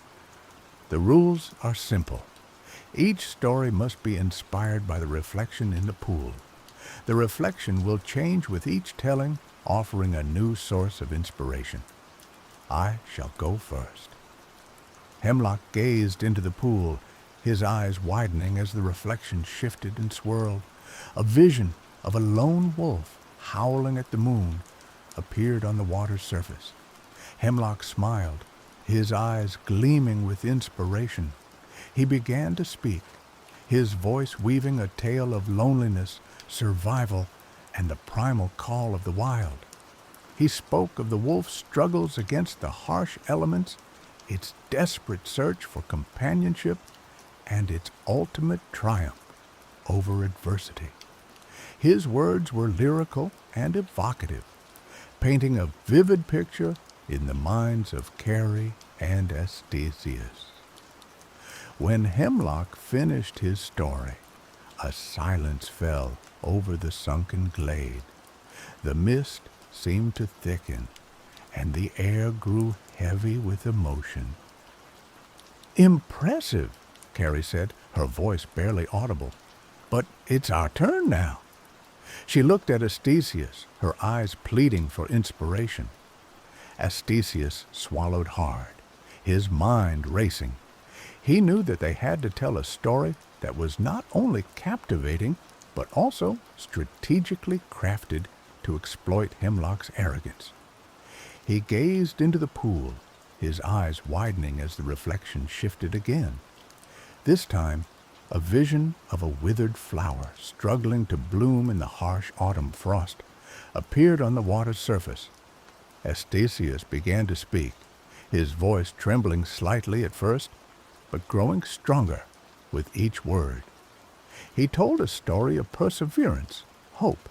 The rules are simple. Each story must be inspired by the reflection in the pool. The reflection will change with each telling, offering a new source of inspiration. I shall go first. Hemlock gazed into the pool, his eyes widening as the reflection shifted and swirled. A vision of a lone wolf howling at the moon appeared on the water's surface. Hemlock smiled, his eyes gleaming with inspiration. He began to speak, his voice weaving a tale of loneliness, survival, and the primal call of the wild. He spoke of the wolf's struggles against the harsh elements, its desperate search for companionship, and its ultimate triumph over adversity. His words were lyrical and evocative, painting a vivid picture in the minds of Carrie and Astesius. When Hemlock finished his story, a silence fell over the sunken glade. The mist seemed to thicken, and the air grew heavy with emotion. Impressive, Carrie said, her voice barely audible. But it's our turn now. She looked at Astesius, her eyes pleading for inspiration. Astesius swallowed hard, his mind racing. He knew that they had to tell a story that was not only captivating, but also strategically crafted to exploit Hemlock's arrogance. He gazed into the pool, his eyes widening as the reflection shifted again. This time, a vision of a withered flower struggling to bloom in the harsh autumn frost appeared on the water's surface. Astesius began to speak, his voice trembling slightly at first, but growing stronger with each word. He told a story of perseverance, hope,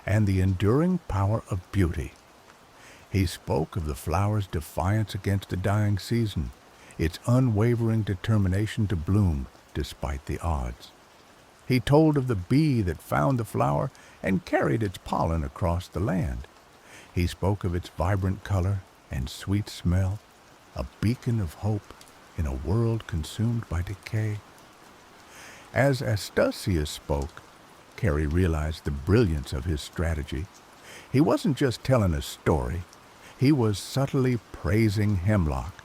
and the enduring power of beauty. He spoke of the flower's defiance against the dying season, its unwavering determination to bloom despite the odds. He told of the bee that found the flower and carried its pollen across the land. He spoke of its vibrant color and sweet smell, a beacon of hope in a world consumed by decay. As Astesius spoke, Carrie realized the brilliance of his strategy. He wasn't just telling a story, he was subtly praising Hemlock,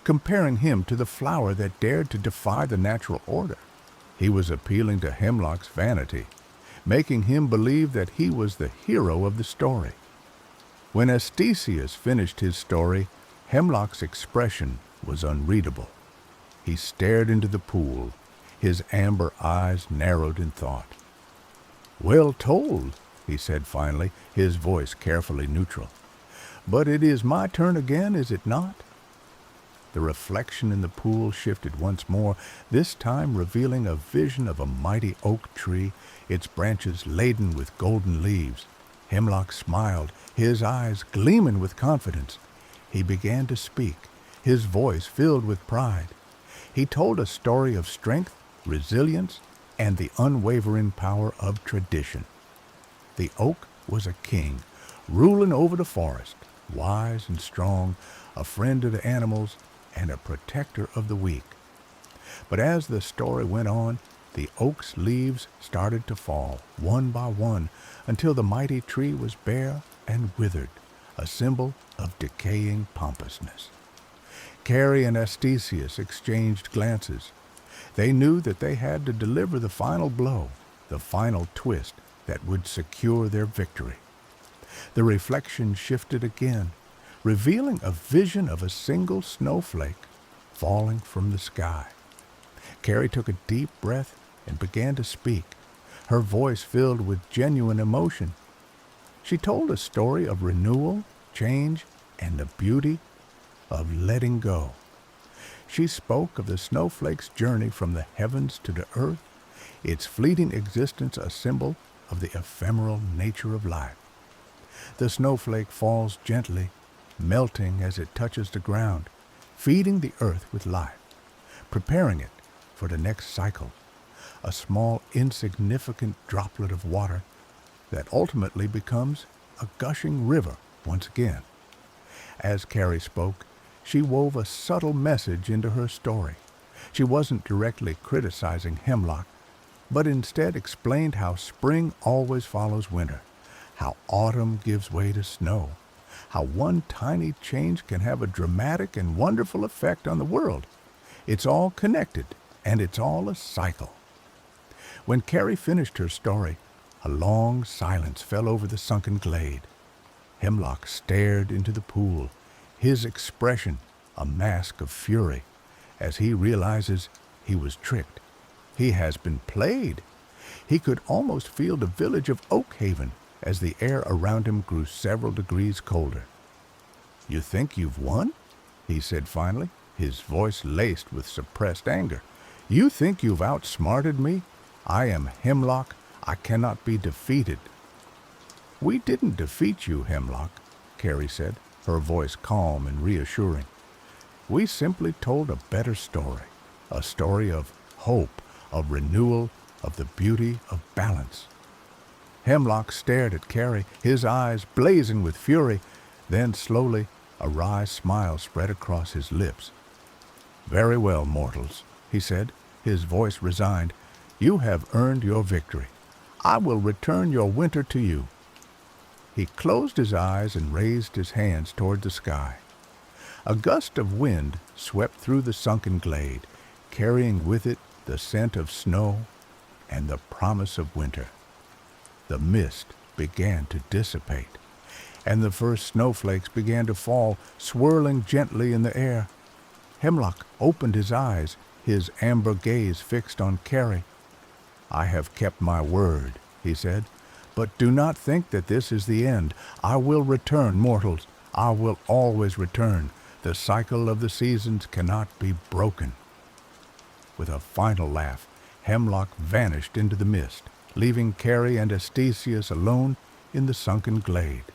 comparing him to the flower that dared to defy the natural order. He was appealing to Hemlock's vanity, making him believe that he was the hero of the story. When Astesius finished his story, Hemlock's expression was unreadable. He stared into the pool, his amber eyes narrowed in thought. Well told, he said finally, his voice carefully neutral. But it is my turn again, is it not? The reflection in the pool shifted once more, this time revealing a vision of a mighty oak tree, its branches laden with golden leaves. Hemlock smiled, his eyes gleaming with confidence. He began to speak, his voice filled with pride. He told a story of strength, resilience, and the unwavering power of tradition. The oak was a king, ruling over the forest, wise and strong, a friend to the animals, and a protector of the weak. But as the story went on, the oak's leaves started to fall, one by one, until the mighty tree was bare and withered, a symbol of decaying pompousness. Carrie and Astesius exchanged glances. They knew that they had to deliver the final blow, the final twist that would secure their victory. The reflection shifted again, revealing a vision of a single snowflake falling from the sky. Carrie took a deep breath and began to speak, her voice filled with genuine emotion. She told a story of renewal, change, and the beauty of letting go. She spoke of the snowflake's journey from the heavens to the earth, its fleeting existence a symbol of the ephemeral nature of life. The snowflake falls gently, melting as it touches the ground, feeding the earth with life, preparing it for the next cycle, a small, insignificant droplet of water that ultimately becomes a gushing river once again. As Carrie spoke, she wove a subtle message into her story. She wasn't directly criticizing hemlock, but instead explained how spring always follows winter, how autumn gives way to snow, how one tiny change can have a dramatic and wonderful effect on the world. It's all connected, and it's all a cycle. When Carrie finished her story, a long silence fell over the sunken glade. Hemlock stared into the pool, his expression a mask of fury, as he realizes he was tricked. He has been played. He could almost feel the village of Oakhaven as the air around him grew several degrees colder. "You think you've won?" he said finally, his voice laced with suppressed anger. "You think you've outsmarted me? I am Hemlock. I cannot be defeated." "We didn't defeat you, Hemlock," Carrie said, her voice calm and reassuring. "We simply told a better story, a story of hope, of renewal, of the beauty of balance." Hemlock stared at Carrie, his eyes blazing with fury. Then slowly a wry smile spread across his lips. "Very well, mortals," he said, his voice resigned. "You have earned your victory. I will return your winter to you." He closed his eyes and raised his hands toward the sky. A gust of wind swept through the sunken glade, carrying with it the scent of snow and the promise of winter. The mist began to dissipate, and the first snowflakes began to fall, swirling gently in the air. Hemlock opened his eyes, his amber gaze fixed on Carrie. "I have kept my word," he said, "but do not think that this is the end. I will return, mortals. I will always return. The cycle of the seasons cannot be broken." With a final laugh, Hemlock vanished into the mist, leaving Carrie and Astesius alone in the sunken glade.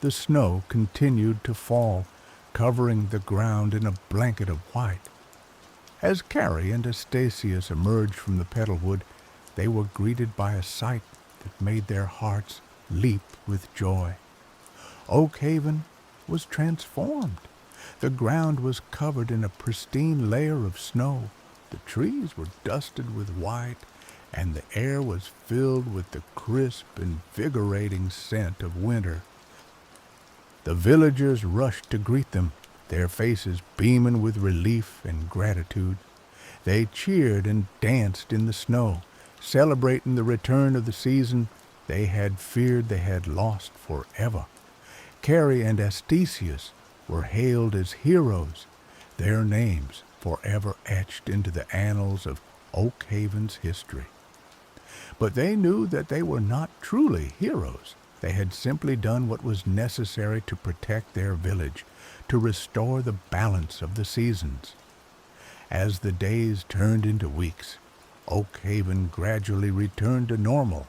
The snow continued to fall, covering the ground in a blanket of white. As Carrie and Astesius emerged from the petalwood, they were greeted by a sight that made their hearts leap with joy. Oakhaven was transformed. The ground was covered in a pristine layer of snow. The trees were dusted with white, and the air was filled with the crisp, invigorating scent of winter. The villagers rushed to greet them, their faces beaming with relief and gratitude. They cheered and danced in the snow, celebrating the return of the season they had feared they had lost forever. Carrie and Astesius were hailed as heroes, their names forever etched into the annals of Oakhaven's history. But they knew that they were not truly heroes. They had simply done what was necessary to protect their village, to restore the balance of the seasons. As the days turned into weeks, Oakhaven gradually returned to normal.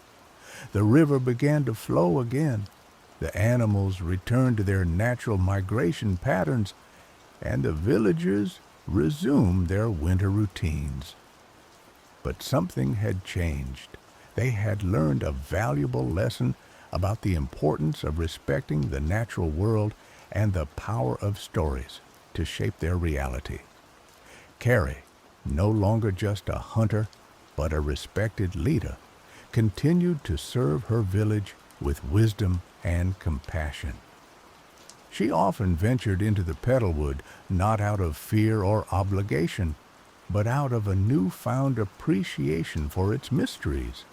The river began to flow again. The animals returned to their natural migration patterns, and the villagers resumed their winter routines. But something had changed. They had learned a valuable lesson about the importance of respecting the natural world and the power of stories to shape their reality. Carrie, no longer just a hunter, but a respected leader, continued to serve her village with wisdom and compassion. She often ventured into the petalwood not out of fear or obligation, but out of a newfound appreciation for its mysteries.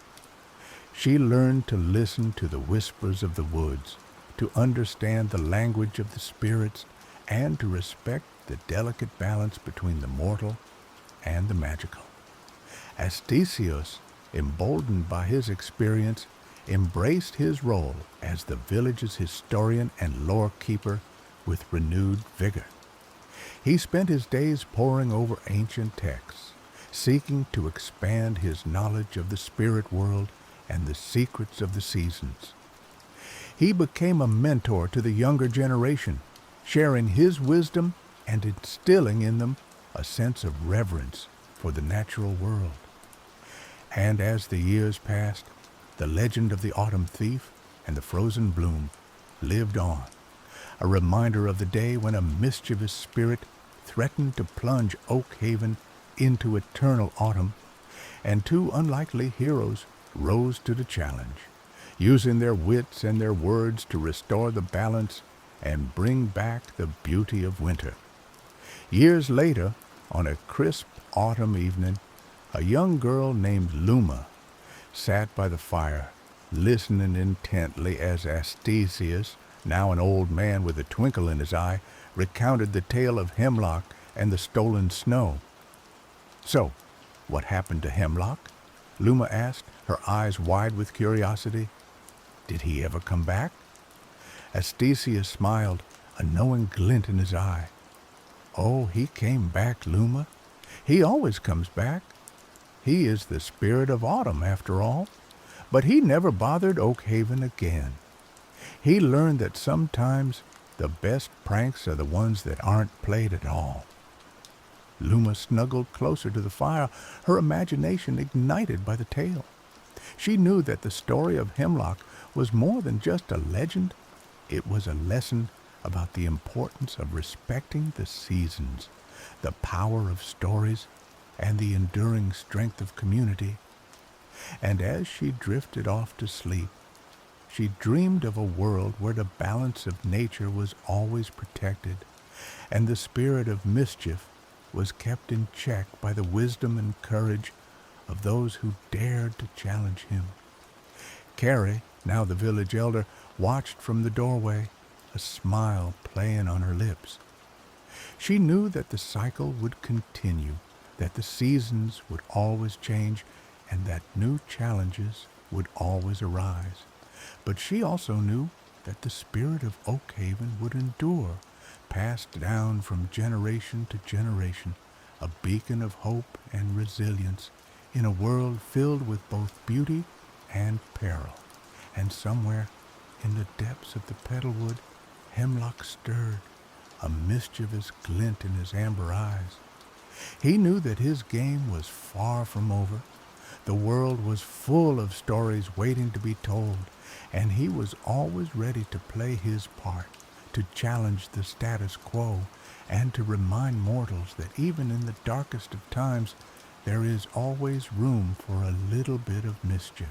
She learned to listen to the whispers of the woods, to understand the language of the spirits and to respect the delicate balance between the mortal and the magical. Astesios, emboldened by his experience, embraced his role as the village's historian and lore keeper with renewed vigor. He spent his days poring over ancient texts, seeking to expand his knowledge of the spirit world and the secrets of the seasons. He became a mentor to the younger generation, sharing his wisdom and instilling in them a sense of reverence for the natural world. And as the years passed, the legend of the autumn thief and the frozen bloom lived on, a reminder of the day when a mischievous spirit threatened to plunge Oakhaven into eternal autumn, and two unlikely heroes rose to the challenge, using their wits and their words to restore the balance and bring back the beauty of winter. Years later, on a crisp autumn evening, a young girl named Luma sat by the fire, listening intently as Astesius, now an old man with a twinkle in his eye, recounted the tale of Hemlock and the stolen snow. "So, what happened to Hemlock?" Luma asked, her eyes wide with curiosity. "Did he ever come back?" Astesius smiled, a knowing glint in his eye. "Oh, he came back, Luma. He always comes back. He is the spirit of autumn, after all. But he never bothered Oakhaven again. He learned that sometimes the best pranks are the ones that aren't played at all." Luma snuggled closer to the fire, her imagination ignited by the tale. She knew that the story of Hemlock was more than just a legend. It was a lesson about the importance of respecting the seasons, the power of stories, and the enduring strength of community. And as she drifted off to sleep, she dreamed of a world where the balance of nature was always protected, and the spirit of mischief was kept in check by the wisdom and courage of those who dared to challenge him. Carrie, now the village elder, watched from the doorway, a smile playing on her lips. She knew that the cycle would continue, that the seasons would always change, and that new challenges would always arise. But she also knew that the spirit of Oakhaven would endure, passed down from generation to generation, a beacon of hope and resilience in a world filled with both beauty and peril. And somewhere in the depths of the petalwood, Hemlock stirred, a mischievous glint in his amber eyes. He knew that his game was far from over. The world was full of stories waiting to be told, and he was always ready to play his part, to challenge the status quo, and to remind mortals that even in the darkest of times, there is always room for a little bit of mischief.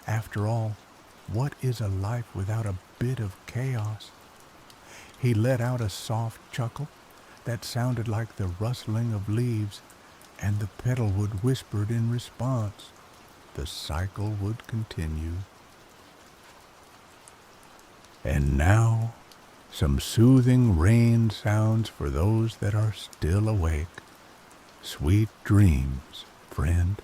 After all, what is a life without a bit of chaos? He let out a soft chuckle that sounded like the rustling of leaves, and the petalwood whispered in response. The cycle would continue. And now, some soothing rain sounds for those that are still awake. Sweet dreams, friend.